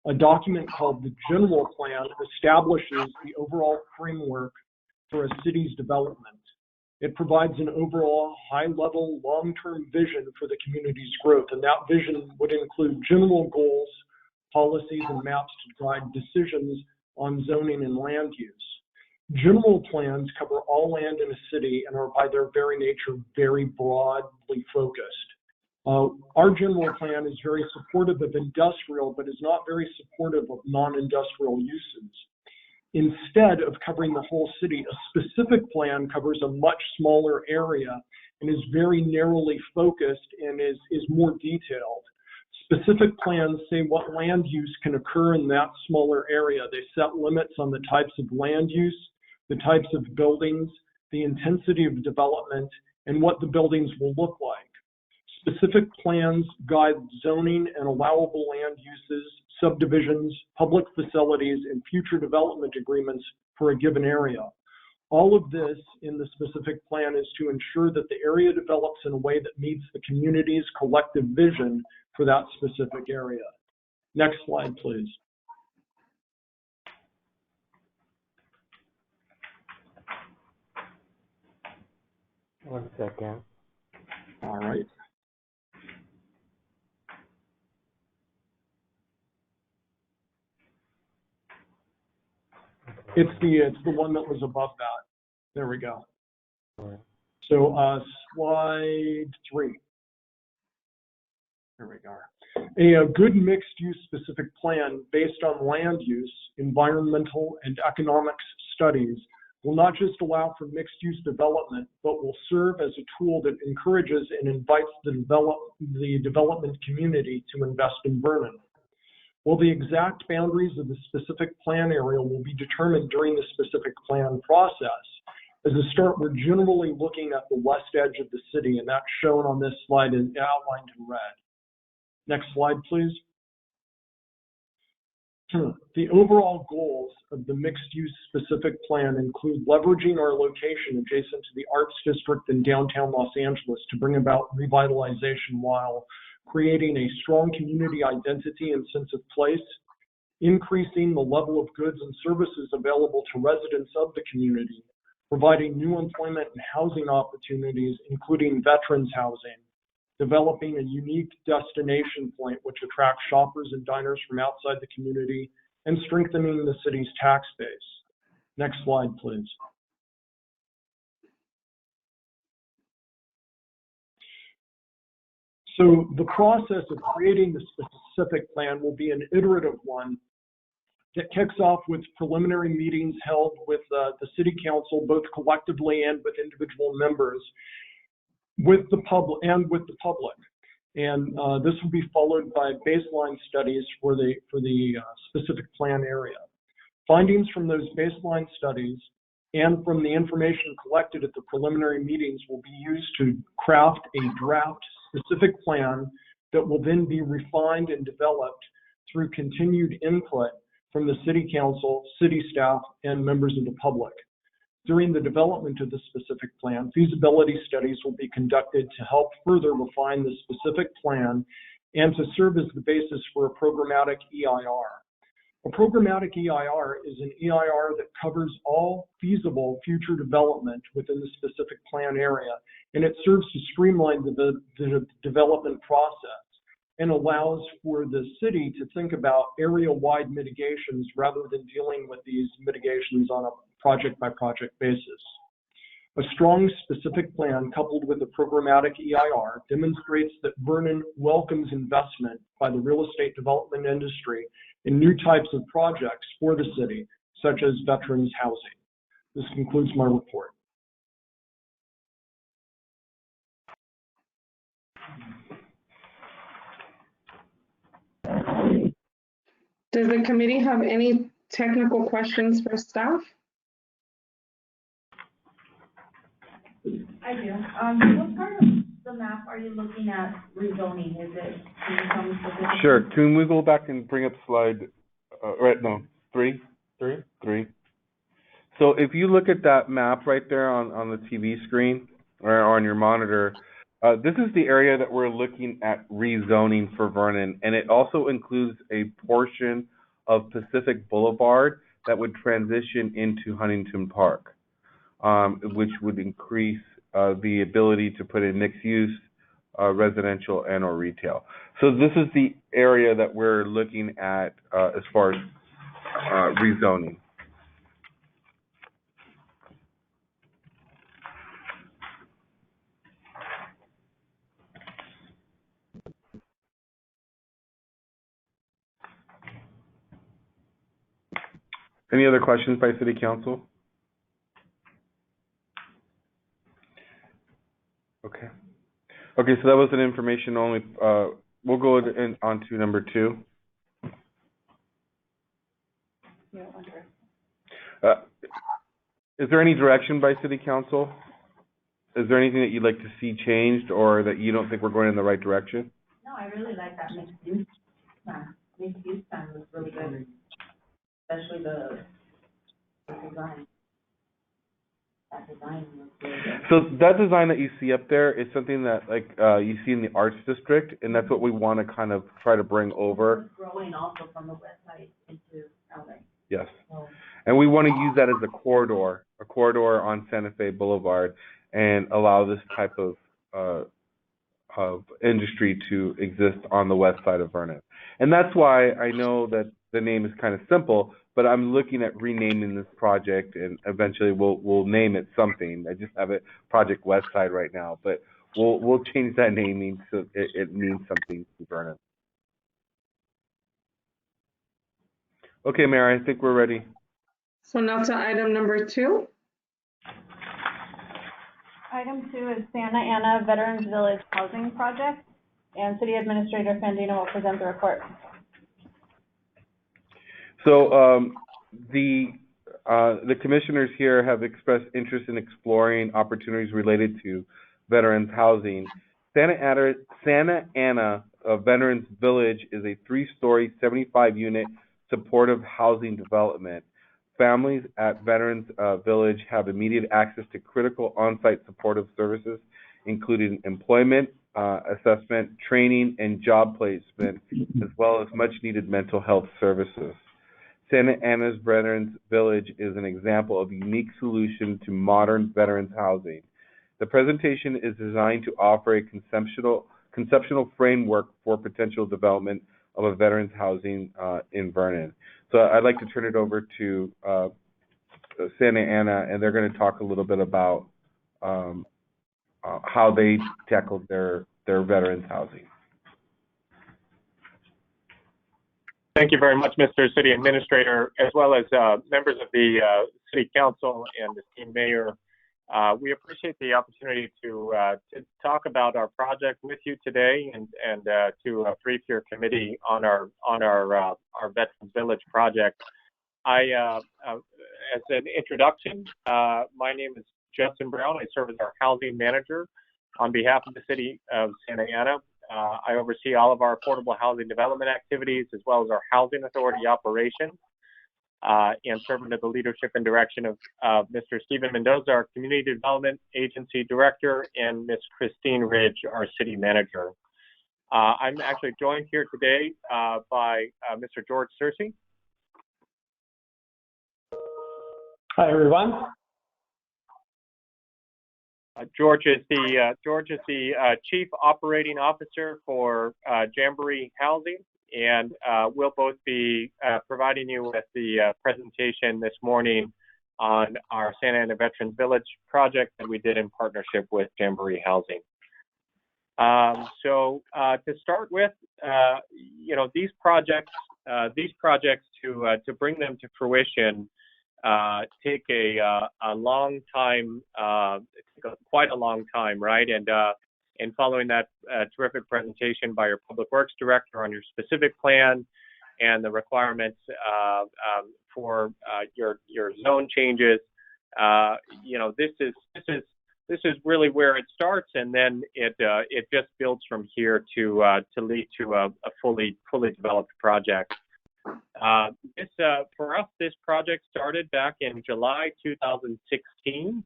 S9: A document called the general plan establishes the overall framework for a city's development. It provides an overall high-level, long-term vision for the community's growth, and that vision would include general goals, policies, and maps to guide decisions on zoning and land use. General plans cover all land in a city and are by their very nature very broadly focused. Our general plan is very supportive of industrial, but is not very supportive of non-industrial uses. Instead of covering the whole city, a specific plan covers a much smaller area and is very narrowly focused and is more detailed. Specific plans say what land use can occur in that smaller area. They set limits on the types of land use, the types of buildings, the intensity of development, and what the buildings will look like. Specific plans guide zoning and allowable land uses, subdivisions, public facilities, and future development agreements for a given area. All of this in the specific plan is to ensure that the area develops in a way that meets the community's collective vision for that specific area. Next slide, please.
S1: One second.
S9: All right. It's the one that was above that. There we go.
S1: Right.
S9: So slide 3. There we go. A good mixed-use specific plan based on land use, environmental, and economics studies will not just allow for mixed-use development, but will serve as a tool that encourages and invites the development community to invest in Vernon. While the exact boundaries of the specific plan area will be determined during the specific plan process, as a start, we're generally looking at the west edge of the city, and that's shown on this slide and outlined in red. Next slide, please. The overall goals of the mixed-use specific plan include leveraging our location adjacent to the Arts District in downtown Los Angeles to bring about revitalization while creating a strong community identity and sense of place, increasing the level of goods and services available to residents of the community, providing new employment and housing opportunities, including veterans housing, developing a unique destination point which attracts shoppers and diners from outside the community, and strengthening the city's tax base. Next slide, please. So the process of creating the specific plan will be an iterative one that kicks off with preliminary meetings held with the city council, both collectively and with individual members, with the public. And this will be followed by baseline studies for the specific plan area. Findings from those baseline studies and from the information collected at the preliminary meetings will be used to craft a draft specific plan that will then be refined and developed through continued input from the city council, city staff, and members of the public. During the development of the specific plan, feasibility studies will be conducted to help further refine the specific plan and to serve as the basis for a programmatic EIR. A programmatic EIR is an EIR that covers all feasible future development within the specific plan area, and it serves to streamline the development process and allows for the city to think about area-wide mitigations rather than dealing with these mitigations on a project-by-project basis. A strong specific plan coupled with a programmatic EIR demonstrates that Vernon welcomes investment by the real estate development industry in new types of projects for the city, such as veterans housing. This concludes my report.
S2: Does the committee have any technical questions for staff?
S5: I do. What part of the map are you looking at rezoning? Is it, can you tell me specifically?
S3: Sure. Can we go back and bring up slide, three? So if you look at that map right there on the TV screen or on your monitor, this is the area that we're looking at rezoning for Vernon, and it also includes a portion of Pacific Boulevard that would transition into Huntington Park, which would increase the ability to put in mixed use, residential, and or retail. So this is the area that we're looking at as far as rezoning. Any other questions by City Council? Okay. Okay, so that was an information only. We'll go on to number 2. Is there any direction by City Council? Is there anything that you'd like to see changed or that you don't think we're going in the right direction?
S5: No, I really like that mixed use plan. Mixed use plan was really good, especially the design. That design was really good.
S3: So that design that you see up there is something that you see in the Arts District, and that's what we want to kind of try to bring over.
S5: It's growing also from the west side into LA.
S3: Yes.
S5: So,
S3: And we want to use that as a corridor on Santa Fe Boulevard, and allow this type of industry to exist on the west side of Vernon. And that's why I know that the name is kind of simple, but I'm looking at renaming this project, and eventually we'll name it something. I just have it Project West Side right now, but we'll change that naming so it means something to Vernon. Okay, Mayor, I think we're ready.
S2: So now to item number 2.
S4: Item 2 is Santa Ana Veterans Village Housing Project, and City Administrator Fandino will present the report.
S3: So the commissioners here have expressed interest in exploring opportunities related to veterans housing. Santa Ana Veterans Village is a 3-story, 75-unit supportive housing development. Families at Veterans Village have immediate access to critical on-site supportive services, including employment, assessment, training, and job placement, as well as much-needed mental health services. Santa Ana's Veterans Village is an example of a unique solution to modern veterans housing. The presentation is designed to offer a conceptual framework for potential development of a veterans housing in Vernon. So I'd like to turn it over to Santa Ana, and they're going to talk a little bit about how they tackled their veterans housing.
S15: Thank you very much, Mr. City Administrator, as well as members of the City Council and the Esteemed Mayor. We appreciate the opportunity to talk about our project with you today and to brief your committee on our Veterans Village project. As an introduction, my name is Justin Brown. I serve as our housing manager on behalf of the City of Santa Ana. I oversee all of our affordable housing development activities as well as our housing authority operations, and serve under the leadership and direction of Mr. Stephen Mendoza, our Community Development Agency Director, and Ms. Christine Ridge, our City Manager. I'm actually joined here today by Mr. George Searcy.
S16: Hi, everyone.
S15: George is the Chief Operating Officer for Jamboree Housing, and we'll both be providing you with the presentation this morning on our Santa Ana Veterans Village project that we did in partnership with Jamboree Housing. So to start with, these projects to bring them to fruition take a long time, quite a long time, right? And following that terrific presentation by your Public Works Director on your specific plan and the requirements for your zone changes, this is really where it starts, and then it just builds from here to lead to a fully developed project. For us, this project started back in July 2016,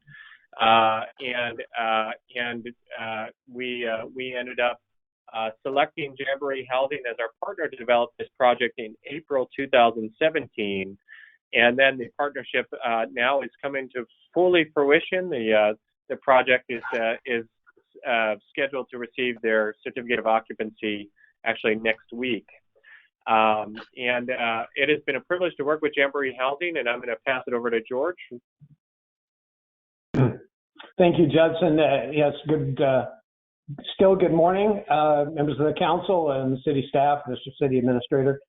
S15: and we ended up selecting Jamboree Housing as our partner to develop this project in April 2017, and then the partnership now is coming to fully fruition. The project is scheduled to receive their certificate of occupancy actually next week. It has been a privilege to work with Jamboree Housing, and I'm going to pass it over to George.
S16: Thank you, Judson. Yes, good morning, members of the council and the city staff, Mr. City Administrator.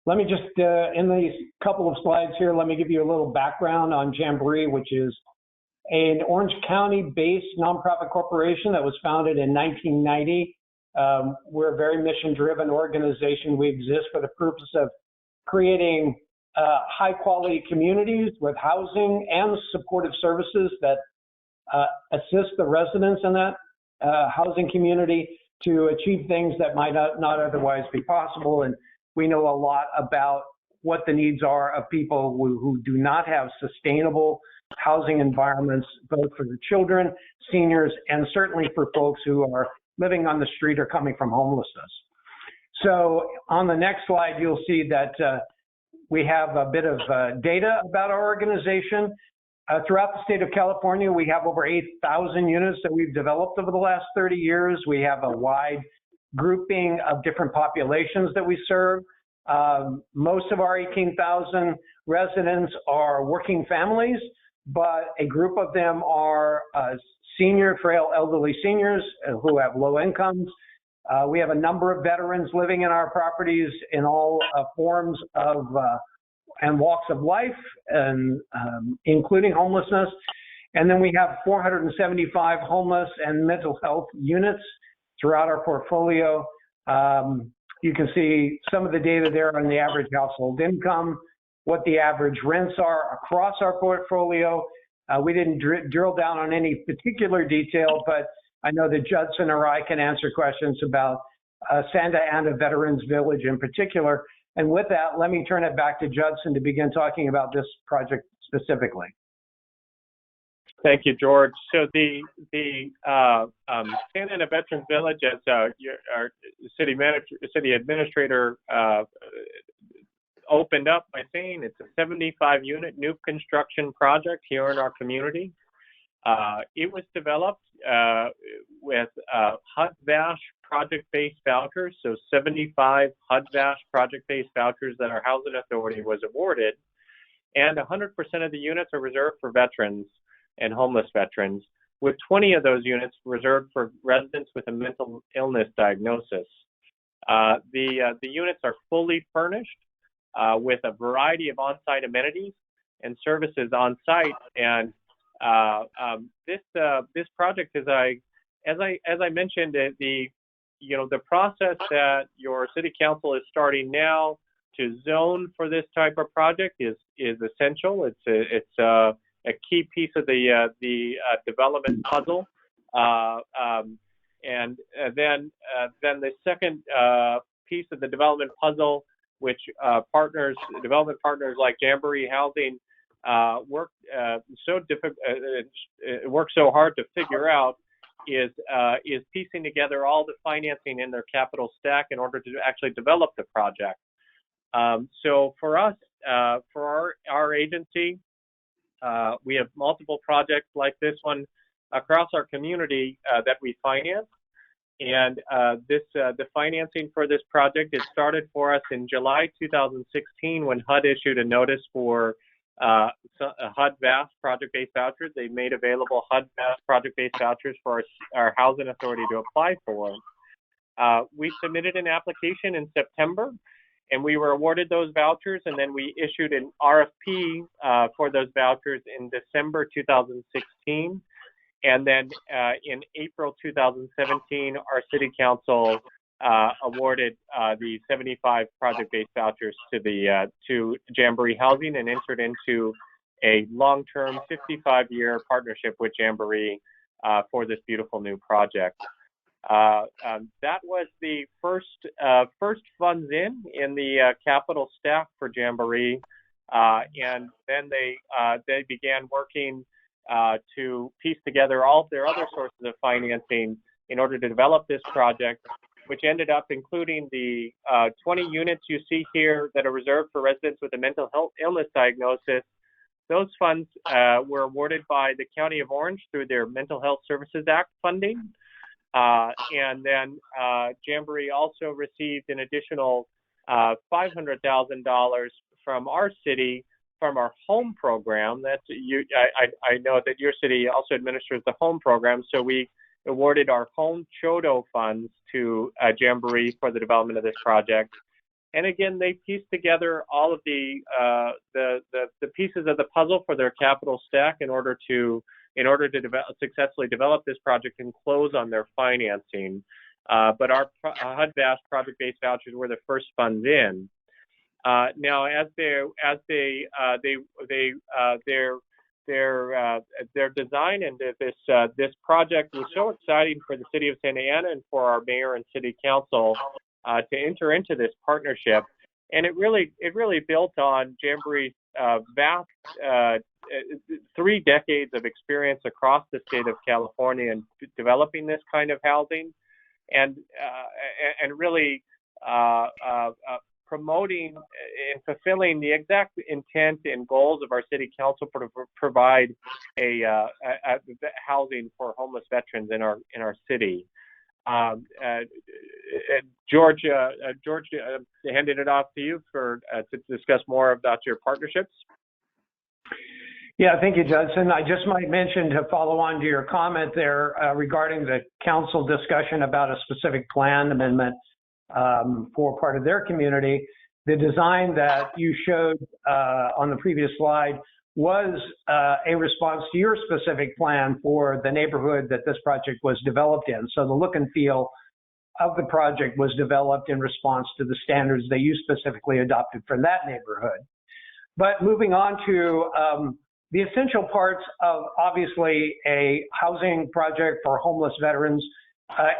S16: Let me just, in these couple of slides here, let me give you a little background on Jamboree, which is an Orange County-based nonprofit corporation that was founded in 1990. We're a very mission-driven organization. We exist for the purpose of creating high-quality communities with housing and supportive services that assist the residents in that housing community to achieve things that might not otherwise be possible. And we know a lot about what the needs are of people who do not have sustainable housing environments, both for the children, seniors, and certainly for folks who are living on the street or coming from homelessness. So on the next slide, you'll see that we have a bit of data about our organization. Throughout the state of California, we have over 8,000 units that we've developed over the last 30 years. We have a wide grouping of different populations that we serve. Most of our 18,000 residents are working families, but a group of them are senior, frail, elderly seniors who have low incomes. We have a number of veterans living in our properties in all forms of and walks of life, and including homelessness. And then we have 475 homeless and mental health units throughout our portfolio. You can see some of the data there on the average household income, what the average rents are across our portfolio. We didn't drill down on any particular detail, but I know that Judson or I can answer questions about Santa Ana Veterans Village in particular. And with that, let me turn it back to Judson to begin talking about this project specifically.
S15: Thank you, George. So the Santa Ana Veterans Village, as our city administrator opened up by saying, it's a 75-unit new construction project here in our community. It was developed HUD-VASH project-based vouchers, so 75 HUD-VASH project-based vouchers that our Housing Authority was awarded, and 100% of the units are reserved for veterans and homeless veterans, with 20 of those units reserved for residents with a mental illness diagnosis. The units are fully furnished with a variety of on-site amenities and services on site, and this project, as I mentioned, the process that your city council is starting now to zone for this type of project is essential. It's a key piece of the development puzzle, and then the second piece of the development puzzle, which development partners like Jamboree Housing work so hard to figure out, is piecing together all the financing in their capital stack in order to actually develop the project. So for us, for our agency, we have multiple projects like this one across our community that we finance. And the financing for this project, it started for us in July 2016 when HUD issued a notice for HUD-VASH project-based vouchers. They made available HUD-VASH project-based vouchers for our Housing Authority to apply for. We submitted an application in September, and we were awarded those vouchers, and then we issued an RFP for those vouchers in December 2016. And then in April 2017, our city council awarded the 75 project-based vouchers to Jamboree Housing and entered into a long-term 55-year partnership with Jamboree for this beautiful new project. That was the first funds in the capital stack for Jamboree, and then they began working to piece together all of their other sources of financing in order to develop this project, which ended up including the 20 units you see here that are reserved for residents with a mental health illness diagnosis. Those funds were awarded by the County of Orange through their Mental Health Services Act funding. And then Jamboree also received an additional $500,000 from our city, from our home program. I know that your city also administers the home program, so we awarded our home CHODO funds to Jamboree for the development of this project. And again, they pieced together all of the pieces of the puzzle for their capital stack in order to successfully develop this project and close on their financing. But our HUD-VASH project-based vouchers were the first funds in. Now, as their design into this project was so exciting for the city of Santa Ana and for our mayor and city council to enter into this partnership, and it really built on Jamboree's vast 3 decades of experience across the state of California in developing this kind of housing, and really promoting and fulfilling the exact intent and goals of our city council to provide a housing for homeless veterans in our city. George, handed it off to you to discuss more about your partnerships.
S16: Yeah, thank you, Judson. I just might mention, to follow on to your comment there regarding the council discussion about a specific plan amendment for part of their community. The design that you showed on the previous slide was a response to your specific plan for the neighborhood that this project was developed in. So the look and feel of the project was developed in response to the standards that you specifically adopted for that neighborhood. But moving on to the essential parts of, obviously, a housing project for homeless veterans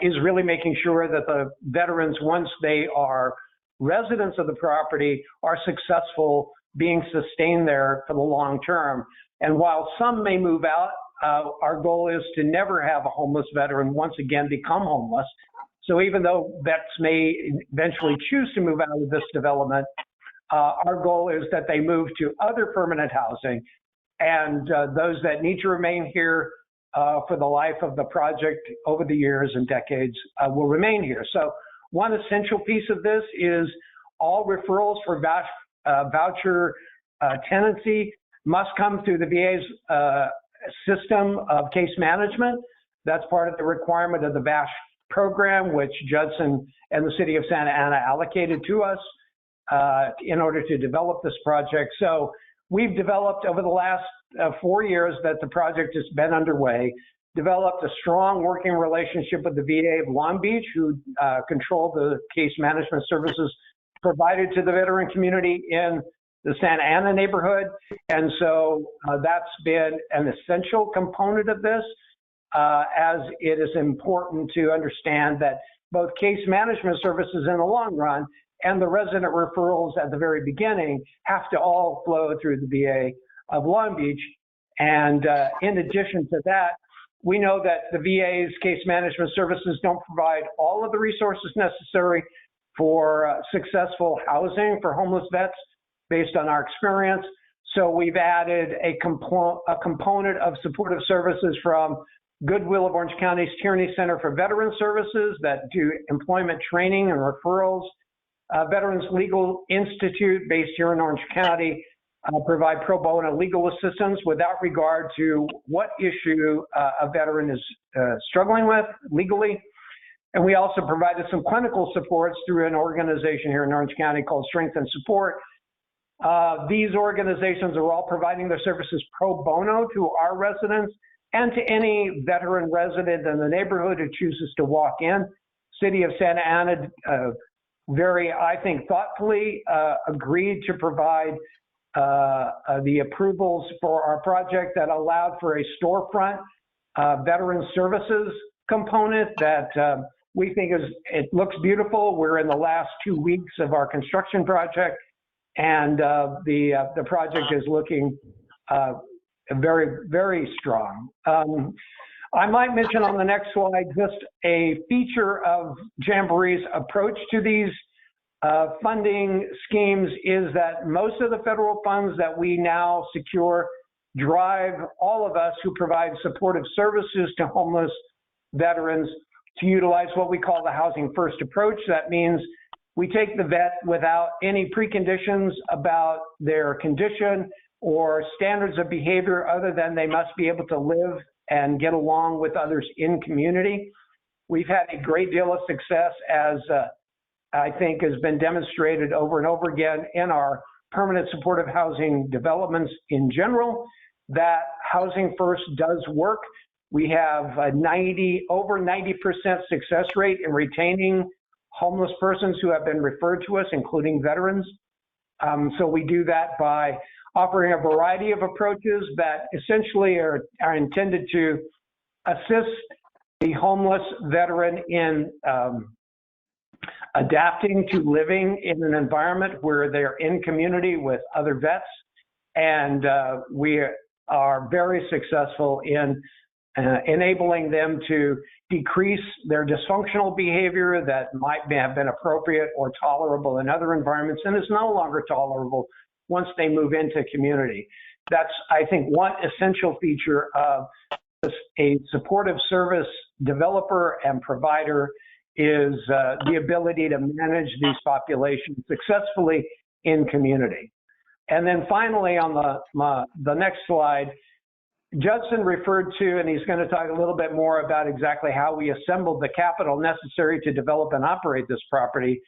S16: is really making sure that the veterans, once they are residents of the property, are successful being sustained there for the long term. And while some may move out, our goal is to never have a homeless veteran once again become homeless. So even though vets may eventually choose to move out of this development, our goal is that they move to other permanent housing, and those that need to remain here for the life of the project over the years and decades will remain here. So one essential piece of this is all referrals for voucher tenancy must come through the VA's system of case management. That's part of the requirement of the VASH program, which Judson and the City of Santa Ana allocated to us in order to develop this project. So we've developed over the last 4 years that the project has been underway, developed a strong working relationship with the VA of Long Beach, who control the case management services provided to the veteran community in the Santa Ana neighborhood. And so that's been an essential component of this, as it is important to understand that both case management services in the long run and the resident referrals at the very beginning have to all flow through the VA of Long Beach. And in addition to that, we know that the VA's case management services don't provide all of the resources necessary for successful housing for homeless vets based on our experience. So we've added a component of supportive services from Goodwill of Orange County's Tierney Center for Veteran Services that do employment training and referrals. Veterans Legal Institute based here in Orange County provide pro bono legal assistance without regard to what issue a veteran is struggling with legally. And we also provided some clinical supports through an organization here in Orange County called Strength and Support. These organizations are all providing their services pro bono to our residents and to any veteran resident in the neighborhood who chooses to walk in. City of Santa Ana very, I think, thoughtfully agreed to provide the approvals for our project that allowed for a storefront veteran services component that we think it looks beautiful. We're in the last 2 weeks of our construction project, and the project is looking very, very strong. I might mention on the next slide just a feature of Jamboree's approach to these funding schemes is that most of the federal funds that we now secure drive all of us who provide supportive services to homeless veterans to utilize what we call the Housing First approach. That means we take the vet without any preconditions about their condition or standards of behavior other than they must be able to live and get along with others in community. We've had a great deal of success, as I think has been demonstrated over and over again in our permanent supportive housing developments in general, that Housing First does work. We have a over 90% success rate in retaining homeless persons who have been referred to us, including veterans. So we do that by offering a variety of approaches that essentially are intended to assist the homeless veteran in adapting to living in an environment where they're in community with other vets. And we are very successful in enabling them to decrease their dysfunctional behavior that might have been appropriate or tolerable in other environments and is no longer tolerable once they move into community. That's, I think, one essential feature of a supportive service developer and provider is the ability to manage these populations successfully in community. And then finally, on the next slide, Judson referred to, and he's going to talk a little bit more about exactly how we assembled the capital necessary to develop and operate this property.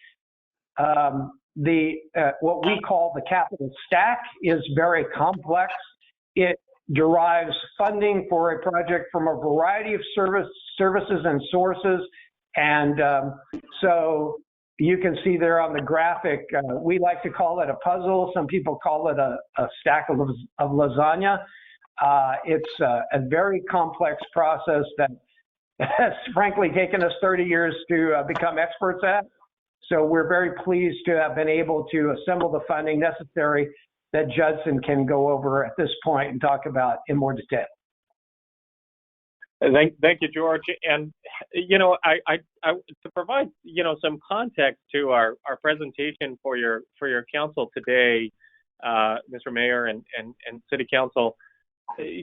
S16: What we call the capital stack is very complex. It derives funding for a project from a variety of services and sources. And so you can see there on the graphic, we like to call it a puzzle. Some people call it a stack of lasagna. It's a very complex process that has frankly taken us 30 years to become experts at. So we're very pleased to have been able to assemble the funding necessary that Judson can go over at this point and talk about in more detail.
S15: Thank you, George. And, you know, I to provide, you know, some context to our presentation for your council today, Mr. Mayor and City Council,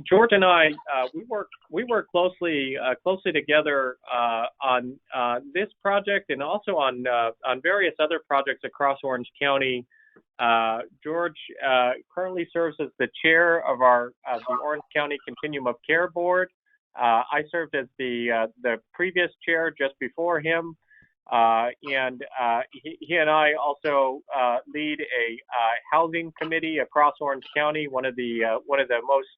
S15: George and I, we work closely together on this project and also on various other projects across Orange County. George currently serves as the chair of the Orange County Continuum of Care Board. I served as the previous chair just before him, and he and I also lead a housing committee across Orange County, one of the most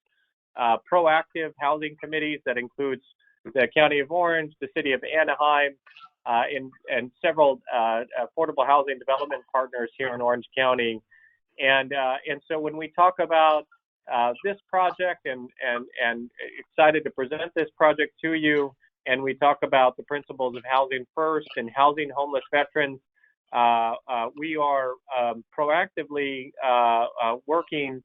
S15: proactive housing committees that includes the County of Orange, the City of Anaheim, and several affordable housing development partners here in Orange County. And so when we talk about this project and excited to present this project to you, and we talk about the principles of Housing First and housing homeless veterans, we are proactively working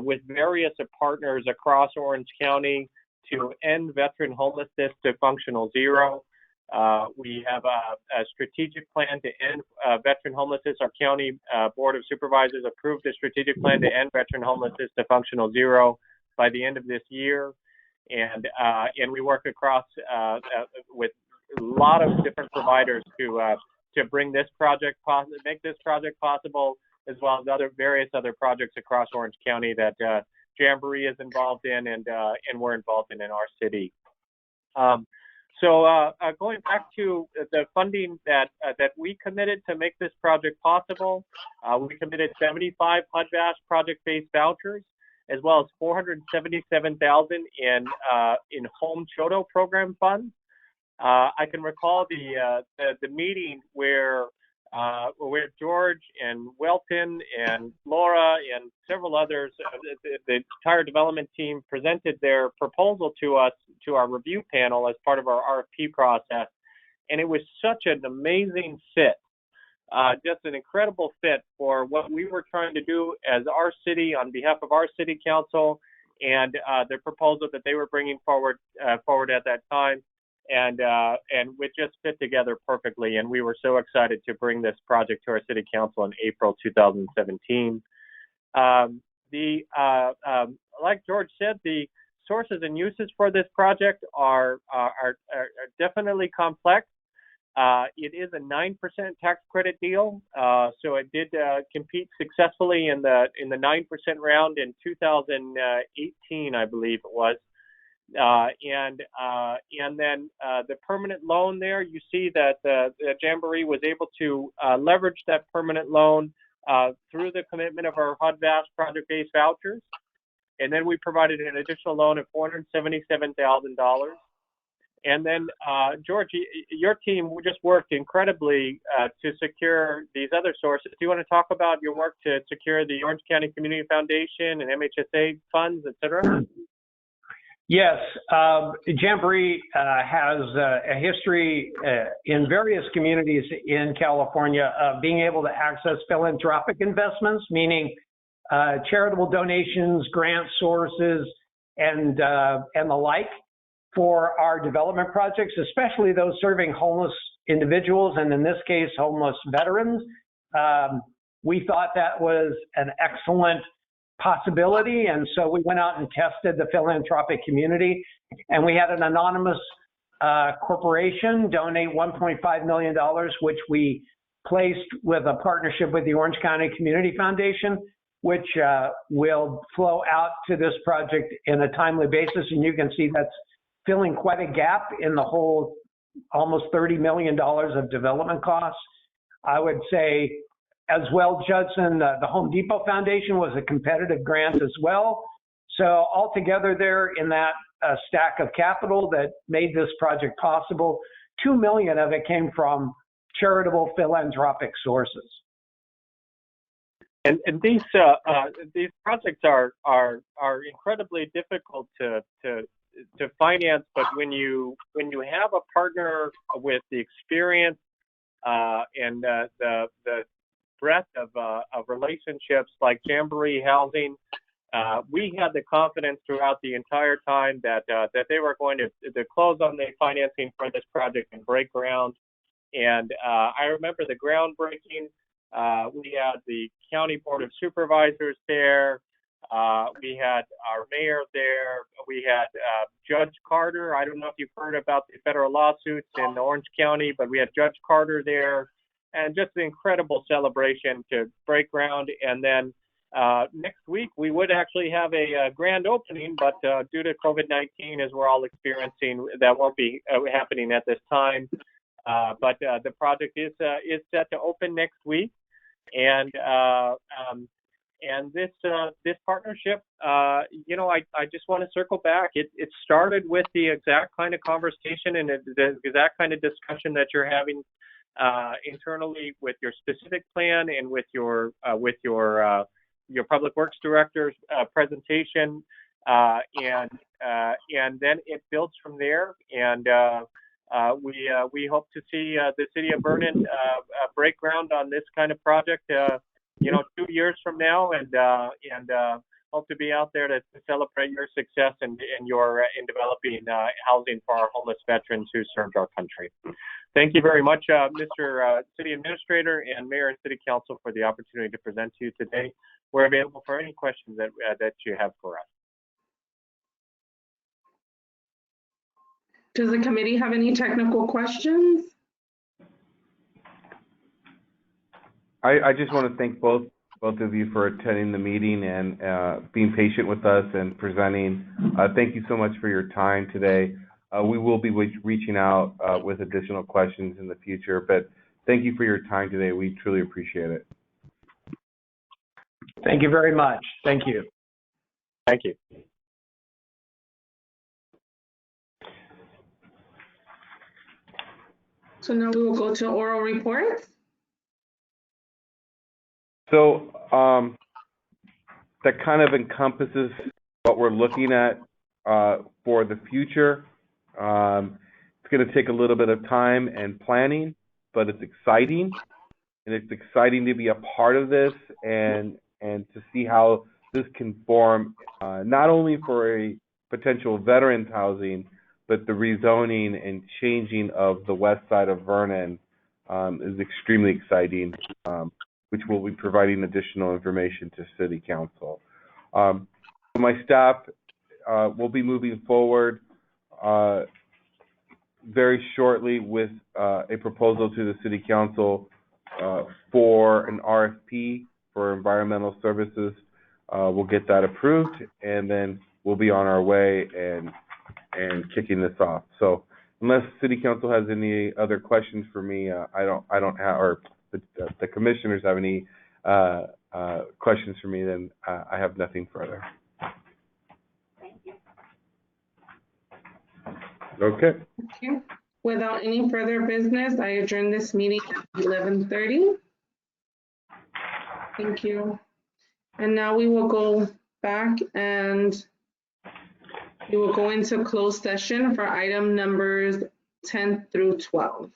S15: with various partners across Orange County to end veteran homelessness to functional zero. We have a strategic plan to end veteran homelessness. Our county board of supervisors approved a strategic plan to end veteran homelessness to functional zero by the end of this year, and we work across with a lot of different providers to bring this project make this project possible, as well as various other projects across Orange County that Jamboree is involved in and we're involved in our city. So going back to the funding that we committed to make this project possible, we committed 75 HUD-VASH project-based vouchers, as well as $477,000 in Home Chodo program funds. I can recall the meeting where George and Welton and Laura and several others, the entire development team, presented their proposal to us, to our review panel as part of our RFP process. And it was such an amazing fit, just an incredible fit for what we were trying to do as our city on behalf of our city council, and the proposal that they were bringing forward at that time. And we just fit together perfectly, and we were so excited to bring this project to our city council in April 2017. Like George said, the sources and uses for this project are definitely complex. It is a 9% tax credit deal, so it did compete successfully in the 9% round in 2018, I believe it was. And then the permanent loan there, you see that the Jamboree was able to leverage that permanent loan through the commitment of our HUD-VASH project-based vouchers. And then we provided an additional loan of $477,000. And then, George, your team just worked incredibly to secure these other sources. Do you want to talk about your work to secure the Orange County Community Foundation and MHSA funds, et cetera?
S16: Yes, Jamboree has a history in various communities in California of being able to access philanthropic investments, meaning charitable donations, grant sources, and the like for our development projects, especially those serving homeless individuals, and in this case, homeless veterans. We thought that was an excellent possibility, and so we went out and tested the philanthropic community, and we had an anonymous corporation donate $1.5 million, which we placed with a partnership with the Orange County Community Foundation, which will flow out to this project in a timely basis, and you can see that's filling quite a gap in the whole almost $30 million of development costs. I would say as well, Judson, the Home Depot Foundation was a competitive grant as well. So altogether there in that stack of capital that made this project possible, $2 million of it came from charitable philanthropic sources.
S15: And these projects are incredibly difficult to finance, but when you have a partner with the experience and the breadth of relationships like Jamboree Housing, we had the confidence throughout the entire time that they were going to close on the financing for this project and break ground. And I remember the groundbreaking. We had the County Board of Supervisors there. We had our mayor there. We had Judge Carter. I don't know if you've heard about the federal lawsuits in Orange County, but we had Judge Carter there, and just an incredible celebration to break ground. And then next week we would actually have a grand opening, but due to COVID-19, as we're all experiencing, that won't be happening at this time. But the project is set to open next week, and this partnership, you know, I just want to circle back. It started with the exact kind of conversation and the exact kind of discussion that you're having internally with your specific plan and with your public works director's presentation, and then it builds from there. And we hope to see the city of Vernon break ground on this kind of project, you know, 2 years from now, and hope to be out there to celebrate your success in developing housing for our homeless veterans who served our country. Thank you very much, Mr. City Administrator and Mayor and City Council, for the opportunity to present to you today. We're available for any questions that you have for us.
S2: Does the committee have any technical questions?
S3: I just want to thank both of you for attending the meeting and being patient with us and presenting. Thank you so much for your time today. We will be reaching out with additional questions in the future, but thank you for your time today. We truly appreciate it.
S16: Thank you very much. Thank you.
S15: Thank you.
S2: So now we will go to oral reports.
S3: So that kind of encompasses what we're looking at for the future. It's going to take a little bit of time and planning, but it's exciting, and it's exciting to be a part of this and to see how this can form not only for a potential veterans housing, but the rezoning and changing of the west side of Vernon is extremely exciting, which will be providing additional information to City Council. My staff will be moving forward very shortly with a proposal to the City Council for an RFP for environmental services. We'll get that approved, and then we'll be on our way and kicking this off. So unless City Council has any other questions for me, I don't have, or the commissioners have any questions for me, then I have nothing further.
S12: Thank you.
S3: Okay.
S2: Okay. Without any further business, I adjourn this meeting at 11:30. Thank you. And now we will go back and we will go into closed session for item numbers 10 through 12.